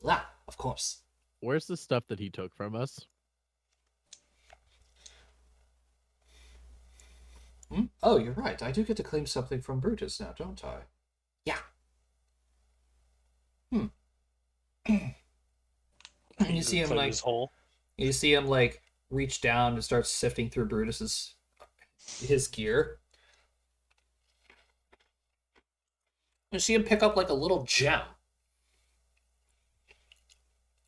Ah, of course. Where's the stuff that he took from us? Oh, you're right. I do get to claim something from Brutus now, don't I? Yeah. And you see him like his hole. you see him like reach down and start sifting through his gear. You see him pick up like a little gem.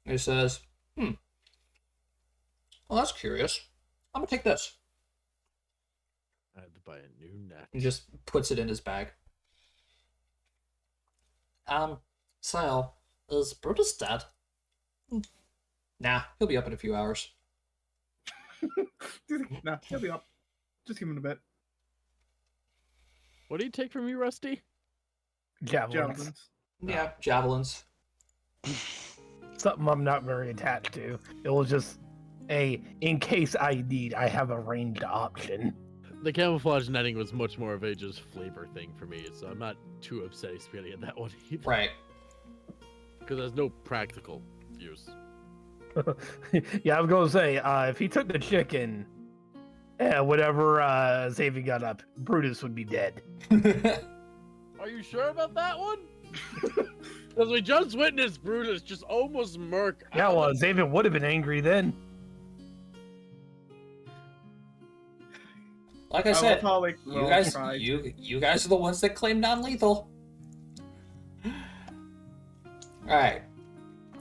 He says, "Well, that's curious. I'm gonna take this." I had to buy a new net. He just puts it in his bag. Sile, is Brutus dead? Nah, he'll be up in a few hours. Nah, he'll be up. Just give him a bit. What do you take from me, Rusty? Javelins. Yeah, javelins. Something I'm not very attached to. It was just in case I have a ranged option. The camouflage netting was much more of a just flavor thing for me, so I'm not too upset he's getting that one either. Right. Because there's no practical use. Yeah, I was gonna say, if he took the chicken, whatever Xavier got up, Brutus would be dead. Are you sure about that one? Because we just witnessed Brutus just almost murk. Yeah, well, Xavier would have been angry then. Like I said, Probably you guys are the ones that claim non-lethal. Alright.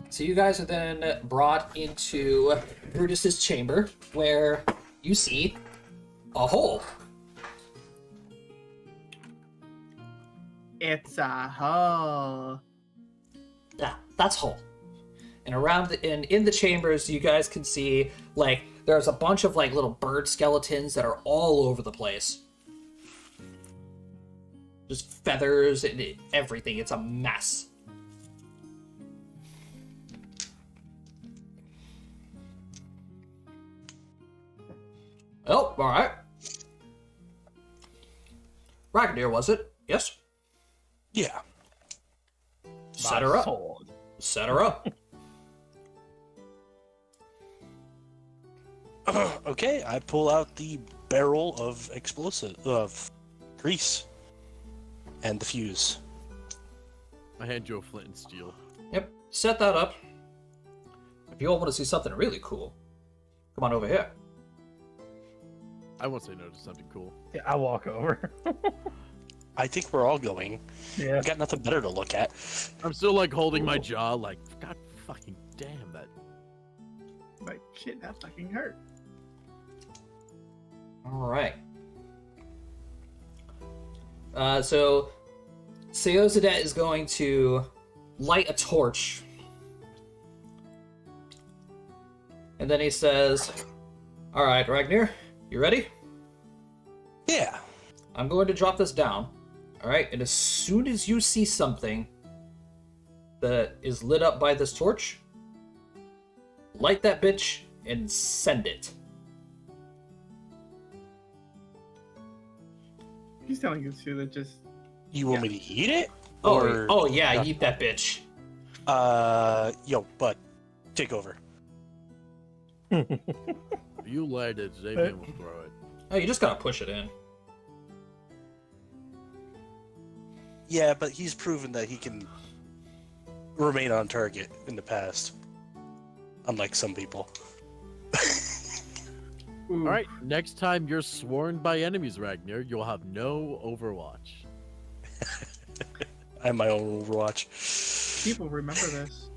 So you guys are then brought into Brutus's chamber, where you see a hole. It's a hole. Yeah, that's hole. And in the chambers, you guys can see like there's a bunch of like little bird skeletons that are all over the place. Just feathers and everything. It's a mess. Oh, all right. Ragadir, was it? Yes. Yeah. Set her up. Sword. Set her up. Okay, I pull out the barrel of grease. and the fuse. I hand you a flint and steel. Yep, set that up. If you all want to see something really cool, come on over here. I won't say no to something cool. Yeah, I walk over. I think we're all going. Yeah. We got nothing better to look at. I'm still like holding my jaw, like, God fucking damn that. Like, shit, that fucking hurt. Alright. So, Seozadet is going to light a torch. And then he says, Alright, Ragnar, you ready? Yeah. I'm going to drop this down. Alright, and as soon as you see something that is lit up by this torch, light that bitch and send it. He's telling you to that just. You want me to eat it? Oh yeah, eat that bitch. Yo, bud, take over. If you light it, Xavier will throw it. Oh, you just gotta push it in. Yeah, but he's proven that he can remain on target in the past. Unlike some people. Ooh. Alright, next time you're sworn by enemies, Ragnar, you'll have no Overwatch. I have my own Overwatch. People remember this.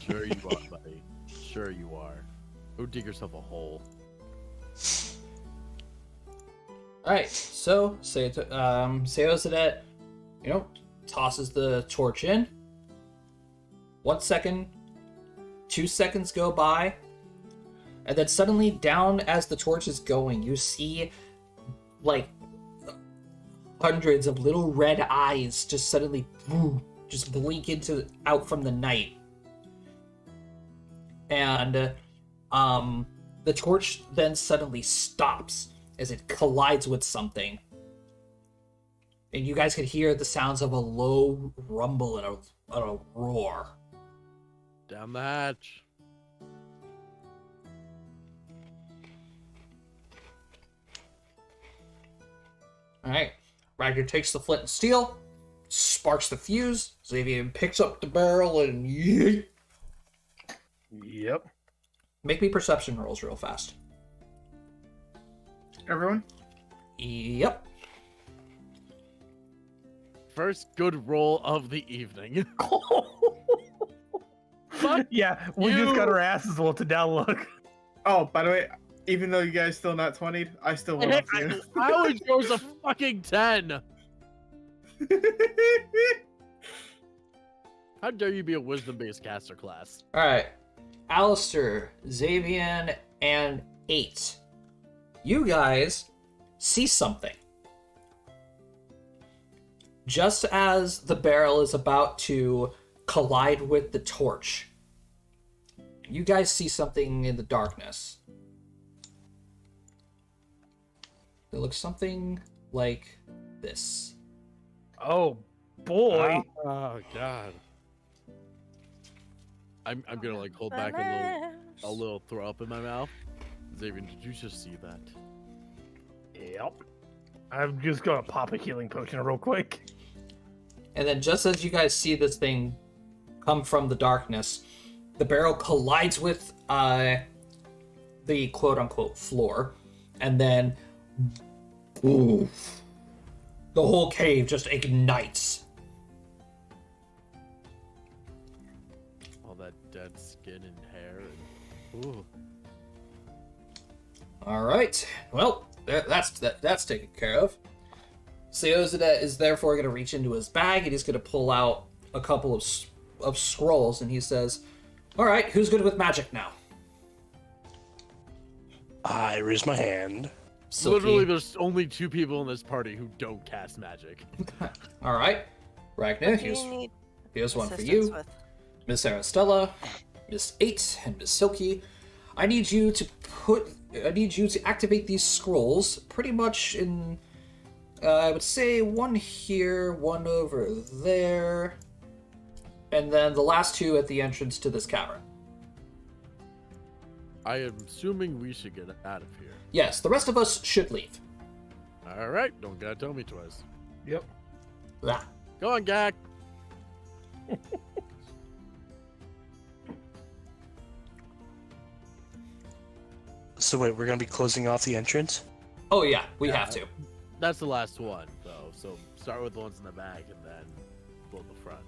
Sure you are, buddy. Sure you are. Go dig yourself a hole. Alright, so Seozadet, tosses the torch in. 1 second, 2 seconds go by, and then suddenly down as the torch is going, you see like hundreds of little red eyes just suddenly just blink out from the night. And the torch then suddenly stops as it collides with something. And you guys could hear the sounds of a low rumble and a roar. Down the hatch. Alright. Ragnar takes the flint and steel, sparks the fuse, Xavier picks up the barrel and yeet. Yep. Make me perception rolls real fast. Everyone? Yep. First good roll of the evening. Fuck Yeah, we you. just got our asses whooped. Now look. Oh, by the way, even though you guys still not 20'd, I still went up to you. How is yours a fucking 10? How dare you be a wisdom-based caster class? Alright. Alistair, Xavier, and 8. You guys see something. Just as the barrel is about to collide with the torch, you guys see something in the darkness. It looks something like this. Oh boy. Oh god. I'm gonna like hold back a little throw up in my mouth. Xavier, did you just see that? Yep. I'm just gonna pop a healing potion real quick. And then just as you guys see this thing come from the darkness, the barrel collides with the quote-unquote floor, and then oof, the whole cave just ignites. All that dead skin and hair and ooh. Alright, well, that's taken care of. Seozadet is therefore going to reach into his bag and he's going to pull out a couple of scrolls, and he says, Alright, who's good with magic now? I raise my hand. Silky. Literally, there's only 2 people in this party who don't cast magic. Alright, Ragnar, What do you need here's one for assistance you. with? Miss Aristella, Miss 8, and Miss Silky. I need you to activate these scrolls pretty much in, I would say one here, one over there, and then the last 2 at the entrance to this cavern. I am assuming we should get out of here. Yes, the rest of us should leave. Alright, don't gotta tell me twice. Yep. Blah. Go on, Gak. So wait, we're gonna be closing off the entrance? Oh yeah, we Yeah. have to. That's the last one, though. So start with the ones in the back and then build the front.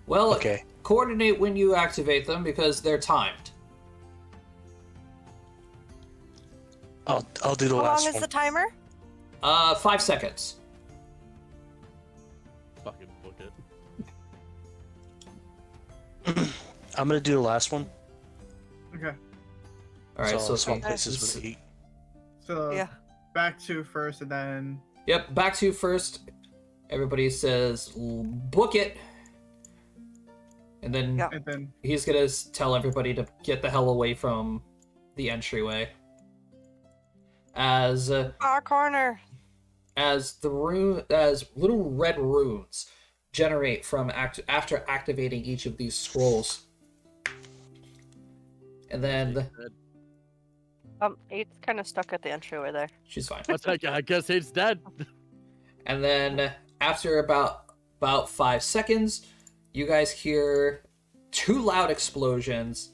Well, Okay. coordinate when you activate them because they're timed. I'll do the How last long is one. the timer? 5 seconds. Fucking book it. I'm gonna do the last one. Okay. All right, so swap okay. places with the 8. So Yeah. back to first, and then Yep, back to first. Everybody says book it, and then Yeah. and then he's gonna tell everybody to get the hell away from the entryway. As Our corner. as little red runes generate from after activating each of these scrolls, and then 8's kind of stuck at the entryway there. she's fine. What's that? I guess it's dead. And then after about 5 seconds, you guys hear 2 loud explosions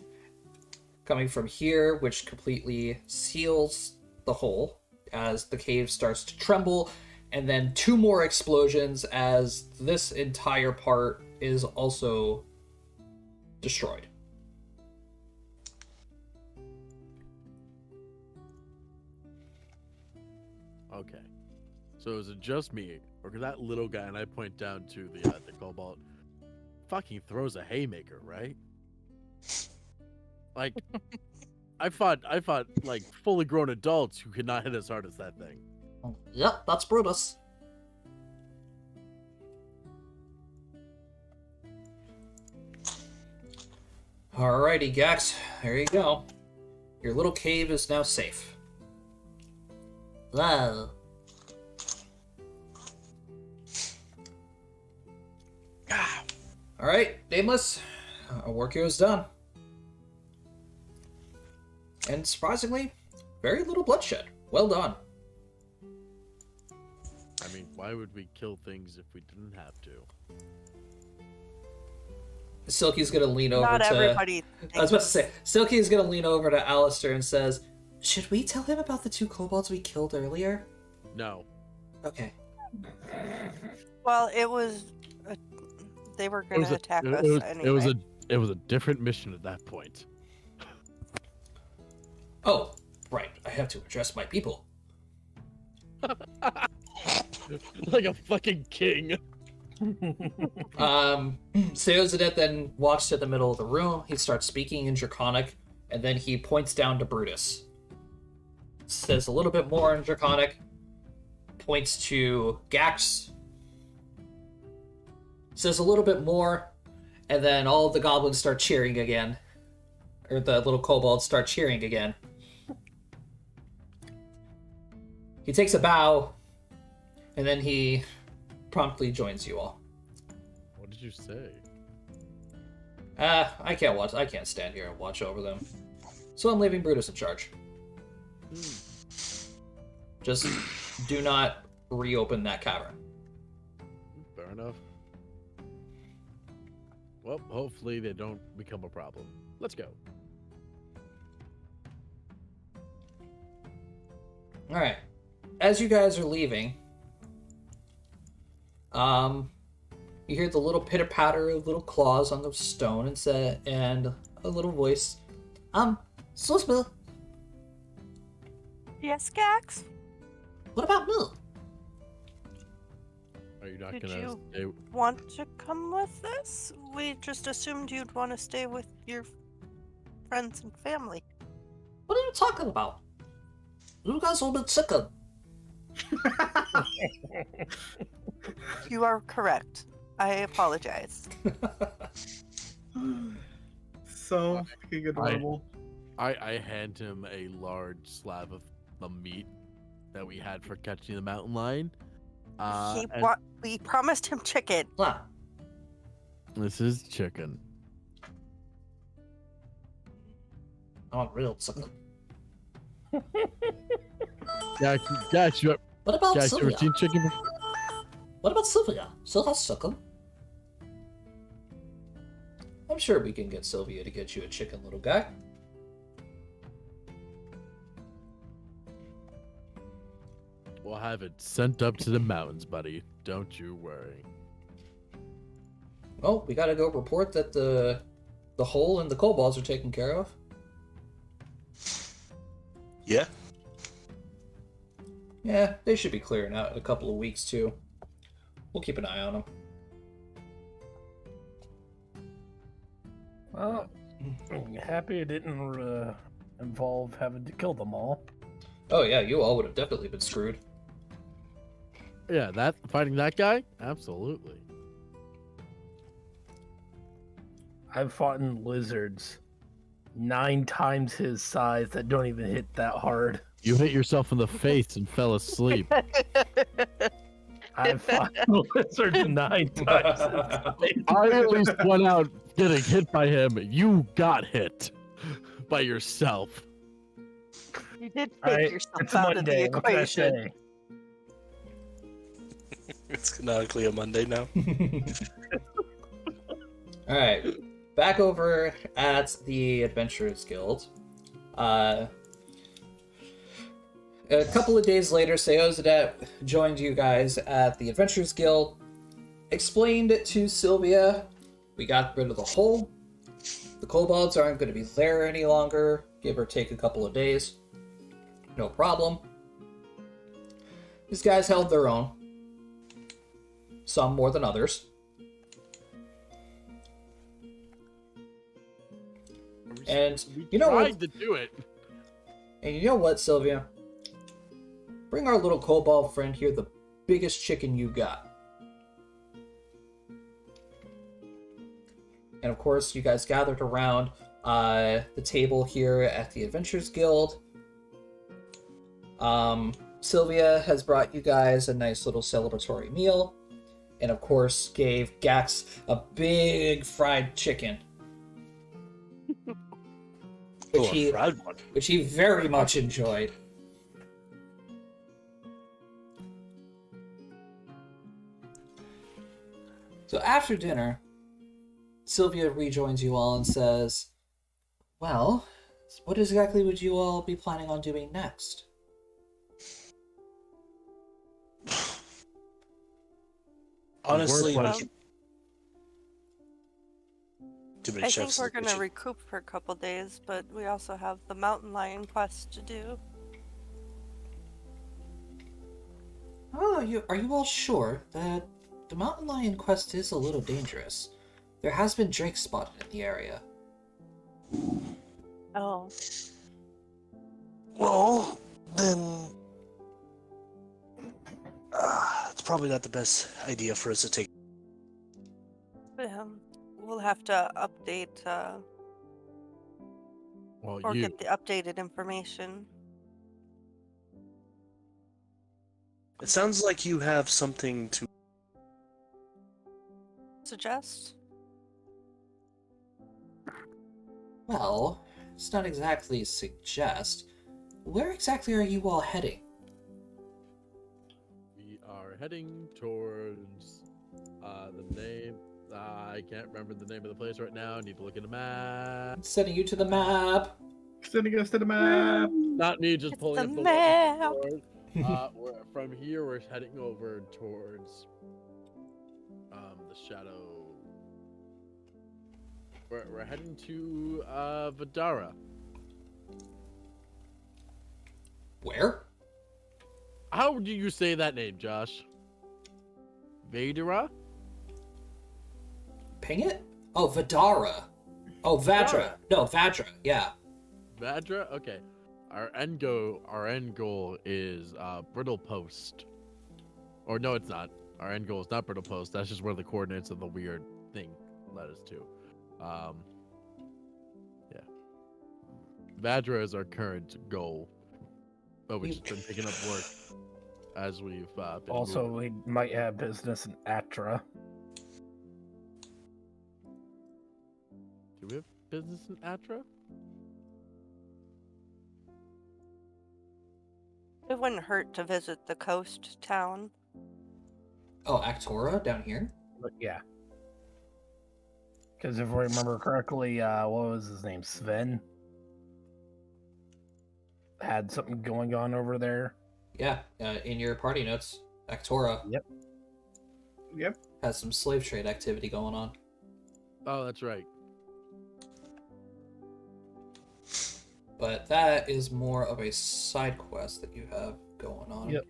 coming from here, which completely seals the hole as the cave starts to tremble, and then 2 more explosions as this entire part is also destroyed. Okay. So is it just me, or could that little guy, and I point down to the cobalt, fucking throws a haymaker, right? Like, I fought like fully grown adults who could not hit as hard as that thing. Yep, that's Brutus. Alrighty, Gax, there you go. Your little cave is now safe. Wow. Alright, Nameless, our work here is done. And surprisingly, very little bloodshed. Well done. I mean, why would we kill things if we didn't have to? Silky's gonna lean over Not to... everybody. I was about to say, Silky's gonna lean over to Alistair and says, should we tell him about the 2 kobolds we killed earlier? No. Okay. Well, it was. They were going to attack us anyway. It was a different mission at that point. Oh, right. I have to address my people. Like a fucking king. Seozadet then walks to the middle of the room. He starts speaking in Draconic, and then he points down to Brutus. Says a little bit more in Draconic. Points to Gax. Says a little bit more, and then all of the goblins start cheering again. Or the little kobolds start cheering again. He takes a bow, and then he promptly joins you all. What did you say? I can't watch. I can't stand here and watch over them. So I'm leaving Brutus in charge. Just do not reopen that cavern. Fair enough. Well, hopefully they don't become a problem. Let's go. All right. As you guys are leaving, you hear the little pitter patter of little claws on the stone and a little voice. Slisbill, Yes, Gax? what about me? Are you not Did gonna you- stay? Want to come with us? We just assumed you'd want to stay with your friends and family. What are you talking about? You guys all been sickened. You are correct. I apologize. so fucking adorable. I hand him a large slab of the meat that we had for catching the mountain lion. We promised him chicken. Nah. This is chicken. I want real chicken. Guys, you What about ever Sylvia? seen chicken before? What about Sylvia? Sylvia's sucking. I'm sure we can get Sylvia to get you a chicken, little guy. We'll have it sent up to the mountains, buddy. Don't you worry. Well, we gotta go report that the hole and the kobolds are taken care of. Yeah. Yeah, they should be clearing out in a couple of weeks, too. We'll keep an eye on them. Well, I'm happy it didn't involve having to kill them all. Oh yeah, you all would have definitely been screwed. Yeah, fighting that guy? Absolutely. I've fought in lizards 9 times his size that don't even hit that hard. You hit yourself in the face and fell asleep. I've fought lizards 9 times. I at least went out getting hit by him. You got hit by yourself. You did All take right, yourself it's out of the Monday. What can I equation. say? It's canonically a Monday now. Alright, back over at the Adventurers Guild. A couple of days later, Seozadet joined you guys at the Adventurers Guild, explained to Sylvia, we got rid of the hole, the kobolds aren't going to be there any longer, give or take a couple of days. No problem. These guys held their own. Some more than others. And you know what? Tried to do it. And you know what, Sylvia? Bring our little kobold friend here the biggest chicken you got. And of course, you guys gathered around the table here at the Adventurers Guild. Sylvia has brought you guys a nice little celebratory meal. And of course, gave Gax a big fried chicken. Oh, a fried one. Which he very much enjoyed. So after dinner, Sylvia rejoins you all and says, well, what exactly would you all be planning on doing next? Honestly, Well, too many I chefs think we're in the gonna kitchen. recoup for a couple days, but we also have the mountain lion quest to do. Oh, are you all sure that the mountain lion quest is a little dangerous? There has been Drake spotted in the area. Oh, Well, then it's probably not the best idea for us to take. we'll have to update Well, or you get the updated information. It sounds like you have something to. Suggest? Well, it's not exactly suggest. Where exactly are you all heading? We are heading towards the name. I can't remember the name of the place right now. I need to look at the map. Sending you to the map. Sending us to the map. Not me just It's pulling the up the map. from here, we're heading over towards the shadow. We're heading to Vidara. Where? How do you say that name, Josh? Vidara? Ping it? Oh, Vidara. Oh, Vadra. No, Vadra. Yeah. Vadra? Okay. Our end goal is Brittle Post. Or no, it's not. Our end goal is not Brittle Post. That's just where the coordinates of the weird thing led us to. Yeah. Vadra is our current goal. But we've just been picking up work as we've been Also, moving. we might have business in Atra. Do we have business in Atra? It wouldn't hurt to visit the coast town. Oh, Actora down here? But yeah. Because if I remember correctly, what was his name? Sven? Had something going on over there. Yeah, in your party notes, Actora Yep. has some slave trade activity going on. Oh, that's right. But that is more of a side quest that you have going on. Yep.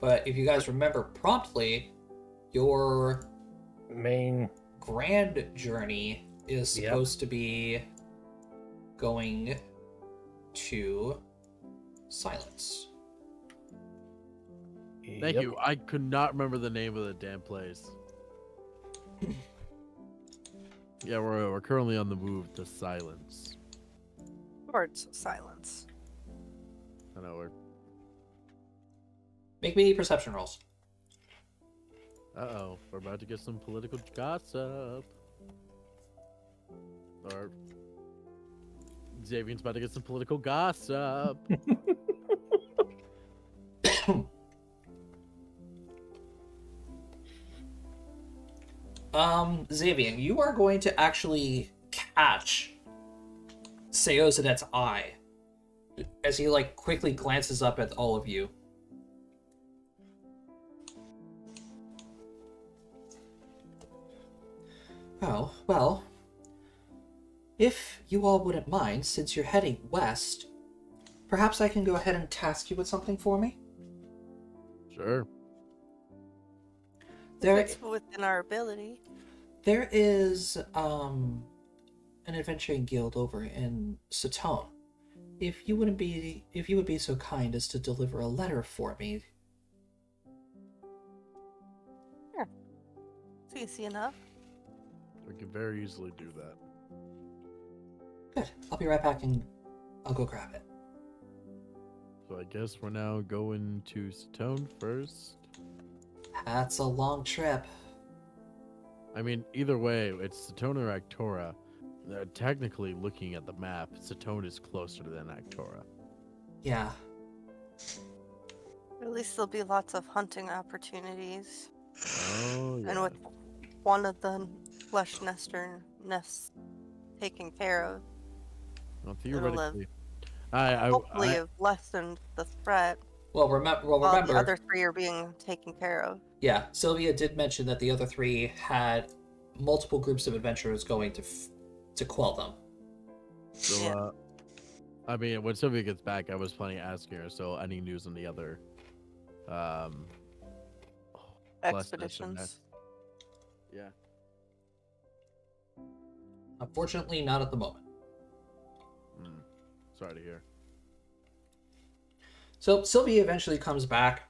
But if you guys remember promptly, your Main. grand journey is Yep. supposed to be going to Silence. Thank you. I could not remember the name of the damn place. Yeah, we're currently on the move to Silence. Towards silence. I know we're. Make me perception rolls. Uh-oh, we're about to get some political gossip. Or Xavier's about to get some political gossip. Xavier, you are going to actually catch Seozadet's eye as he like quickly glances up at all of you. Oh, well, if you all wouldn't mind, since you're heading west, perhaps I can go ahead and task you with something for me? Sure. It's within our ability. There is an adventuring guild over in Satone. If you would be so kind as to deliver a letter for me. Sure. It's easy enough. We can very easily do that. Good. I'll be right back and I'll go grab it. So I guess we're now going to Satone first. That's a long trip. I mean, either way, it's Satone or Actora. Technically, looking at the map, Satone is closer than Actora. Yeah. At least there'll be lots of hunting opportunities. Oh, yeah. And with one of the flesh nester nests taken care of, Well, theoretically, hopefully I have lessened the threat. Well, remember. While the other three are being taken care of. Yeah, Sylvia did mention that the other three had multiple groups of adventurers going to quell them. So, Yeah. I mean, when Sylvia gets back, I was planning on asking her. So, any news on the other, Expeditions. Yeah. Unfortunately, not at the moment. Sorry to hear. So Sylvia eventually comes back,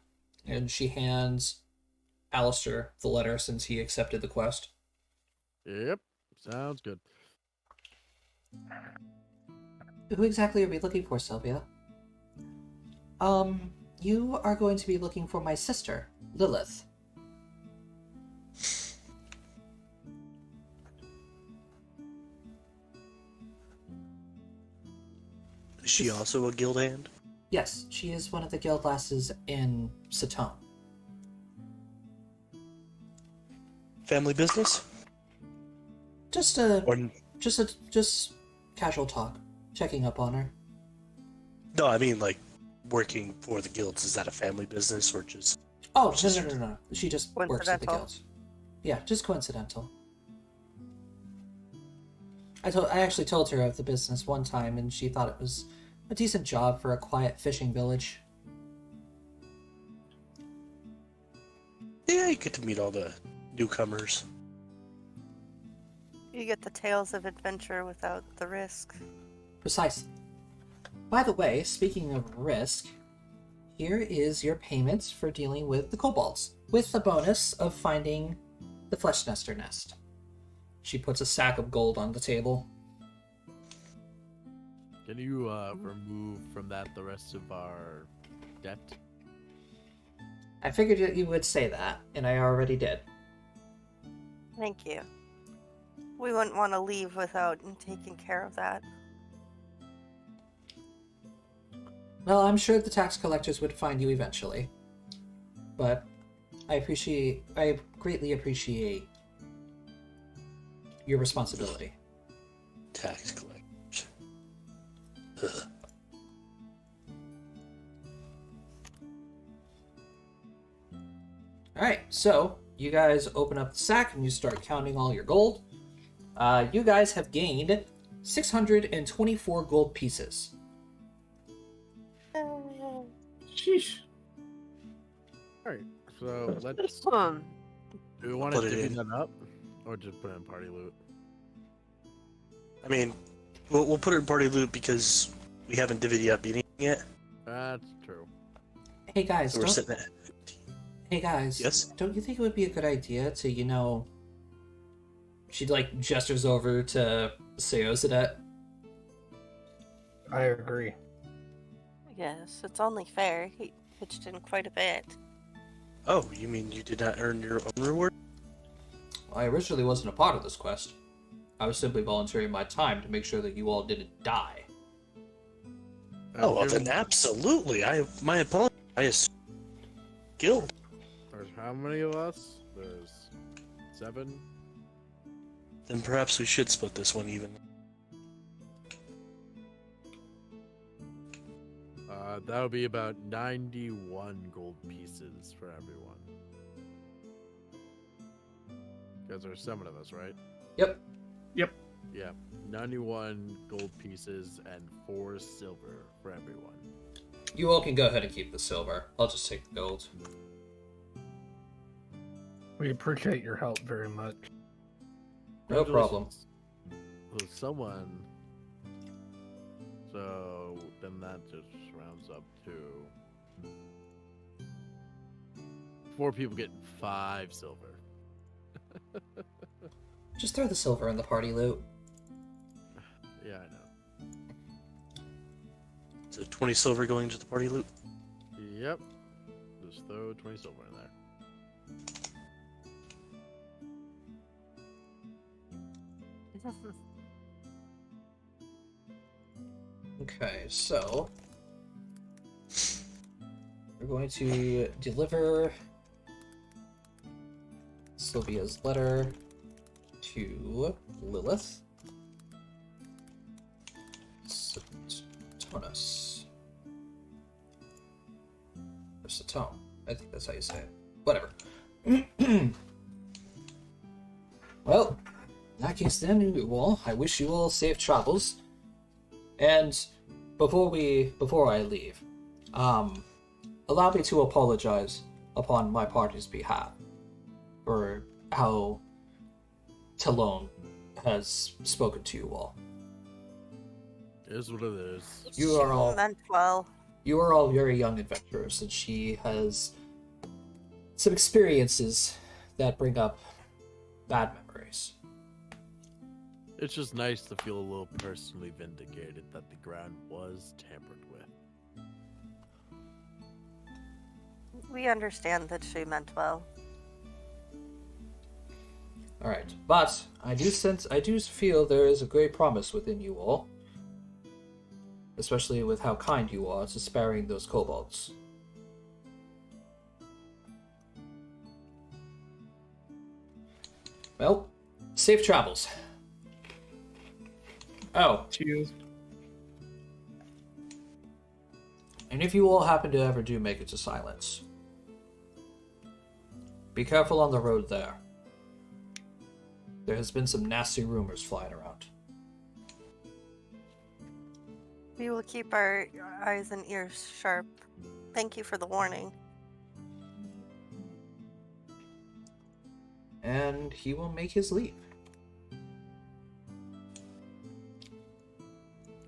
and she hands Alistair the letter since he accepted the quest. Yep. Sounds good. Who exactly are we looking for, Sylvia? You are going to be looking for my sister, Lilith. Is she also a guild hand? Yes, she is one of the guild lasses in Satone. Family business? Just casual talk, checking up on her. No, I mean like working for the guilds. Is that a family business or just? Oh, no. She just works at the Coincidental. guilds. Yeah, just coincidental. I actually told her of the business one time, and she thought it was a decent job for a quiet fishing village. Yeah, you get to meet all the newcomers. You get the tales of adventure without the risk. Precisely. By the way, speaking of risk, here is your payment for dealing with the kobolds, with the bonus of finding the flesh nester nest. She puts a sack of gold on the table. Can you remove from that the rest of our debt? I figured that you would say that, and I already did. Thank you. We wouldn't want to leave without taking care of that. Well, I'm sure the tax collectors would find you eventually. But I greatly appreciate your responsibility. Tax collectors. Ugh. Alright, so you guys open up the sack and you start counting all your gold. You guys have gained 624 gold pieces. Sheesh. Alright, so let's. Hmm. Do we want to Put it divvy in. that up? Or just put it in party loot? I mean, we'll put it in party loot because we haven't divvied up anything yet. That's true. Hey guys, So we're sitting at. hey guys. Yes? Don't you think it would be a good idea to, she like gestures over to Seosadet. I agree. Yes, it's only fair. He pitched in quite a bit. Oh, you mean you did not earn your own reward? I originally wasn't a part of this quest. I was simply volunteering my time to make sure that you all didn't die. Oh, well, Given- then absolutely. My opponent, I assume, guild. There's how many of us? There's 7. Then perhaps we should split this one even. That'll be about 91 gold pieces for everyone. Because there's 7 of us, right? Yep. Yeah, 91 gold pieces and 4 silver for everyone. You all can go ahead and keep the silver. I'll just take the gold. We appreciate your help very much. No problem. Congratulations. So someone. So then that just rounds up to 4 people getting 5 silver. Just throw the silver in the party loot. Yeah, I know. So 20 silver going to the party loot. Yep. Just throw 20 silver in there. Okay, so we're going to deliver Sylvia's letter to Lilith. Satonus. Or Satone. I think that's how you say it. Whatever. Well, in that case then, well, I wish you all safe travels. And before I leave, allow me to apologize upon my party's behalf for how Talon has spoken to you all. It is what it is. You are all Meant well. You are all very young adventurers, and she has some experiences that bring up bad memories. It's just nice to feel a little personally vindicated that the ground was tampered with. We understand that she meant well. Alright, but I do feel there is a great promise within you all. Especially with how kind you are to sparing those kobolds. Well, safe travels. Oh, Cheers. and if you all happen to ever do make it to Silence, be careful on the road there. There has been some nasty rumors flying around. We will keep our eyes and ears sharp. Thank you for the warning. And he will make his leave.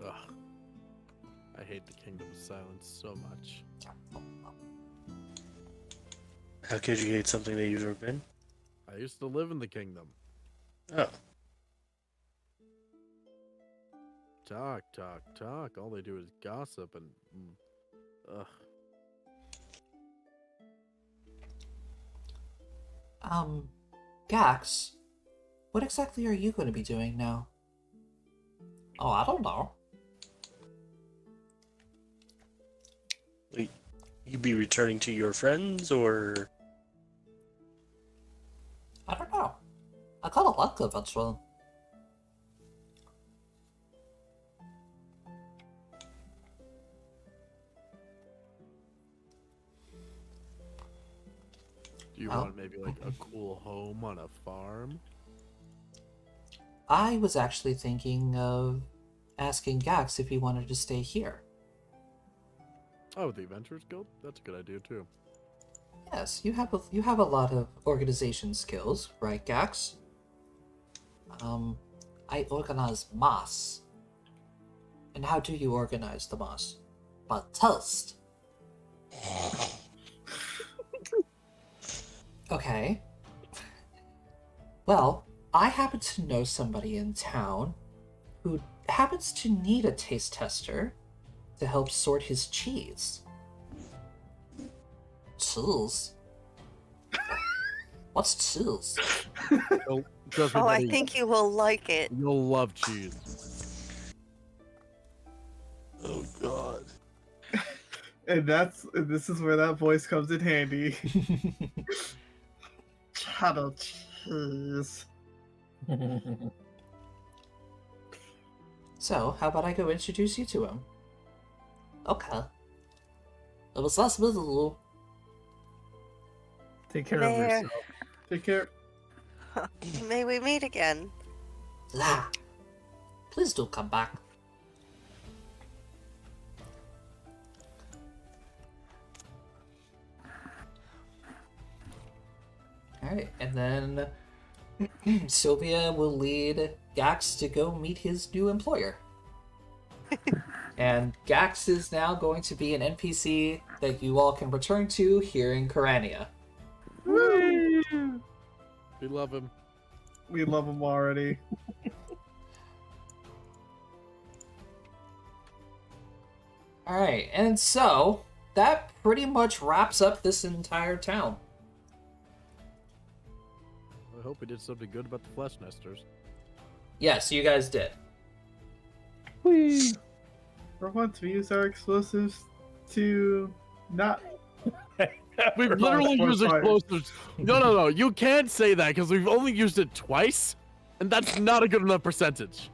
Ugh. I hate the Kingdom of Silence so much. How could you hate something that you've never been? I used to live in the kingdom. Oh. Talk, talk, talk. All they do is gossip and... ugh. Gax, what exactly are you going to be doing now? Oh, I don't know. You be returning to your friends, or I kind of like the adventure. Do you want maybe like a cool home on a farm? I was actually thinking of asking Gax if he wanted to stay here. Oh, the Adventurers Guild? That's a good idea too. Yes, you have a lot of organization skills, right, Gax? I organize mass. And how do you organize the mass? By toast. Okay. Well, I happen to know somebody in town who happens to need a taste tester to help sort his cheese. Cheese? What's cheese? Trust me, Oh, I buddy, think you will like it. you'll love cheese. Oh God. And this is where that voice comes in handy. Cheddar cheese. So, how about I go introduce you to him? Okay. It was nice meeting you. Take care of There. yourself. Take care. May we meet again. Yeah. Please do come back. Alright, and then Sylvia will lead Gax to go meet his new employer. And Gax is now going to be an NPC that you all can return to here in Corania. Woo! We love him. We love him already. Alright, and so that pretty much wraps up this entire town. I hope we did something good about the flesh nesters. Yes, you guys did. Whee! For once, we use our explosives to not. We've We're literally on used fire. explosives. No. You can't say that because we've only used it twice, and that's not a good enough percentage.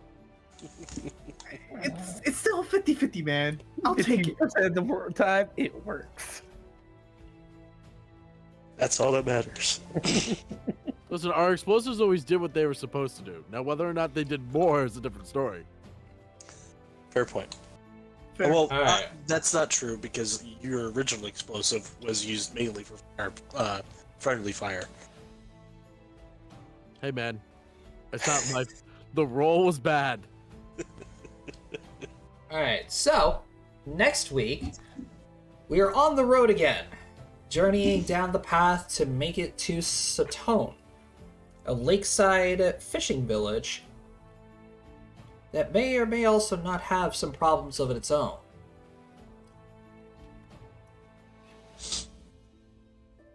It's still 50-50, man. I'll take it. 50% of the time, it works. That's all that matters. Listen, our explosives always did what they were supposed to do. Now, whether or not they did more is a different story. Fair point. Fair. Well, Alright. that's not true because your original explosive was used mainly for friendly fire. Hey, man, it's not my. The roll was bad. Alright, so next week we are on the road again, journeying down the path to make it to Satone, a lakeside fishing village that may or may also not have some problems of its own.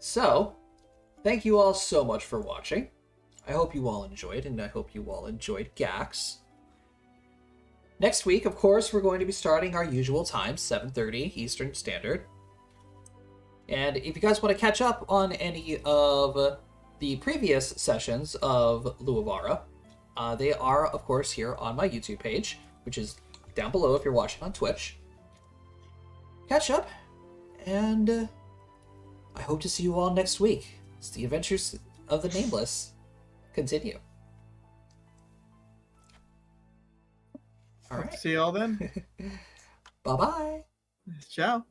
So, thank you all so much for watching. I hope you all enjoyed, and I hope you all enjoyed Gax. Next week, of course, we're going to be starting our usual time, 7:30 Eastern Standard. And if you guys want to catch up on any of the previous sessions of Luavara, they are, of course, here on my YouTube page, which is down below if you're watching on Twitch. Catch up, and I hope to see you all next week as the adventures of the Nameless continue. All right. See y'all then. Bye-bye. Ciao.